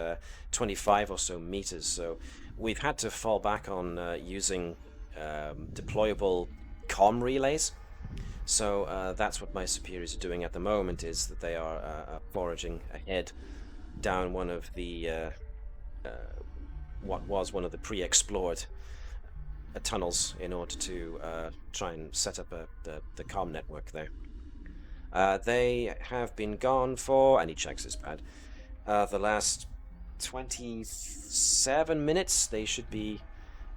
25 or so meters, so we've had to fall back on using deployable comm relays. So that's what my superiors are doing at the moment, is that they are foraging ahead down one of the what was one of the pre-explored tunnels in order to try and set up the comm network there. They have been gone for, and he checks his pad, the last 27 minutes. They should be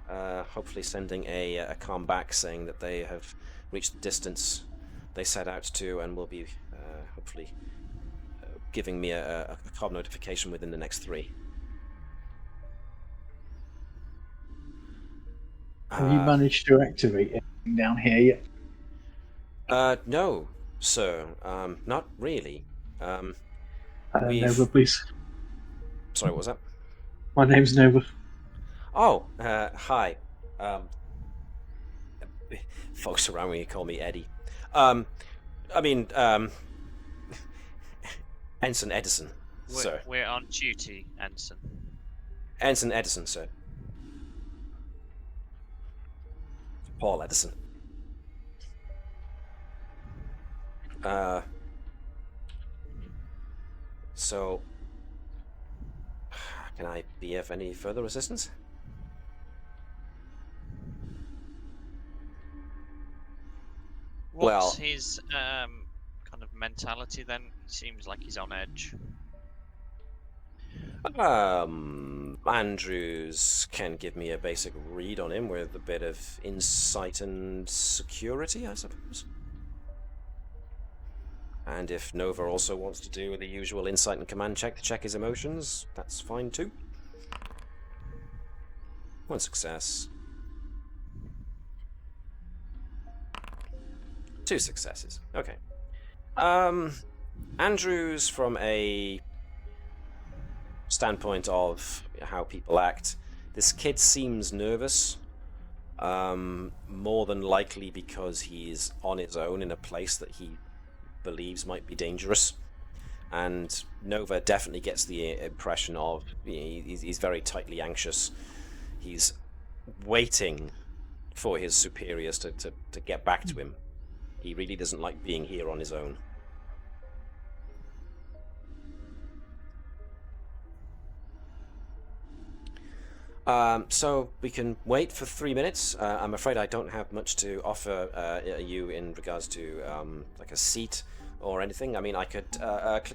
hopefully sending a comm back saying that they have reached the distance they set out to, and will be hopefully giving me a comm notification within the next 3. Have you managed to activate anything down here yet? No, sir. Not really. Nova, please. Sorry, what was that? My name's Nova. Oh, hi. Folks around me call me Eddie. Ensign Edison, sir. We're on duty, Ensign. Ensign Edison, sir. Paul Edison. So, can I be of any further assistance? What's his kind of mentality then? Seems like he's on edge. Andrews can give me a basic read on him with a bit of insight and security, I suppose. And if Nova also wants to do the usual insight and command check to check his emotions, that's fine too. 1 success. 2 successes. Okay. Andrews, from a standpoint of how people act, this kid seems nervous. More than likely because he's on his own in a place that he believes might be dangerous. And Nova definitely gets the impression of he's very tightly anxious. He's waiting for his superiors to get back to him. He really doesn't like being here on his own. So we can wait for 3 minutes. I'm afraid I don't have much to offer you in regards to like a seat or anything. I mean, I could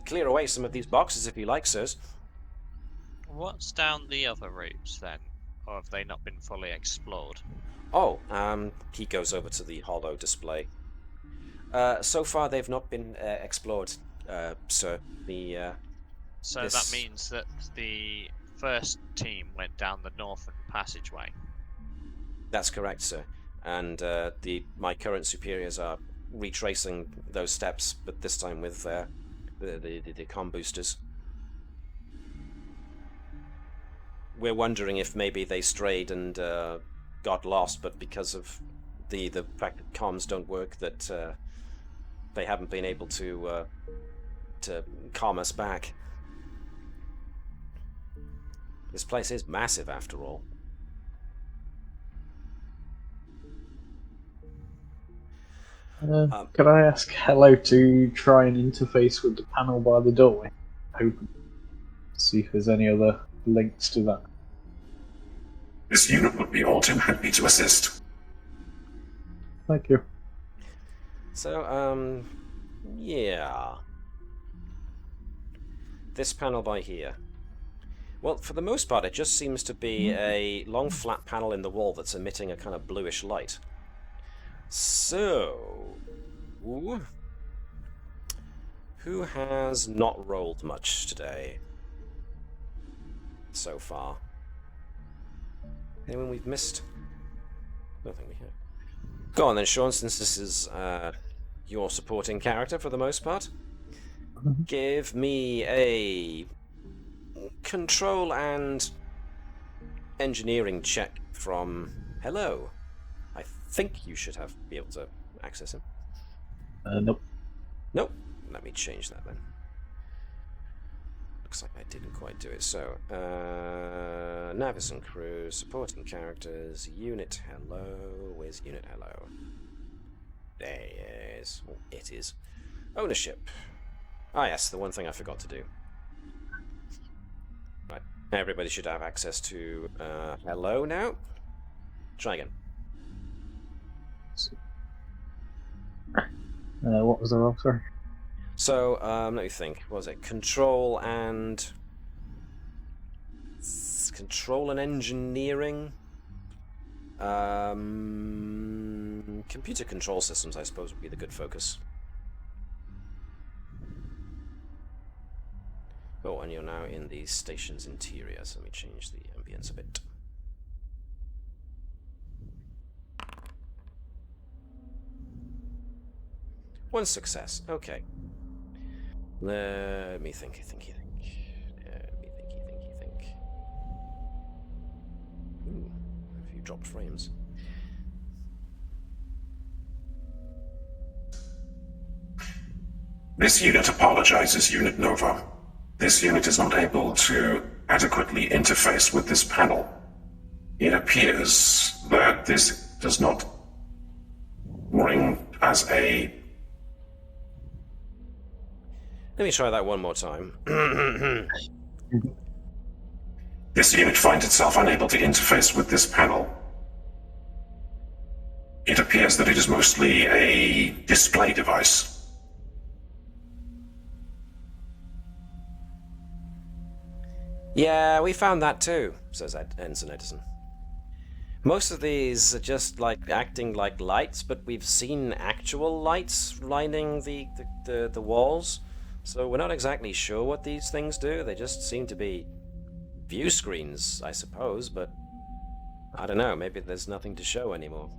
clear away some of these boxes if you like, sirs. What's down the other routes then? Or have they not been fully explored? Oh, he goes over to the holo display. So far they've not been explored, sir. So that means that the first team went down the northern passageway. That's correct, sir. And my current superiors are retracing those steps, but this time with the comm boosters. We're wondering if maybe they strayed and got lost, but because of the fact that comms don't work, that they haven't been able to calm us back. This place is massive, after all. Could I ask Hello to try and interface with the panel by the doorway? Open. See if there's any other links to that. This unit would be all Tim had me to assist. Thank you. So, yeah. This panel by here. Well, for the most part, it just seems to be a long flat panel in the wall that's emitting a kind of bluish light. So, who has not rolled much today so far? Anyone we've missed? I don't think we have. Go on then, Sean, since this is your supporting character for the most part. Give me a control and engineering check from Hello. I think you should be able to access him. Nope. Nope. Let me change that then. Looks like I didn't quite do it. So, Navis and crew, supporting characters, Unit Hello. Where's Unit Hello? There it is. Oh, it is. Ownership. Ah, yes, the one thing I forgot to do. Right. Everybody should have access to Hello now. Try again. What was the roll, sorry? So, let me think. What was it? Control and engineering. Computer control systems, I suppose, would be the good focus. Oh, and you're now in the station's interior, so let me change the ambience a bit. One success. Okay. Let me think. Let me think. Ooh, a few dropped frames. This unit apologizes, Unit Nova. This unit is not able to adequately interface with this panel. It appears that this does not ring as a... Let me try that one more time. This unit finds itself unable to interface with this panel. It appears that it is mostly a display device. Yeah, we found that too, says Ensign Edison. Most of these are just like acting like lights, but we've seen actual lights lining the walls, so we're not exactly sure what these things do. They just seem to be view screens, I suppose, but I don't know, maybe there's nothing to show anymore.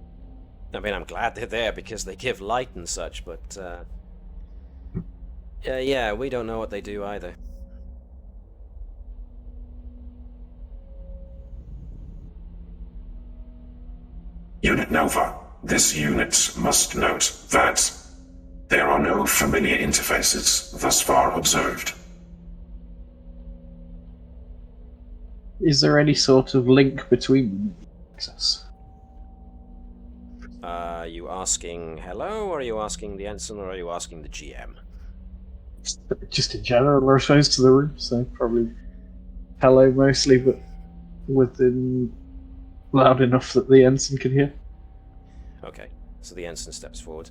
I mean, I'm glad they're there because they give light and such, but yeah, we don't know what they do either. Unit Nova, this unit must note that there are no familiar interfaces thus far observed. Is there any sort of link between access? Are you asking hello, or are you asking the ensign, or are you asking the GM? Just in general, I suppose, to the room, so probably hello mostly, but within loud enough that the ensign can hear. Okay, so the ensign steps forward.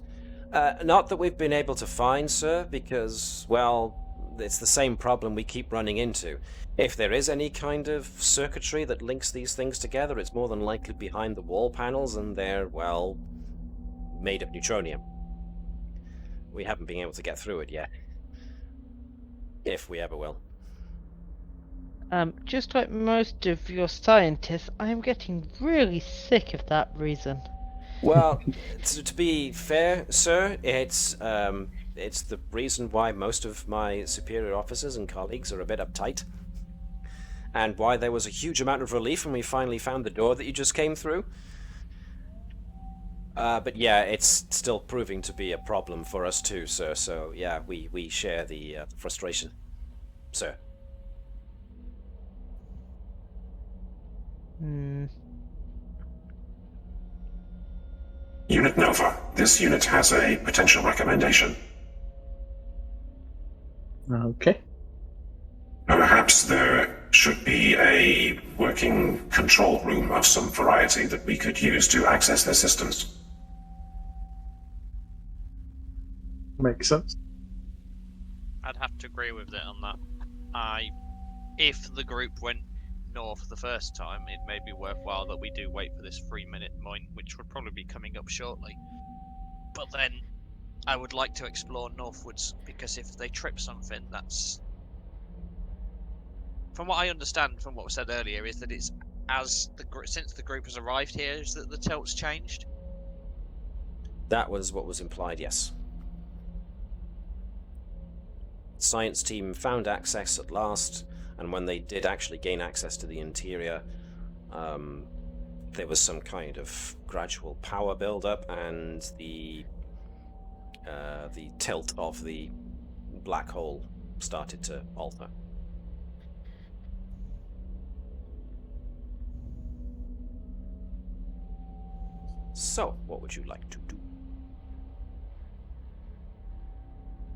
Not that we've been able to find, sir, because, well, it's the same problem we keep running into. If there is any kind of circuitry that links these things together, it's more than likely behind the wall panels, and they're, well, made of neutronium. We haven't been able to get through it yet. If we ever will. Just like most of your scientists, I am getting really sick of that reason. Well, to be fair, sir, it's the reason why most of my superior officers and colleagues are a bit uptight, and why there was a huge amount of relief when we finally found the door that you just came through. But yeah, it's still proving to be a problem for us too, sir, so yeah, we share the frustration, sir. Unit Nova, this unit has a potential recommendation. Okay. Perhaps there should be a working control room of some variety that we could use to access their systems. Makes sense. I'd have to agree with it on that. If the group went north the first time, it may be worthwhile that we do wait for this 3-minute point, which would probably be coming up shortly. But then I would like to explore northwards, because if they trip something, that's... From what I understand from what was said earlier, is that it's since the group has arrived here, is that the tilt's changed? That was what was implied, yes. The science team found access at last, and when they did actually gain access to the interior, there was some kind of gradual power build-up, and the tilt of the black hole started to alter. So, what would you like to do?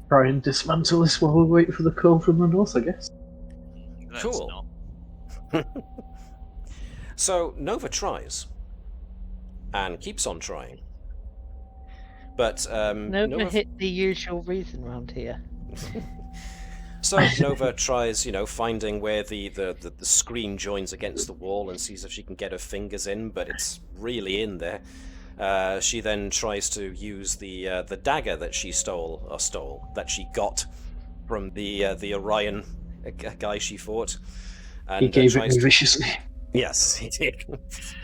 Try and dismantle this while we wait for the call from the north, I guess. Cool. So, Nova tries. And keeps on trying. But, Nova hit the usual reason round here. So Nova tries, finding where the screen joins against the wall and sees if she can get her fingers in, but it's really in there. She then tries to use the dagger that she that she got from the Orion guy she fought. And, he gave it me viciously. Yes, he did.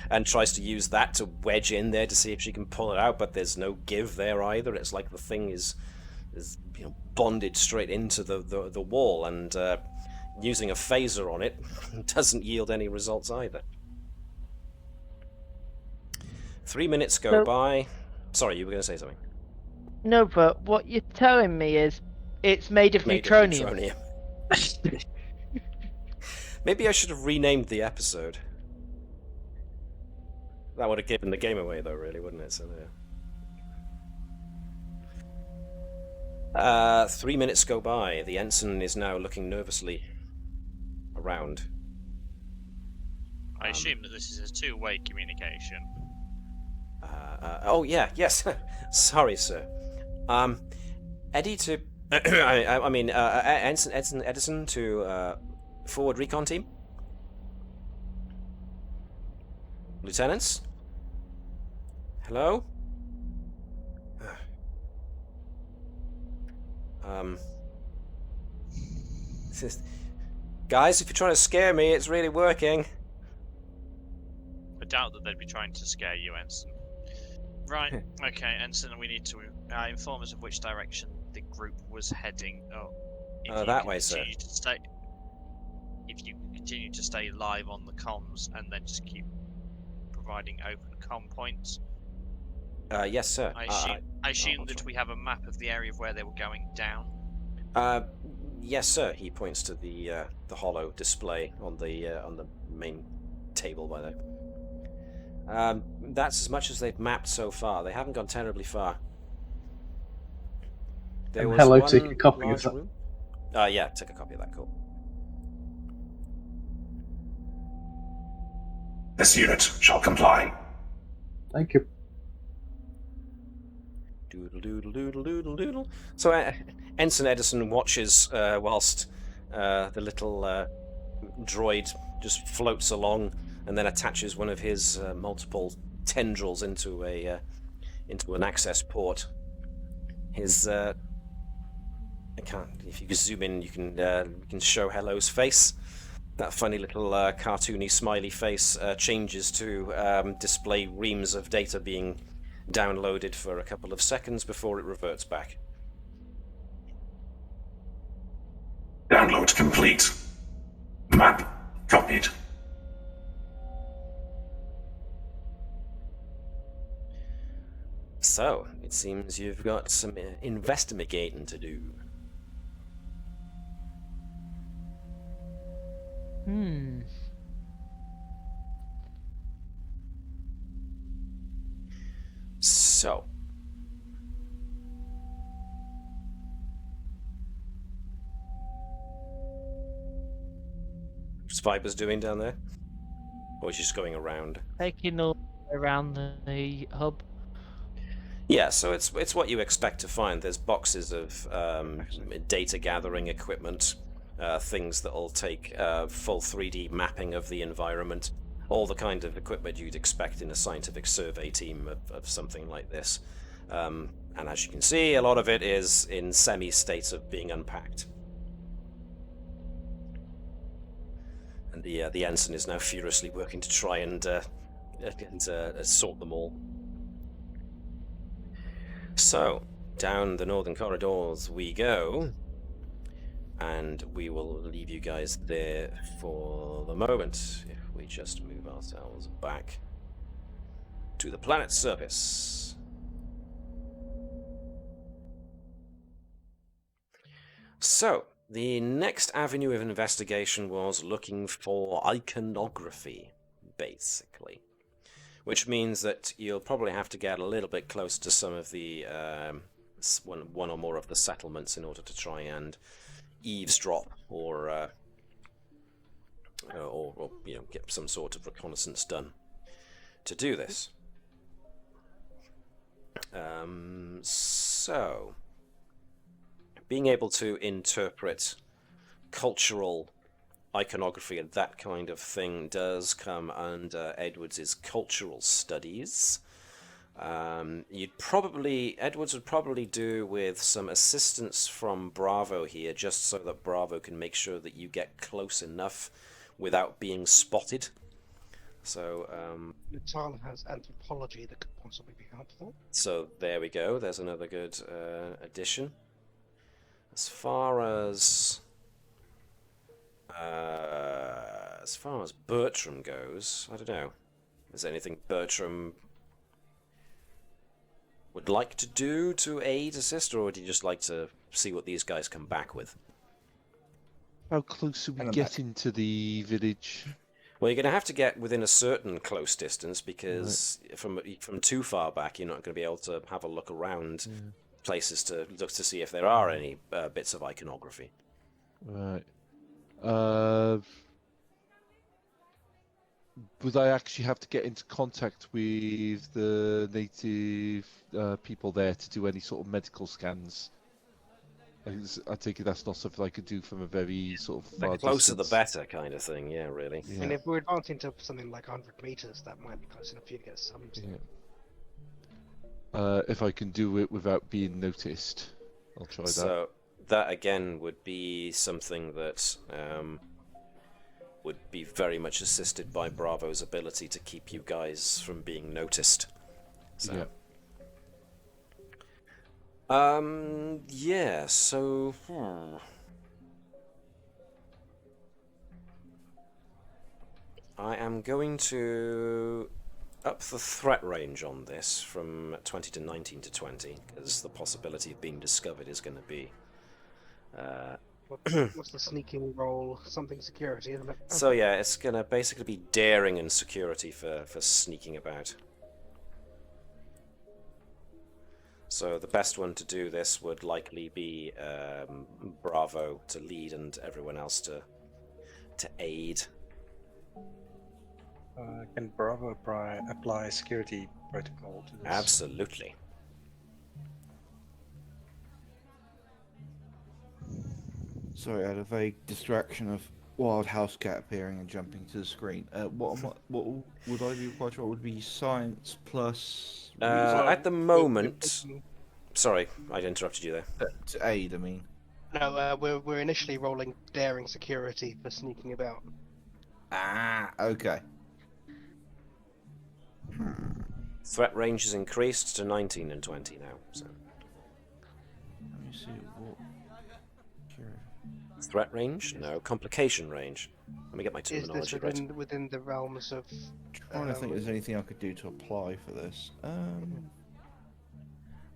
And tries to use that to wedge in there to see if she can pull it out, but there's no give there either. It's like the thing is bonded straight into the wall, and using a phaser on it doesn't yield any results either. 3 minutes go by. Sorry, you were going to say something. No, but what you're telling me is it's made of neutronium. Maybe I should have renamed the episode. That would have given the game away, though, really, wouldn't it? So there. 3 minutes go by. The ensign is now looking nervously around. I assume that this is a two-way communication. Oh, yeah, yes. Sorry, sir. Eddie to... I mean, Ensign Edison to forward recon team? Lieutenants? Hello? Guys, if you're trying to scare me, it's really working. I doubt that they'd be trying to scare you, Ensign. Right, okay, Ensign, we need to inform us of which direction the group was heading. That way, sir. If you continue to stay live on the comms and then just keep providing open comm points. Yes, sir. I assume that we have a map of the area of where they were going down. Yes, sir. He points to the hollow display on the main table by there. That's as much as they've mapped so far. They haven't gone terribly far. Hello, take a copy of that. Room. Yeah, take a copy of that. Cool. This unit shall comply. Thank you. Doodle doodle doodle doodle doodle. So Ensign Edison watches whilst the little droid just floats along and then attaches one of his multiple tendrils into an access port. His I can't. If you can zoom in, you can show Hello's face. That funny little cartoony smiley face changes to display reams of data being downloaded for a couple of seconds before it reverts back. Download complete. Map copied. So, it seems you've got some investigating to do. So, what's Viper's doing down there? Or is she just going around? Taking all around the hub. Yeah, so it's what you expect to find. There's boxes of data gathering equipment, things that'll take full 3D mapping of the environment, all the kind of equipment you'd expect in a scientific survey team of something like this. And as you can see, a lot of it is in semi-state of being unpacked. And the ensign is now furiously working to try and sort them all. So, down the northern corridors we go, and we will leave you guys there for the moment, if we just move ourselves back to the planet's surface. So, the next avenue of investigation was looking for iconography, basically. Which means that you'll probably have to get a little bit close to some of the one or more of the settlements in order to try and eavesdrop or get some sort of reconnaissance done to do this. So, being able to interpret cultural iconography and that kind of thing does come under Edwards' cultural studies. Edwards would probably do with some assistance from Bravo here, just so that Bravo can make sure that you get close enough without being spotted. So, Natala has anthropology that could possibly be helpful. So there we go. There's another good addition. As far as Bertram goes, I don't know. Is there anything Bertram would like to do to aid, assist, or would you just like to see what these guys come back with? How close are we getting to the village? Well, you're going to have to get within a certain close distance, because from too far back, you're not going to be able to have a look around places to look to see if there are any bits of iconography. Right. Would I actually have to get into contact with the native people there to do any sort of medical scans? I take it that's not something I could do from a very sort of far The closer the distance. better kind of thing, yeah, really. I mean, if we're advancing to something like 100 meters, that might be close enough for you to get some. Yeah. If I can do it without being noticed, I'll try that. So that again would be something that would be very much assisted by Bravo's ability to keep you guys from being noticed. So. Yeah. Yeah, so... I am going to up the threat range on this from 20 to 19 to 20, because the possibility of being discovered is going to be... What's the sneaking roll? Something security, isn't it? So yeah, it's going to basically be daring and security for sneaking about. So the best one to do this would likely be Bravo to lead and everyone else to aid. Can Bravo apply security protocol to this? Absolutely. Sorry, I had a vague distraction of wild house cat appearing and jumping to the screen. What would I be required to? What would be science plus? At the moment, sorry, I interrupted you there. To aid, I mean. No, we're initially rolling daring security for sneaking about. Ah, okay. Threat range is increased to 19 and 20 now. So Let me see what. threat range? No, complication range. Let me get my Is this terminology right. within the realms of? Trying to think if there's anything I could do to apply for this.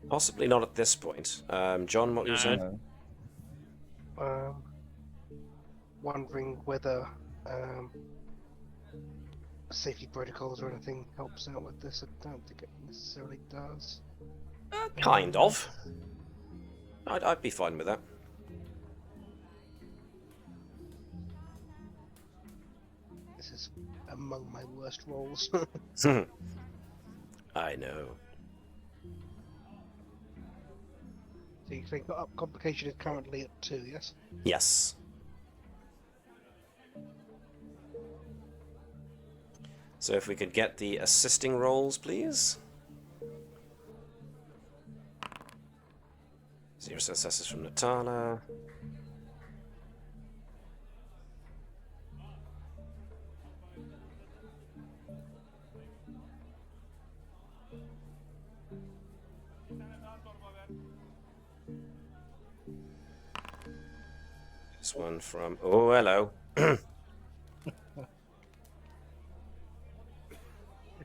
Possibly not at this point. John, what were you saying? Wondering whether safety protocols or anything helps out with this. I don't think it necessarily does. Kind of. I'd be fine with that. This is among my worst rolls. I know. So you think complication is currently at 2, yes? Yes. So if we could get the assisting rolls, please. 0 successes from Natala. This one from... Oh, hello. It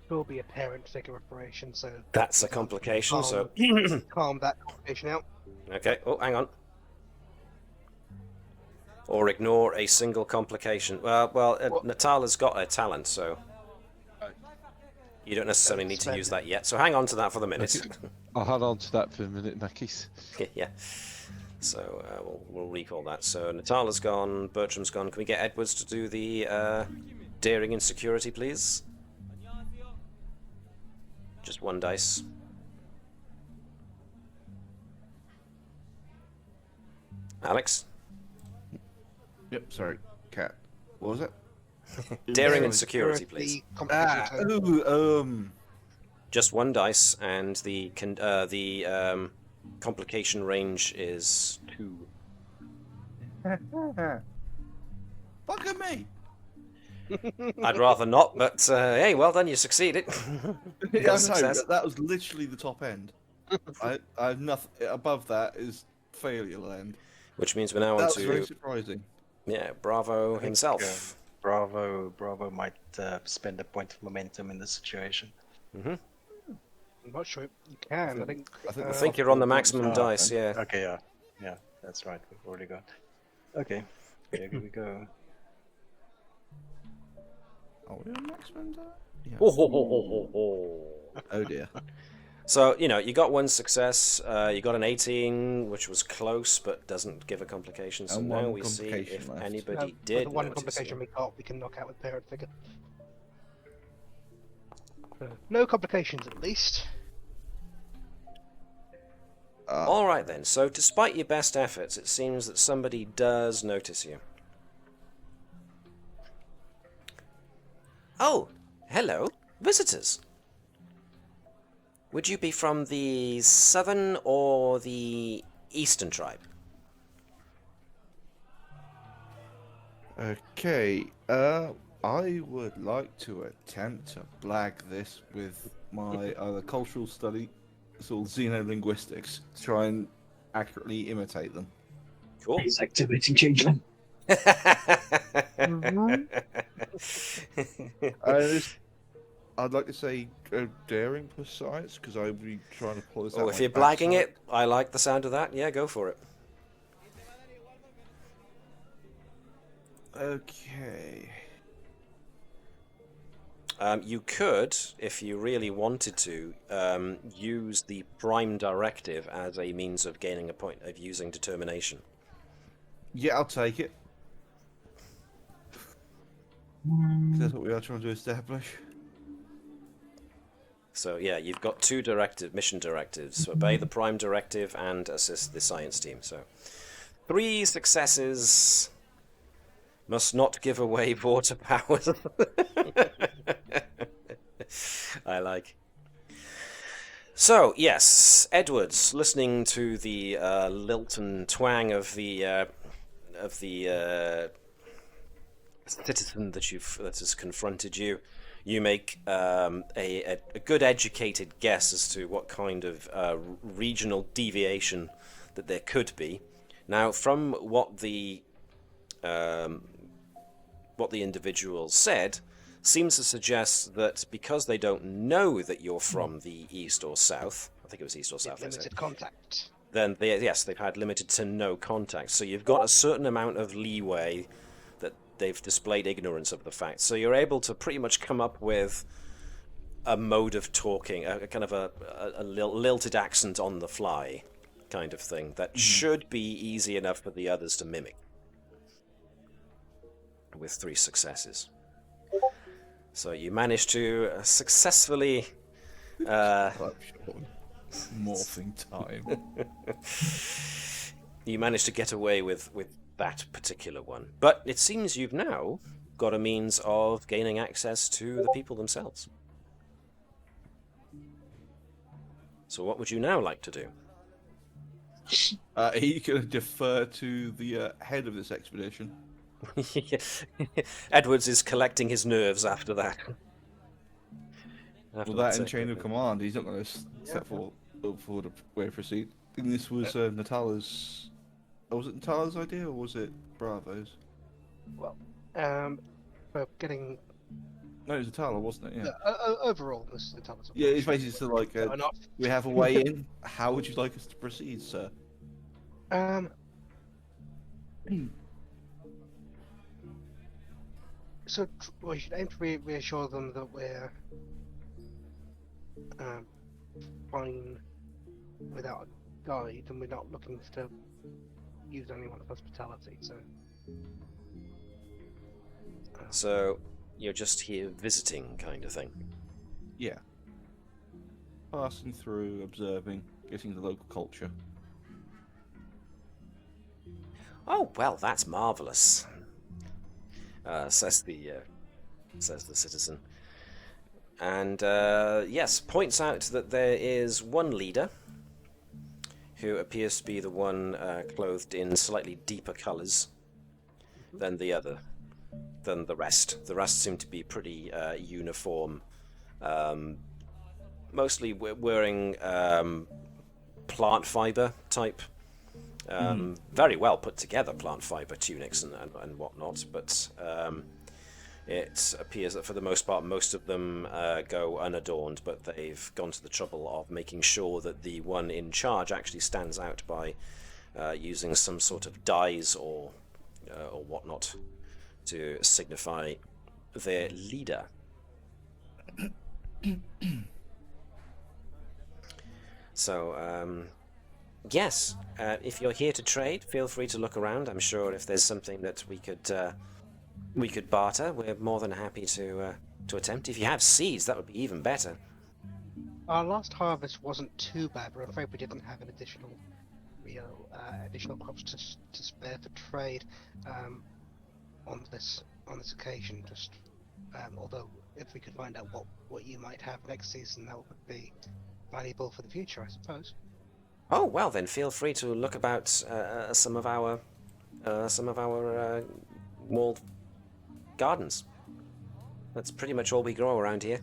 will be a parent-figure operation, so... That's a complication, so... calm that complication out. Okay, oh, hang on. Or ignore a single complication. Well, Natala's got a talent, so... You don't necessarily need to use that yet, so hang on to that for the minute. I'll hang on to that for a minute in that case. Yeah. So we'll recall that. So Natala's gone, Bertram's gone. Can we get Edwards to do the daring and security, please? Just 1 dice. Alex? Yep, sorry, cat. What was it? Daring and security, please. Just 1 dice, and the complication range is 2. Fuck at me! I'd rather not, but hey, well done, you succeeded. Yeah, Got I success. know, that was literally the top end. I have nothing above that is failure land. Which means we're now on That was very to surprising. Bravo himself. Bravo might spend a point of momentum in this situation. Mm-hmm. I'm not sure you can. I think you're on the maximum dice, yeah. Okay, yeah, that's right. We've already got. Okay, here we go. Are we on maximum die? Yeah. Oh dear. So, you got 1 success, you got an 18, which was close, but doesn't give a complication, so And now one we see complication if left. anybody For did the one notice complication you. we got, we can knock out with parent figure. No complications, at least. All right then. So, despite your best efforts, it seems that somebody does notice you. Oh, hello, visitors. Would you be from the southern or the eastern tribe? Okay, I would like to attempt to blag this with my other cultural study, sort of xenolinguistics, to try and accurately imitate them. Cool. He's activating changeling. I'd like to say daring for science, because I'd be trying to pull this out. Oh, if you're blagging it, I like the sound of that. Yeah, go for it. Okay. You could, if you really wanted to, use the Prime Directive as a means of gaining a point of using determination. Yeah, I'll take it. 'Cause that's what we are trying to establish. So yeah, you've got two mission directives: obey the Prime Directive and assist the science team. So 3 successes. Must not give away water powers. I like. So yes, Edwards, listening to the lilt and twang of the citizen that has confronted you, you make a good educated guess as to what kind of regional deviation that there could be. Now, from what the individual said, seems to suggest that because they don't know that you're from the east or south, I think it was east or south, Limited contact. then they've had limited to no contact. So you've got a certain amount of leeway that they've displayed ignorance of the fact. So you're able to pretty much come up with a mode of talking, a kind of a lilted accent on the fly kind of thing that should be easy enough for the others to mimic. With 3 successes. So you managed to successfully Morphing time. You managed to get away with that particular one. But it seems you've now got a means of gaining access to the people themselves. So what would you now like to do? Are you going to defer to the head of this expedition? Edwards is collecting his nerves after that. Well, that in chain of command, he's not going to step forward the way to proceed. I think this was Natala's. Oh, was it Natala's idea or was it Bravo's? Well, we're getting. No, it was Natala, wasn't it? Yeah. Overall, this is Natala's. Yeah, it's basically still like we have a way in. How would you like us to proceed, sir? So we should aim to reassure them that we're fine without a guide, and we're not looking to use anyone's hospitality. So you're just here visiting, kind of thing. Yeah. Passing through, observing, getting the local culture. Oh well, that's marvelous. Says the citizen, and yes, points out that there is one leader who appears to be the one clothed in slightly deeper colours than the rest. The rest seem to be pretty uniform, mostly wearing plant fibre type. Very well put together plant fibre tunics and whatnot, but it appears that for the most part most of them go unadorned, but they've gone to the trouble of making sure that the one in charge actually stands out by using some sort of dyes or whatnot to signify their leader. So, yes, if you're here to trade, feel free to look around. I'm sure if there's something that we could barter, we're more than happy to attempt. If you have seeds, that would be even better. Our last harvest wasn't too bad, but I'm afraid we didn't have an additional crops to spare for trade on this occasion. Although if we could find out what you might have next season, that would be valuable for the future, I suppose. Oh well, then feel free to look about some of our walled gardens. That's pretty much all we grow around here.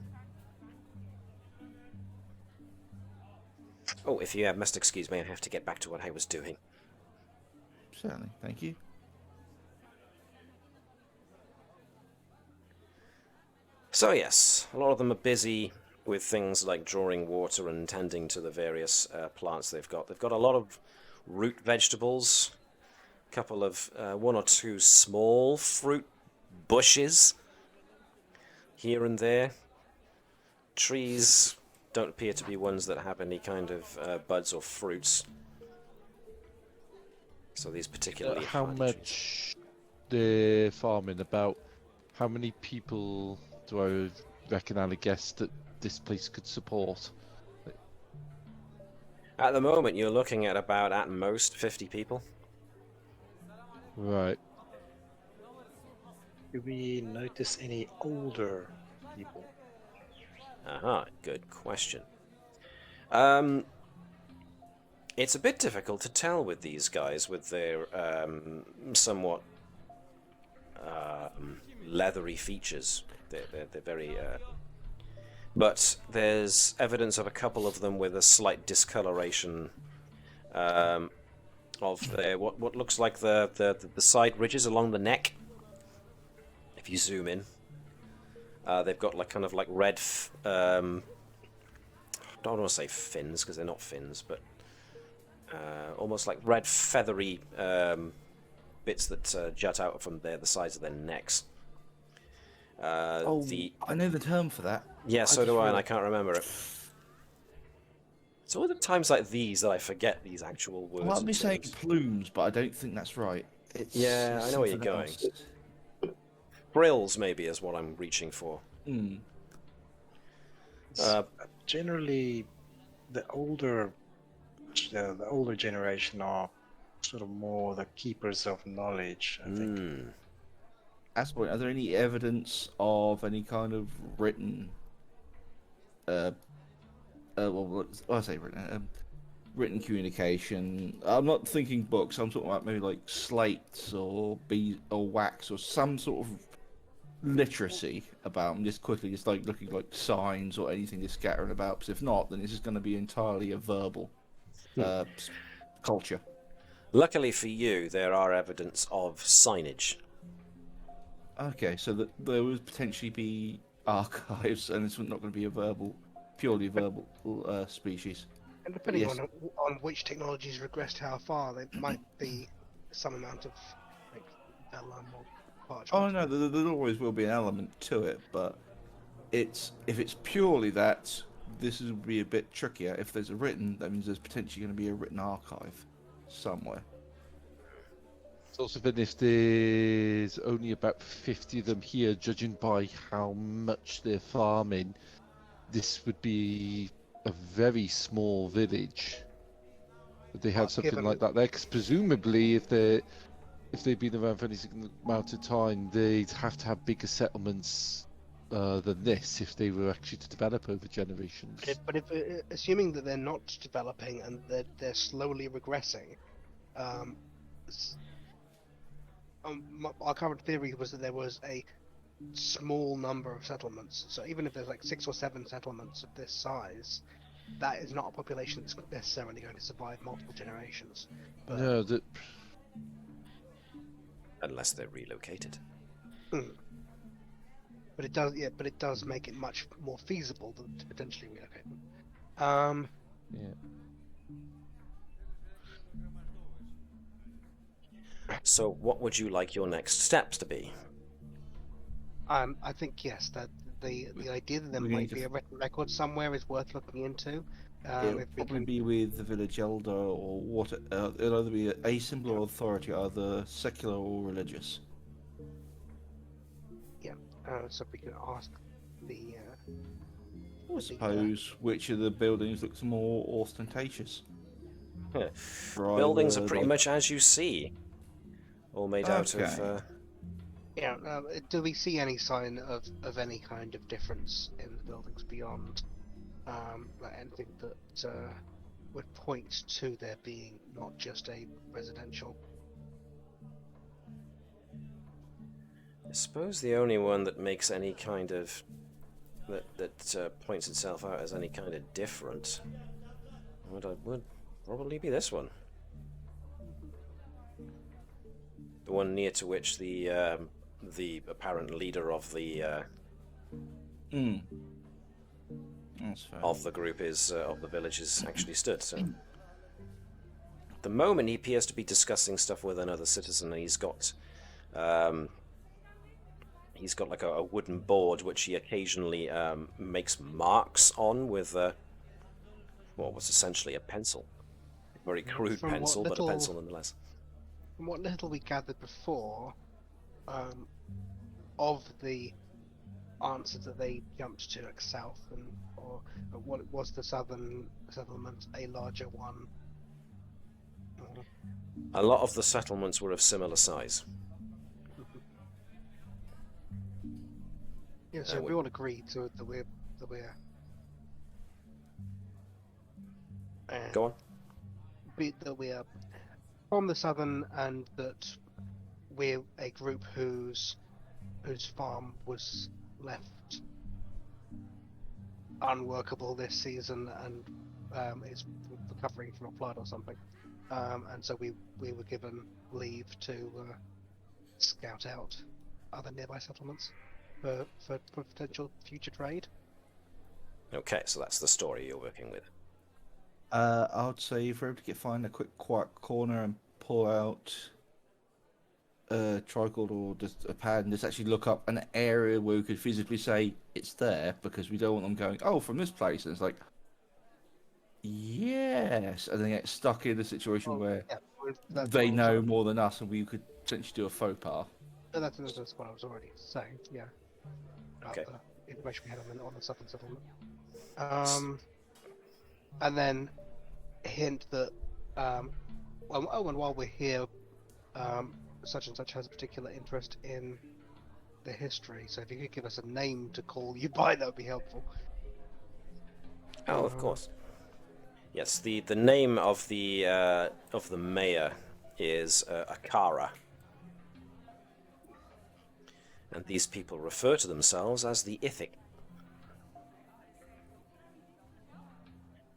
Oh, if you must excuse me, I have to get back to what I was doing. Certainly, thank you. So yes, a lot of them are busy with things like drawing water and tending to the various plants they've got. They've got a lot of root vegetables, a couple of one or two small fruit bushes here and there. Trees don't appear to be ones that have any kind of buds or fruits. So these particularly how hardy much trees. they're farming? About how many people do I reckon I'll guess that this place could support? At the moment, you're looking at about, at most, 50 people. Right. Do we notice any older people? Aha, good question. It's a bit difficult to tell with these guys, with their somewhat leathery features. They're very... But there's evidence of a couple of them with a slight discoloration of their what looks like the side ridges along the neck. If you zoom in, they've got like kind of like red. I don't want to say fins because they're not fins, but almost like red feathery bits that jut out from the sides of their necks. I know the term for that. Yeah, so do I, and I can't remember it. It's all the times like these that I forget these actual words. Well, I'll be and saying terms. plumes, but I don't think that's right. Yeah, I know where you're something going. else. Frills, maybe, is what I'm reaching for. Hmm. Generally, the older generation are sort of more the keepers of knowledge, I think. That's the point. Are there any evidence of any kind of written, written communication? I'm not thinking books. I'm talking about maybe like slates or wax or some sort of literacy about them. Just quickly, just like looking like signs or anything just scattering about. Because if not, then it's just going to be entirely a verbal culture. Luckily for you, there are evidence of signage. Okay, so that there would potentially be archives, and it's not going to be a purely verbal species. And depending Yes. on which technologies regressed how far, there might be some amount of like vellum or parchment. Oh no, there always will be an element to it, but if it's purely that, this would be a bit trickier. If there's a written, that means there's potentially going to be a written archive somewhere. It's also been if there's only about 50 of them here, judging by how much they're farming, this would be a very small village. But they have something like that there, because presumably if they've been around for any significant amount of time, they'd have to have bigger settlements than this if they were actually to develop over generations. But if assuming that they're not developing and they're slowly regressing, our current theory was that there was a small number of settlements. So even if there's like 6 or 7 settlements of this size, that is not a population that's necessarily going to survive multiple generations. But, No, Unless they're relocated. But it does make it much more feasible to potentially relocate them. yeah. So what would you like your next steps to be? I think yes, that the idea that there We might need to be a written record somewhere is worth looking into. It'll If we probably can, be with the village elder or what. It'll either be a symbol or authority, either secular or religious. so we can ask the I suppose which of the buildings looks more ostentatious? Buildings are Rather, pretty like- much as you see, all made out of. Okay. Yeah. Do we see any sign of any kind of difference in the buildings beyond like anything that would point to there being not just a residential? I suppose the only one that makes any kind of that points itself out as any kind of different would probably be this one. The one near to which the apparent leader of the That's fair. of the group is of the village is actually stood. So at the moment he appears to be discussing stuff with another citizen, and he's got like a wooden board which he occasionally makes marks on with what was essentially a pencil. A very crude From what pencil, but a little- pencil nonetheless. From what little we gathered before, of the answers that they jumped to, like south or what was the southern settlement a larger one? A lot of the settlements were of similar size. Yeah, so we all agreed to that we're Go on. that we are from the southern, and that we're a group whose farm was left unworkable this season and is recovering from a flood or something, and so we were given leave to scout out other nearby settlements for potential future trade. Okay, so that's the story you're working with. I would say if we're able to find a quick quiet corner and pull out a tricord or just a pad and just actually look up an area where we could physically say it's there, because we don't want them going, oh, from this place, and it's like, yes, and then get stuck in a situation where That's they what I know was- more than us, and we could potentially do a faux pas. That's what I was already saying. Yeah. About Okay. the information we had on the southern settlement. And then hint that and while we're here, such and such has a particular interest in the history. So if you could give us a name to call you by, that would be helpful. Oh, of course. Yes, the name of the mayor is Akara, and these people refer to themselves as the Ithic.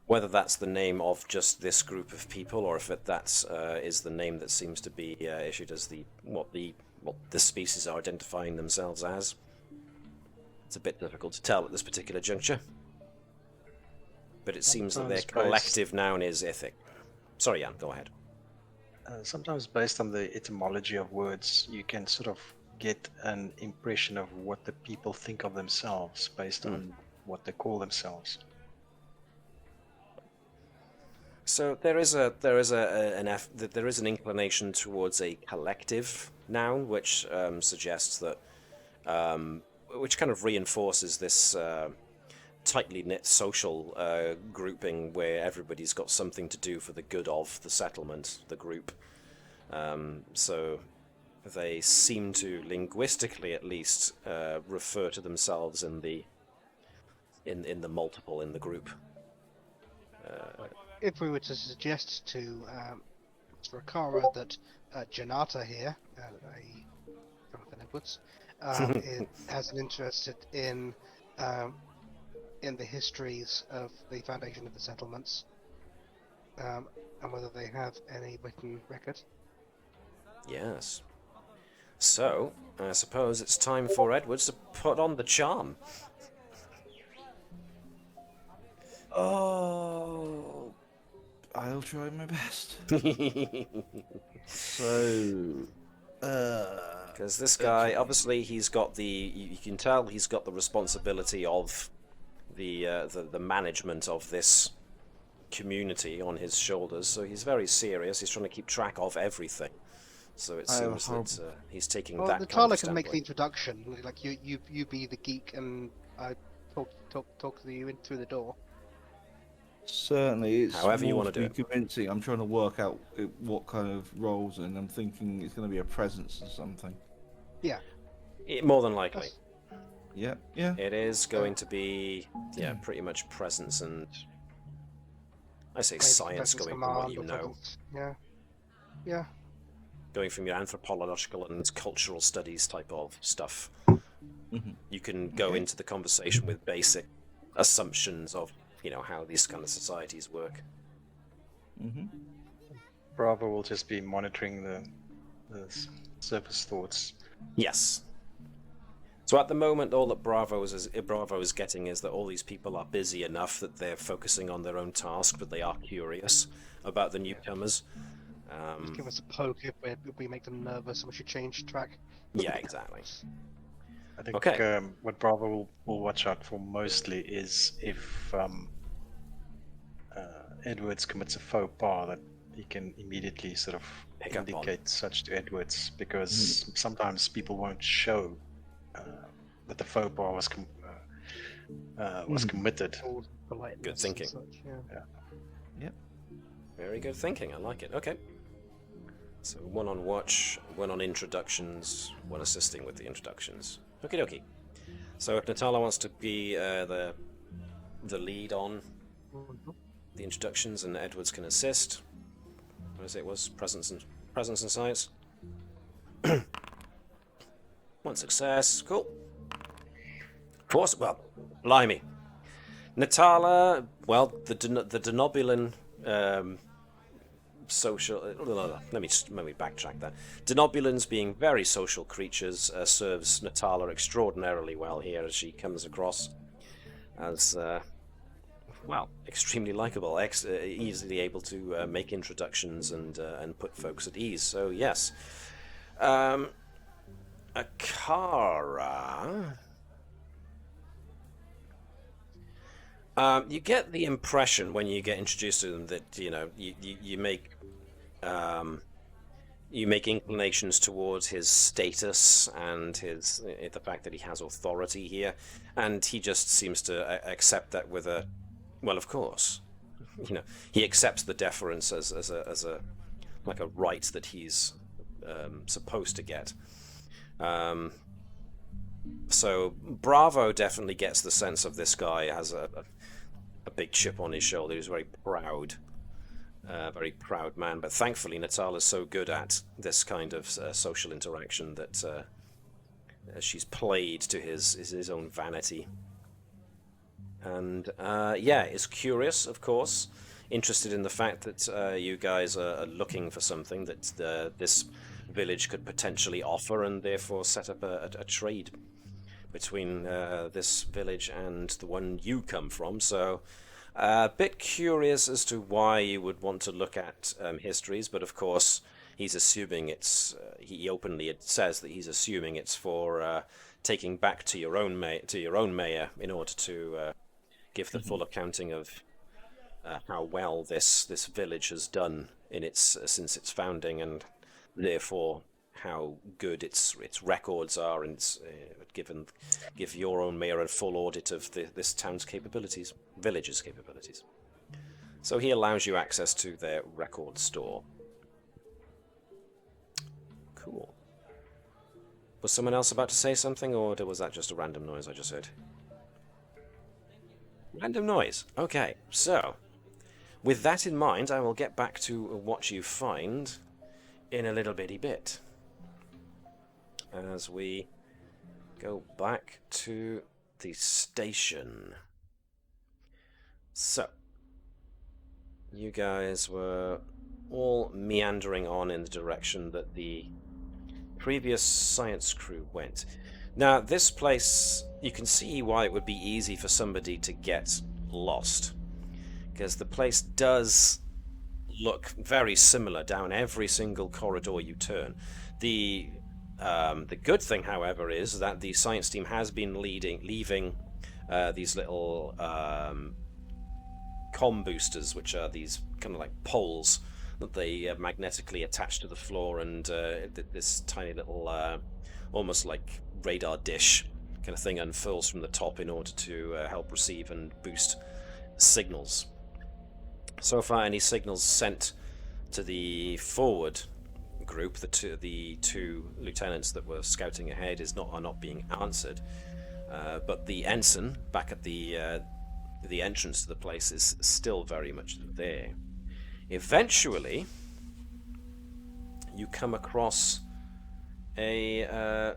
Whether that's the name of just this group of people, or if that's is the name that seems to be issued as what the species are identifying themselves as, it's a bit difficult to tell at this particular juncture. But it seems that their Sometimes collective noun is Ithic. Sorry, Jan, go ahead. Sometimes based on the etymology of words, you can sort of get an impression of what the people think of themselves based on what they call themselves. So there is an inclination towards a collective noun, which suggests that, which kind of reinforces this tightly knit social grouping where everybody's got something to do for the good of the settlement, the group. So they seem to, linguistically at least, refer to themselves in the multiple in the group. If we were to suggest to Rakara that Janata here, Jonathan Edwards, has an interest in the histories of the foundation of the settlements, and whether they have any written record. Yes. So, I suppose it's time for Edwards to put on the charm. Oh, I'll try my best. So, Because this guy, obviously, he's got you can tell he's got the responsibility of the management of this community on his shoulders. So he's very serious. He's trying to keep track of everything. So it seems that he's taking Well, that the kind Tala of can make the standpoint. introduction. Like you be the geek, and I talk to you in through the door. Certainly, it's However you more wanna do to be convincing. I'm trying to work out what kind of roles, and I'm thinking it's going to be a presence or something. Yeah. More than likely. Yeah, yeah. It is going to be, pretty much presence and... I say Maybe science, presence going from what command you or know. presence. Yeah. Yeah. Going from your anthropological and cultural studies type of stuff. Mhm. You can go into the conversation with basic assumptions of, how these kind of societies work. Mm-hmm. Bravo will just be monitoring the surface thoughts. Yes. So at the moment, all that Bravo is getting is that all these people are busy enough that they're focusing on their own task, but they are curious about the newcomers. Just give us a poke if we make them nervous and we should change track. Yeah, exactly. I think Okay. what Bravo will watch out for mostly is if Edwards commits a faux pas, that he can immediately sort of Pick up on. indicate such to Edwards, because sometimes people won't show that the faux pas was committed. All politeness Good and thinking. such, yeah. Very good thinking. I like it. Okay. So one on watch, one on introductions, one assisting with the introductions. Okie dokie. So if Natala wants to be the lead on the introductions, and Edwards can assist. What did I say it was? Presence and science. One success. Cool. Force. Well, blimey. Natala. Well, the Denobulan social. Let me backtrack that. Denobulans, being very social creatures, serves Natala extraordinarily well here, as she comes across as extremely likable, easily able to make introductions and put folks at ease. So yes, Akara. You get the impression when you get introduced to them that you make inclinations towards his status and the fact that he has authority here, and he just seems to accept that with a, well, of course, he accepts the deference as a like a right that he's supposed to get. So Bravo definitely gets the sense of this guy has a big chip on his shoulder. He's very proud man. But thankfully, Natala's so good at this kind of social interaction that she's played to his own vanity. And is curious, of course, interested in the fact that you guys are looking for something that this village could potentially offer, and therefore set up a trade between this village and the one you come from. So a bit curious as to why you would want to look at histories, but of course he's assuming he openly says that he's assuming it's for taking back to your own mayor in order to give the full accounting of how well this village has done since its founding, and therefore how good its records are, and give your own mayor a full audit of this town's village's capabilities. So he allows you access to their record store. Cool. Was someone else about to say something, or was that just a random noise I just heard? Random noise. Okay, so with that in mind, I will get back to what you find in a little bitty bit, as we go back to the station. So, you guys were all meandering on in the direction that the previous science crew went. Now, this place, you can see why it would be easy for somebody to get lost, because the place does look very similar down every single corridor you turn. The good thing, however, is that the science team has been leaving these little comm boosters, which are these kind of like poles that they magnetically attach to the floor, and this tiny little almost like radar dish kind of thing unfurls from the top in order to help receive and boost signals. So far, any signals sent to the forward group, the two lieutenants that were scouting ahead, are not being answered. But the ensign back at the entrance to the place is still very much there. Eventually, you come across a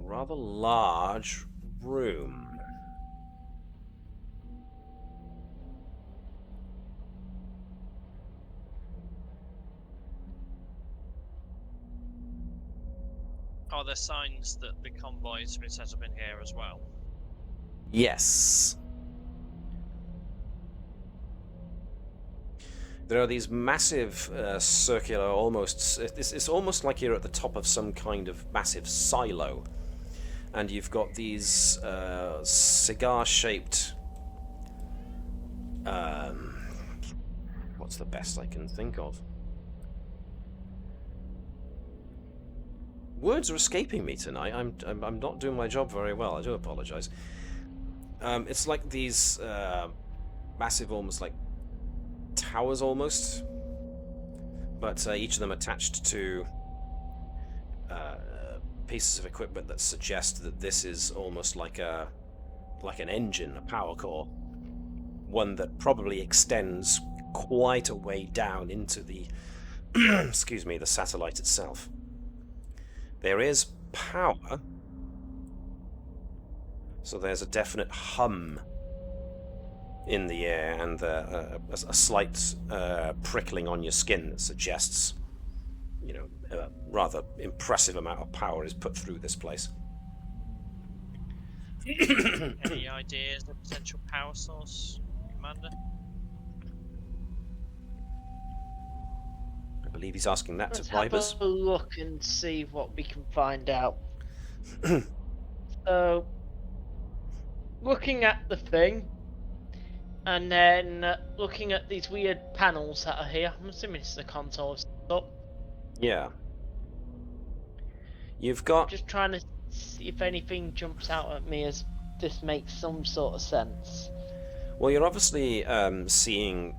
rather large room. Are there signs that the convoy's been set up in here as well? Yes. There are these massive circular, it's almost like you're at the top of some kind of massive silo. And you've got these cigar-shaped... what's the best I can think of? Words are escaping me tonight. I'm not doing my job very well. I do apologize. It's like these massive, almost like towers, almost, but each of them attached to pieces of equipment that suggest that this is almost like an engine, a power core, one that probably extends quite a way down into the excuse me, the satellite itself. There is power, so there's a definite hum in the air and a slight prickling on your skin that suggests, you know, a rather impressive amount of power is put through this place. Any ideas of potential power source, Commander? I believe he's asking that Let's to Vibers. have a look and see what we can find out. So, looking at the thing, and then looking at these weird panels that are here. I'm assuming it's the console stuff. Yeah. You've got... Just trying to see if anything jumps out at me as this makes some sort of sense. Well, you're obviously seeing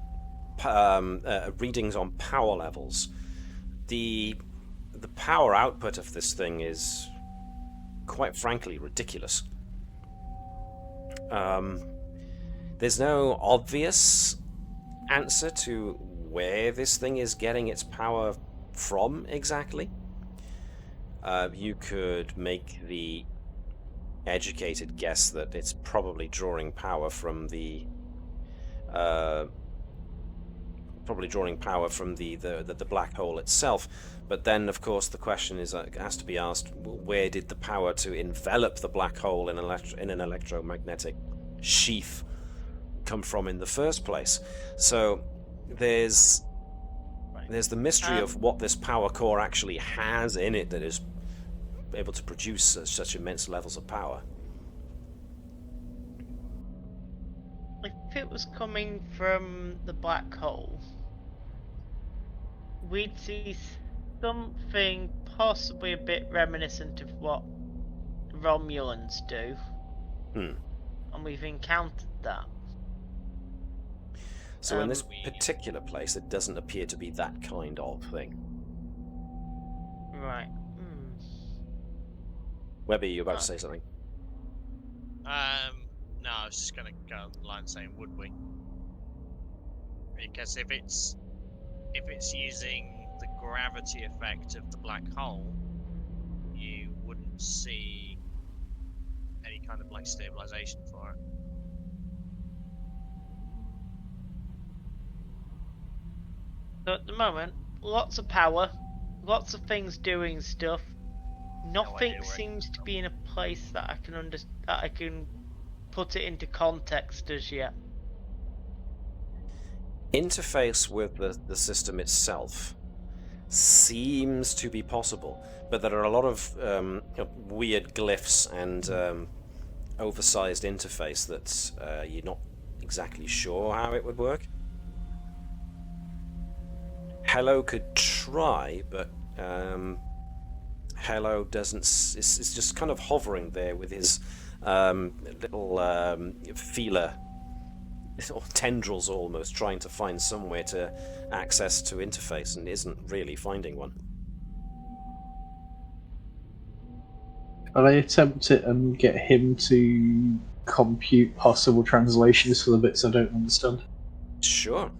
readings on power levels. The power output of this thing is, quite frankly, ridiculous. There's no obvious answer to where this thing is getting its power from exactly. You could make the educated guess that it's probably drawing power from the black hole itself. But then, of course, the question has to be asked: where did the power to envelop the black hole in an electromagnetic sheath come from in the first place? So there's the mystery of what this power core actually has in it that is able to produce such immense levels of power. If it was coming from the black hole, we'd see something possibly a bit reminiscent of what Romulans do. And we've encountered that. So in this particular place, it doesn't appear to be that kind of thing. Right. Webby, you about to say something? No, I was just gonna go on the line saying, would we? Because if it's using the gravity effect of the black hole, you wouldn't see any kind of like stabilization for it. So at the moment, lots of power, lots of things doing stuff. Nothing seems to be in a place that I can put it into context as yet. Interface with the system itself seems to be possible, but there are a lot of weird glyphs and oversized interface that you're not exactly sure how it would work. Hello could try, but Hello doesn't. It's just kind of hovering there with his little feeler, little tendrils almost, trying to find somewhere to access to interface, and isn't really finding one. Can I attempt it and get him to compute possible translations for the bits I don't understand? Sure.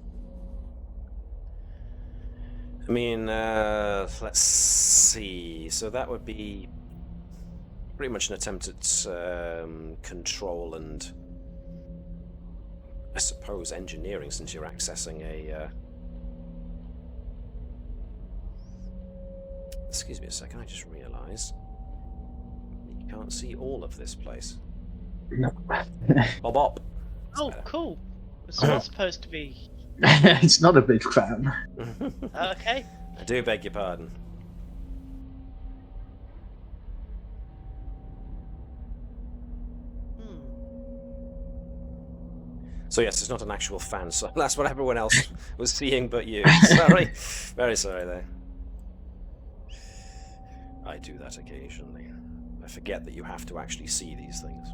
I mean, let's see. So that would be pretty much an attempt at control and, I suppose, engineering, since you're accessing a... Excuse me a second, I just realised you can't see all of this place. No. Bob. Oh, cool. It's not supposed to be. It's not a big fan. Okay. I do beg your pardon. So yes, it's not an actual fan, so that's what everyone else was seeing but you. Sorry. Very sorry there. I do that occasionally. I forget that you have to actually see these things.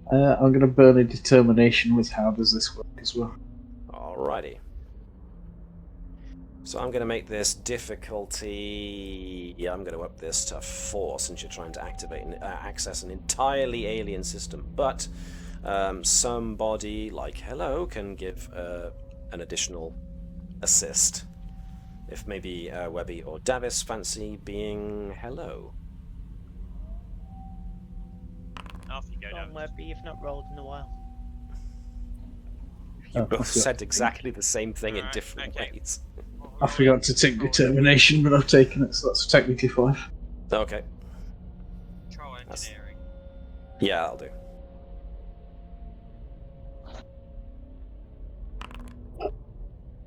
I'm going to burn a determination with how does this work as well. Alrighty. So I'm going to make this difficulty... Yeah, I'm going to up this to 4 since you're trying to activate and access an entirely alien system. But somebody like Hello can give an additional assist. If maybe Webby or Navis fancy being Hello. Off you go, Go on, Webby, you've not rolled in a while. You both said exactly the same thing in Alright, different okay. ways. I forgot to take determination, but I've taken it, so that's technically 5. Okay. Control engineering. Yeah, I'll do.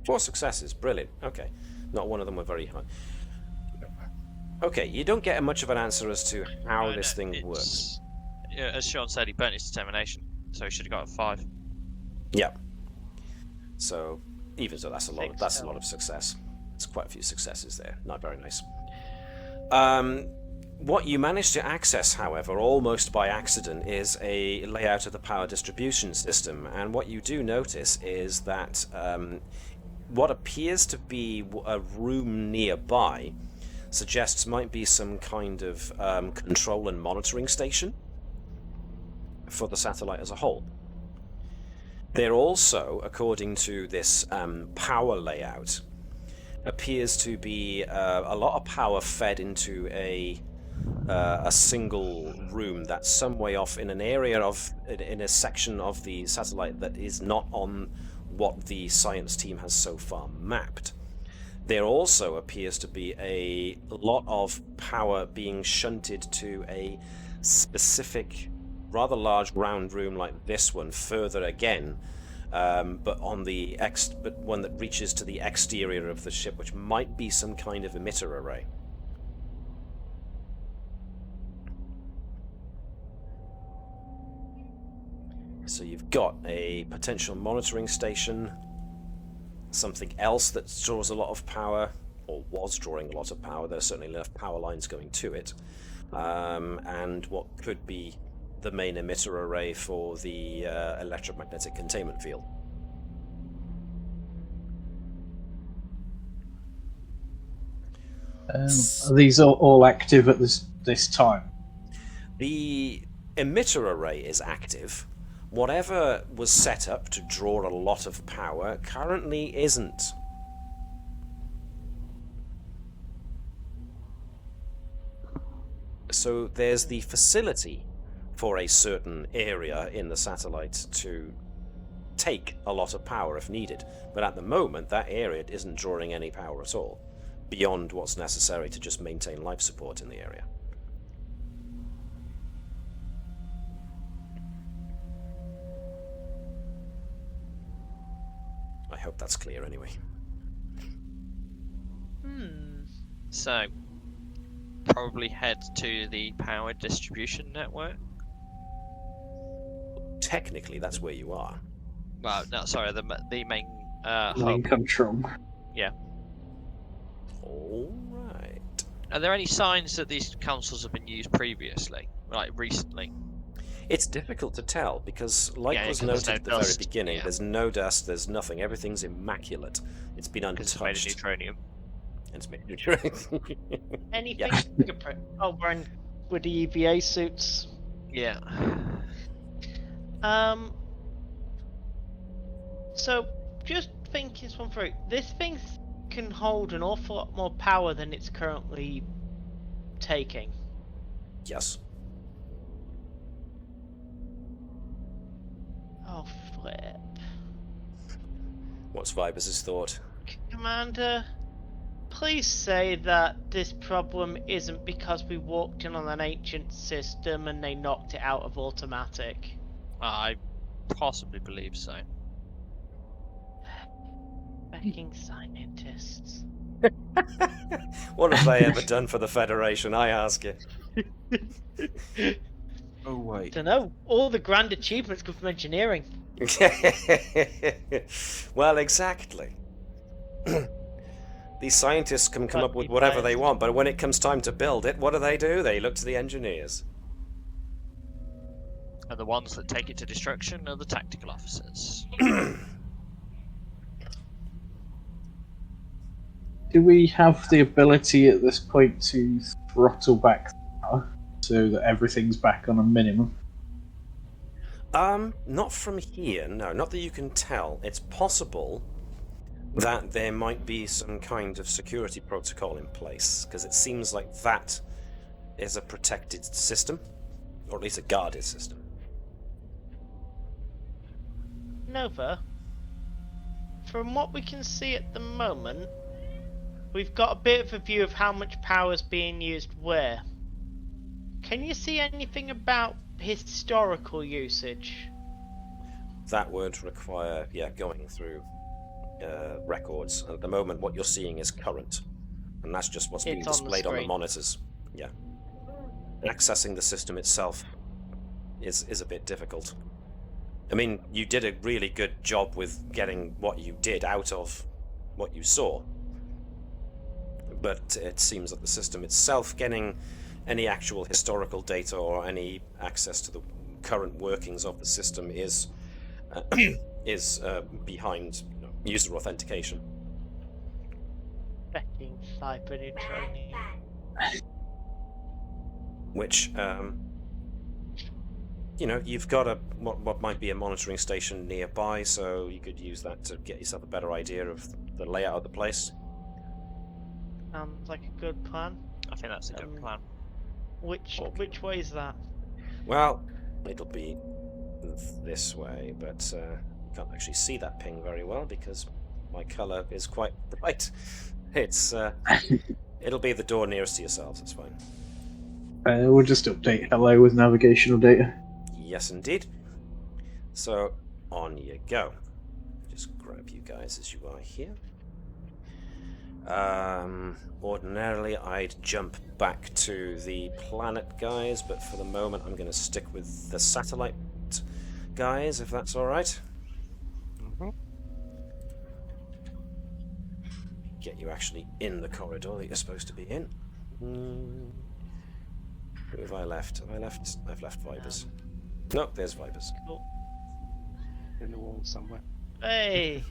Four successes, brilliant. Okay, not one of them were very high. Okay, you don't get much of an answer as to how No, this thing it's- works. Yeah, as Sean said, he burnt his determination, so he should have got a 5. Yeah. So, even so, that's a lot. Six, That's a so- lot of success. There's quite a few successes there. Not very nice. What you managed to access, however, almost by accident, is a layout of the power distribution system. And what you do notice is that what appears to be a room nearby suggests might be some kind of control and monitoring station for the satellite as a whole. There also, according to this power layout, appears to be a lot of power fed into a single room that's some way off in an area in a section of the satellite that is not on what the science team has so far mapped. There also appears to be a lot of power being shunted to a specific, rather large round room like this one, further again, but on the but one that reaches to the exterior of the ship, which might be some kind of emitter array. So you've got a potential monitoring station, something else that draws a lot of power, or was drawing a lot of power. There's certainly enough power lines going to it, and what could be the main emitter array for the electromagnetic containment field. Are these all active at this time? The emitter array is active. Whatever was set up to draw a lot of power currently isn't. So there's the facility for a certain area in the satellite to take a lot of power if needed, but at the moment that area isn't drawing any power at all, beyond what's necessary to just maintain life support in the area. I hope that's clear anyway. So, probably head to the power distribution network. Technically, that's where you are. Well, no, sorry, the main Main hub. control. All right. Are there any signs that these consoles have been used previously, like recently? It's difficult to tell because, like Yeah, was 'cause there's noted no at the very dust, beginning, yeah. there's no dust, there's nothing. Everything's immaculate. It's been Because it's made of untouched. neutronium. It's made of neutronium. Anything Yeah. fingerprint? Oh, we're in with the EVA suits. Yeah. So, just thinking this one through, this thing can hold an awful lot more power than it's currently taking. Yes. Oh, flip. What's Vibers' thought? Commander, please say that this problem isn't because we walked in on an ancient system and they knocked it out of automatic. I possibly believe so. Fucking scientists. What have they ever done for the Federation, I ask you? Oh wait. Dunno, all the grand achievements come from engineering. Well, exactly. These scientists can come up with whatever they want, but when it comes time to build it, what do? They look to the engineers. And the ones that take it to destruction are the tactical officers. Do we have the ability at this point to throttle back so that everything's back on a minimum? Not from here, no. Not that you can tell. It's possible that there might be some kind of security protocol in place, because it seems like that is a protected system, or at least a guarded system. Nova, from what we can see at the moment, we've got a bit of a view of how much power is being used where. Can you see anything about historical usage? That would require, going through records. At the moment, what you're seeing is current, and that's just what's being It's on the displayed on the screen. monitors. Yeah. Accessing the system itself is a bit difficult. I mean, you did a really good job with getting what you did out of what you saw, but it seems that the system itself, getting any actual historical data or any access to the current workings of the system is behind user authentication. Fucking cyber neutronium. Which, you've got what might be a monitoring station nearby, so you could use that to get yourself a better idea of the layout of the place. Sounds like a good plan. I think that's a good plan. Which way is that? Well, it'll be this way, but you can't actually see that ping very well because my colour is quite bright. It's it'll be the door nearest to yourselves. It's fine. We'll just update hello with navigational data. Yes, indeed. So on you go. Just grab you guys as you are here. Ordinarily I'd jump back to the planet guys, but for the moment I'm going to stick with the satellite guys, if that's alright. Get you actually in the corridor that you're supposed to be in. Who have I left? I've left Vibers. No, there's Vibers. Cool. In the wall somewhere. Hey!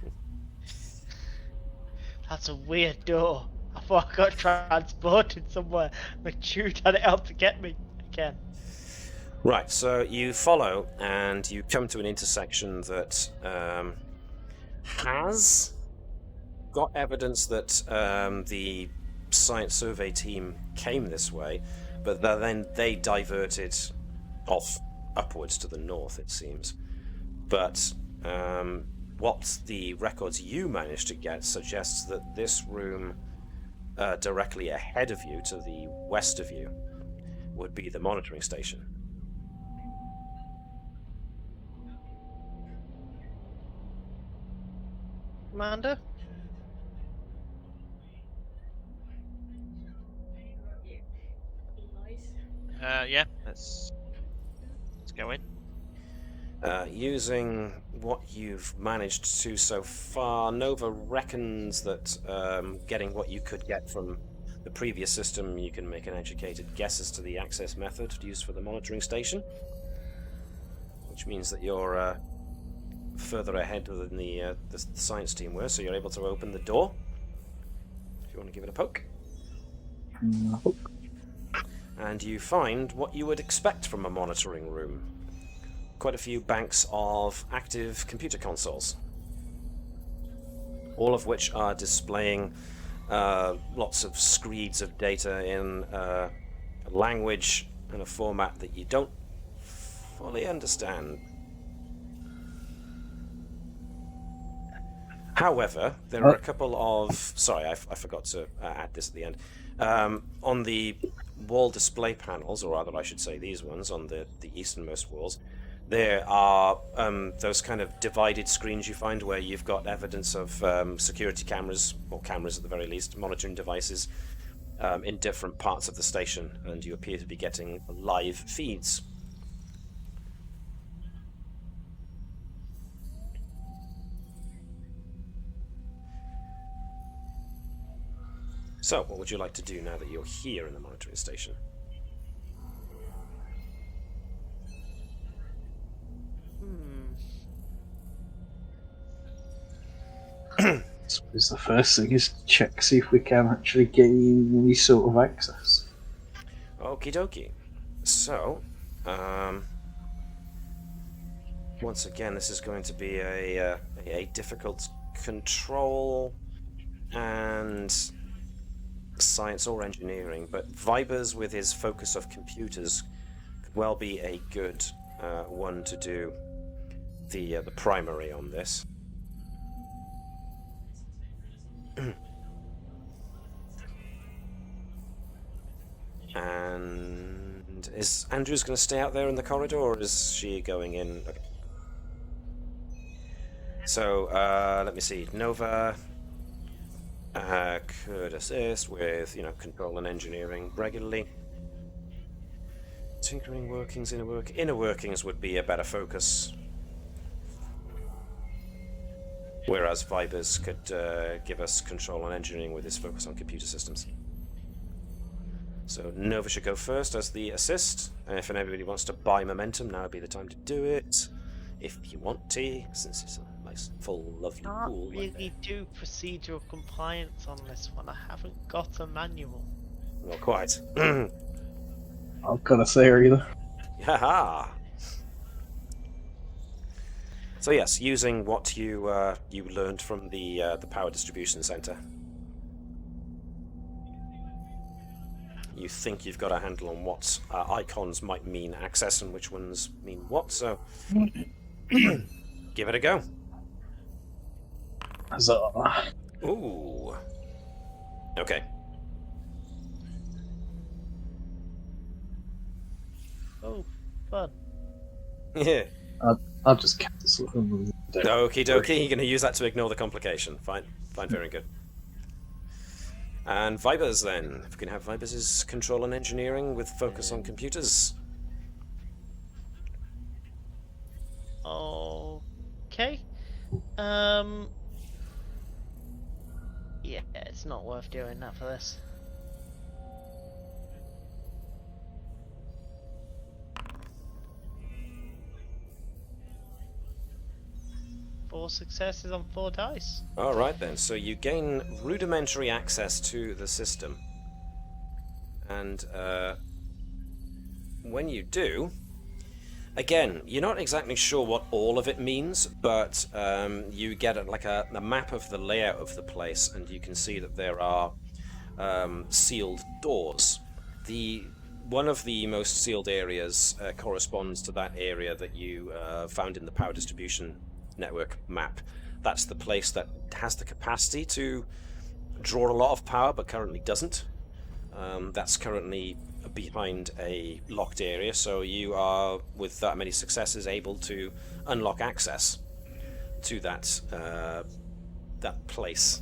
That's a weird door. I thought I got transported somewhere. MacLeod had it out to get me again. Right, so you follow and you come to an intersection that has got evidence that the science survey team came this way, but then they diverted off upwards to the north, it seems. But what the records you managed to get suggests that this room directly ahead of you, to the west of you, would be the monitoring station. Commander? Yeah, let's go in. Using what you've managed to so far, Nova reckons that getting what you could get from the previous system, you can make an educated guess as to the access method used for the monitoring station, which means that you're further ahead than the science team were, so you're able to open the door. If you want to give it a poke. And you find what you would expect from a monitoring room. Quite a few banks of active computer consoles, all of which are displaying lots of screeds of data in a language and a format that you don't fully understand. However, there are a couple of... Sorry, I forgot to add this at the end. On the wall display panels, or rather I should say these ones, on the easternmost walls, there are those kind of divided screens you find where you've got evidence of security cameras, or cameras at the very least, monitoring devices in different parts of the station, and you appear to be getting live feeds. So, what would you like to do now that you're here in the monitoring station? I suppose the first thing is to check, see if we can actually gain any sort of access. Okie dokie. So, once again, this is going to be a difficult control and science or engineering, but Vibers, with his focus of computers, could well be a good one to do the primary on this. And is Andrews going to stay out there in the corridor, or is she going in? Okay. So, let me see. Nova could assist with, control and engineering regularly. Tinkering workings, inner workings would be a better focus. Whereas Vibers could give us control and engineering with his focus on computer systems. So Nova should go first as the assist. And if anybody wants to buy momentum, now would be the time to do it. If you want to, since it's a nice, full, lovely pool. I can't really do procedural compliance on this one. I haven't got a manual. Not quite. I've got a theory though. Haha! So yes, using what you learned from the power distribution center, you think you've got a handle on what icons might mean access and which ones mean what. So give it a go. Huzzah. Ooh. Okay. Oh, fun. Yeah. I'll just cancel them. Okie dokie, you're going to use that to ignore the complication. Fine, very good. And Vibers then. If we can have Vibers' control and engineering with focus on computers. Okay. Yeah, it's not worth doing that for this. Four successes on 4 dice. Alright then, so you gain rudimentary access to the system. And when you do, again, you're not exactly sure what all of it means, but you get a map of the layout of the place, and you can see that there are sealed doors. One of the most sealed areas corresponds to that area that you found in the power distribution network map. That's the place that has the capacity to draw a lot of power, but currently doesn't. That's currently behind a locked area, so you are, with that many successes, able to unlock access to that place.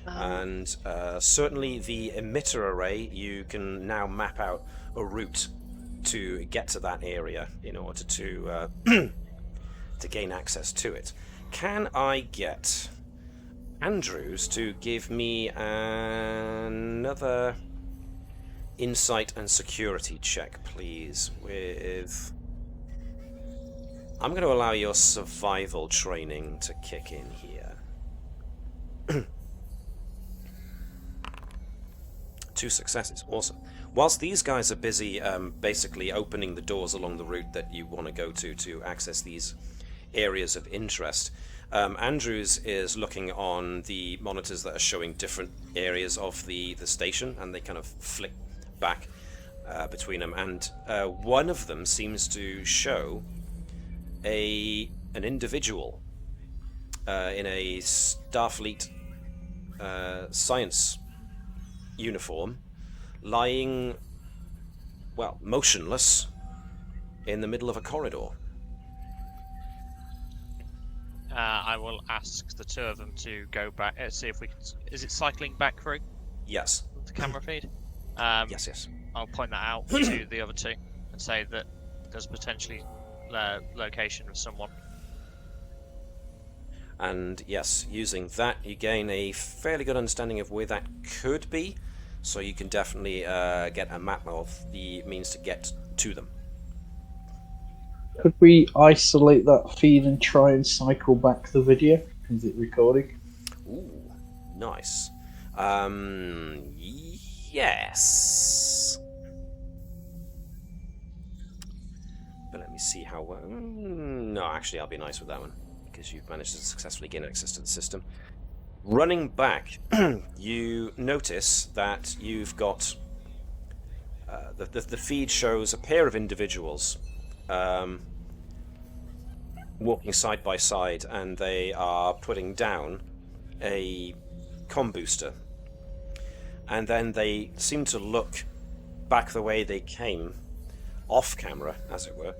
And certainly the emitter array, you can now map out a route to get to that area in order to to gain access to it. Can I get Andrews to give me another insight and security check, please. I'm going to allow your survival training to kick in here. 2 successes, awesome. Whilst these guys are busy basically opening the doors along the route that you want to go to access these areas of interest, Andrews is looking on the monitors that are showing different areas of the station, and they kind of flick back between them, and one of them seems to show an individual in a Starfleet science uniform, lying, well, motionless in the middle of a corridor. I will ask the 2 of them to go back, see if we can... Is it cycling back through Yes. the camera feed? Yes. I'll point that out to the other 2 and say that there's potentially location of someone. And yes, using that, you gain a fairly good understanding of where that could be, so you can definitely get a map of the means to get to them. Could we isolate that feed and try and cycle back the video? Is it recording? Ooh, nice. Yes. But let me see how well... No, actually, I'll be nice with that one, because you've managed to successfully gain access to the system. Running back, you notice that you've got... the feed shows a pair of individuals walking side by side, and they are putting down a comm booster. And then they seem to look back the way they came, off camera, as it were.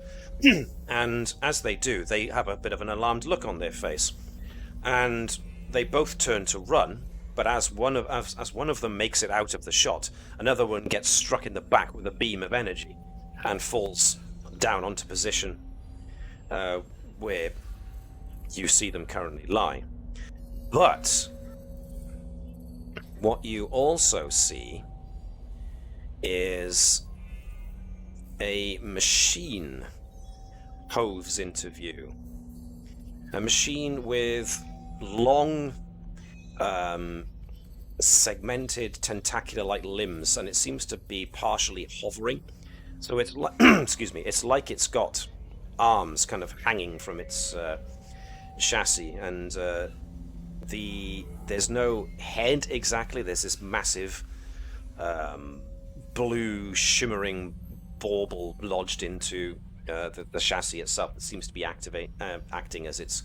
And as they do, they have a bit of an alarmed look on their face. And they both turn to run, but as one of them makes it out of the shot, another one gets struck in the back with a beam of energy and falls down onto position where you see them currently lie. But what you also see is a machine hoves into view. A machine with long, segmented, tentacular-like limbs, and it seems to be partially hovering. So it's like, excuse me, it's like it's got arms kind of hanging from its chassis, and there's no head exactly. There's this massive blue shimmering bauble lodged into the chassis itself that seems to be acting as its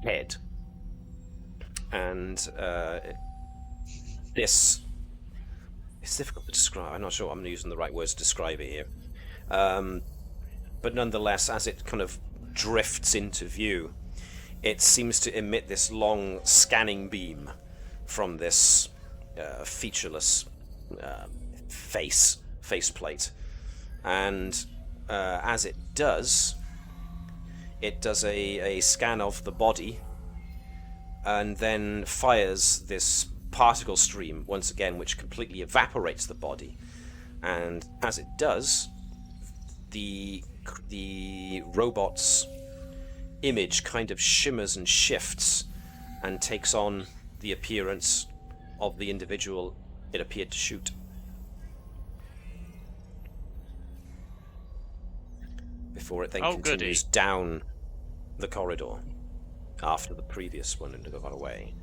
head. And it's difficult to describe. I'm not sure I'm using the right words to describe it here. But nonetheless, as it kind of drifts into view, it seems to emit this long scanning beam from this featureless faceplate. And as it does a scan of the body, and then fires this particle stream once again, which completely evaporates the body. And as it does, the robot's image kind of shimmers and shifts and takes on the appearance of the individual it appeared to shoot. Before it then continues down the corridor after the previous one had got away.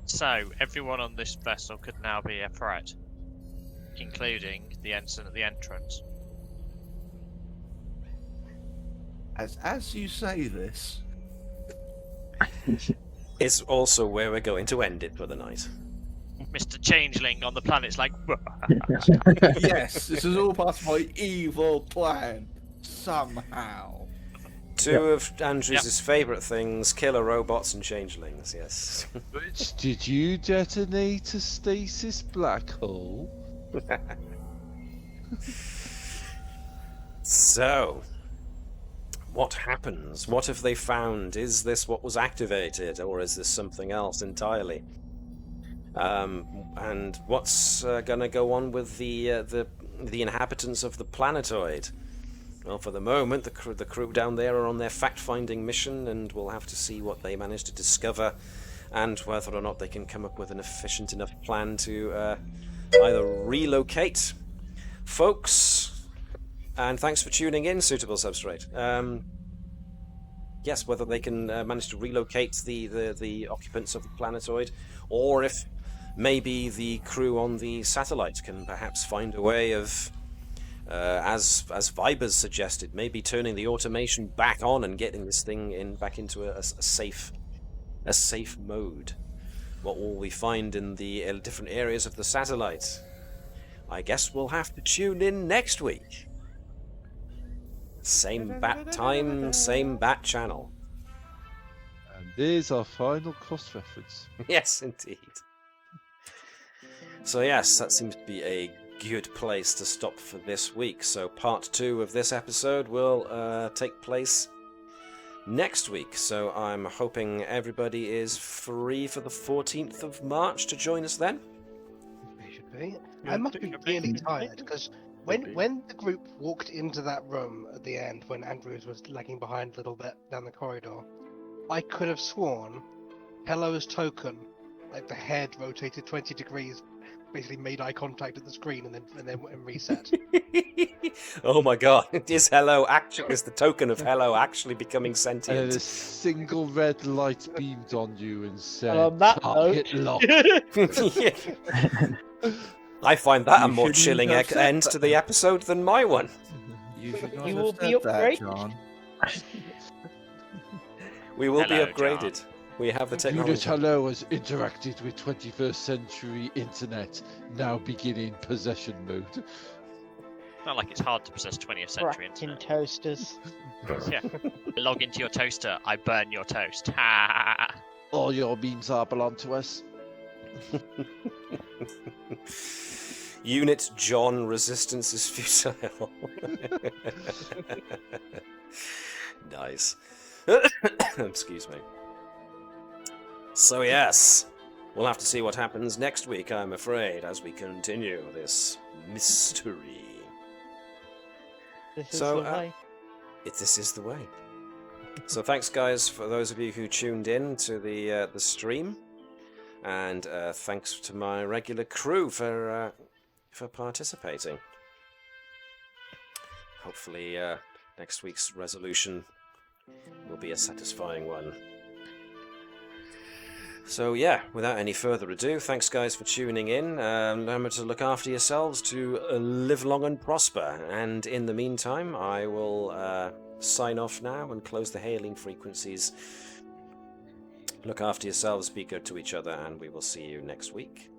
So, everyone on this vessel could now be a threat, including the ensign at the entrance. As you say this, it's also where we're going to end it for the night. Mr. Changeling on the planet's like... yes, this is all part of my evil plan. Somehow. Two of Andrews' favourite things, killer robots and changelings, yes. Which did you detonate a stasis black hole? So, what happens? What have they found? Is this what was activated, or is this something else entirely? And what's going to go on with the inhabitants of the planetoid? Well, for the moment, the crew down there are on their fact-finding mission, and we'll have to see what they manage to discover, and whether or not they can come up with an efficient enough plan to either relocate folks. And thanks for tuning in, Suitable Substrate. Yes, whether they can manage to relocate the occupants of the planetoid, or if maybe the crew on the satellite can perhaps find a way of, as Vibers suggested, maybe turning the automation back on and getting this thing back into a safe mode. What will we find in the different areas of the satellite? I guess we'll have to tune in next week. Same bat time, same bat channel. And there's our final cross-reference. Yes, indeed. So yes, that seems to be a good place to stop for this week. So part 2 of this episode will take place next week. So I'm hoping everybody is free for the 14th of March to join us then. They should be. I must be really tired because when the group walked into that room at the end, when Andrews was lagging behind a little bit down the corridor, I could have sworn Hello's token, like the head rotated 20 degrees, basically made eye contact at the screen and then reset. Oh my god, is the token of Hello actually becoming sentient? And a single red light beamed on you and said, on that "Target note." locked." I find that a You more shouldn't chilling have said end that. to the episode than my one. You should not You have will be said that, upgraded. John. We will Hello, be upgraded. We have the Unit technology. Hello has interacted with 21st century internet, now beginning possession mode. Not like it's hard to possess 20th century Cracking internet. toasters. Yeah. I log into your toaster, I burn your toast. Ha! All your memes are belong to us. Unit John, resistance is futile. Nice. Excuse me. So yes, we'll have to see what happens next week, I'm afraid, as we continue this mystery. This is So, the way. This is the way. So thanks, guys, for those of you who tuned in to the stream, and thanks to my regular crew for participating. Hopefully, next week's resolution will be a satisfying one. So yeah, without any further ado, thanks guys for tuning in. Remember to look after yourselves, to live long and prosper. And in the meantime, I will sign off now and close the hailing frequencies. Look after yourselves, be good to each other, and we will see you next week.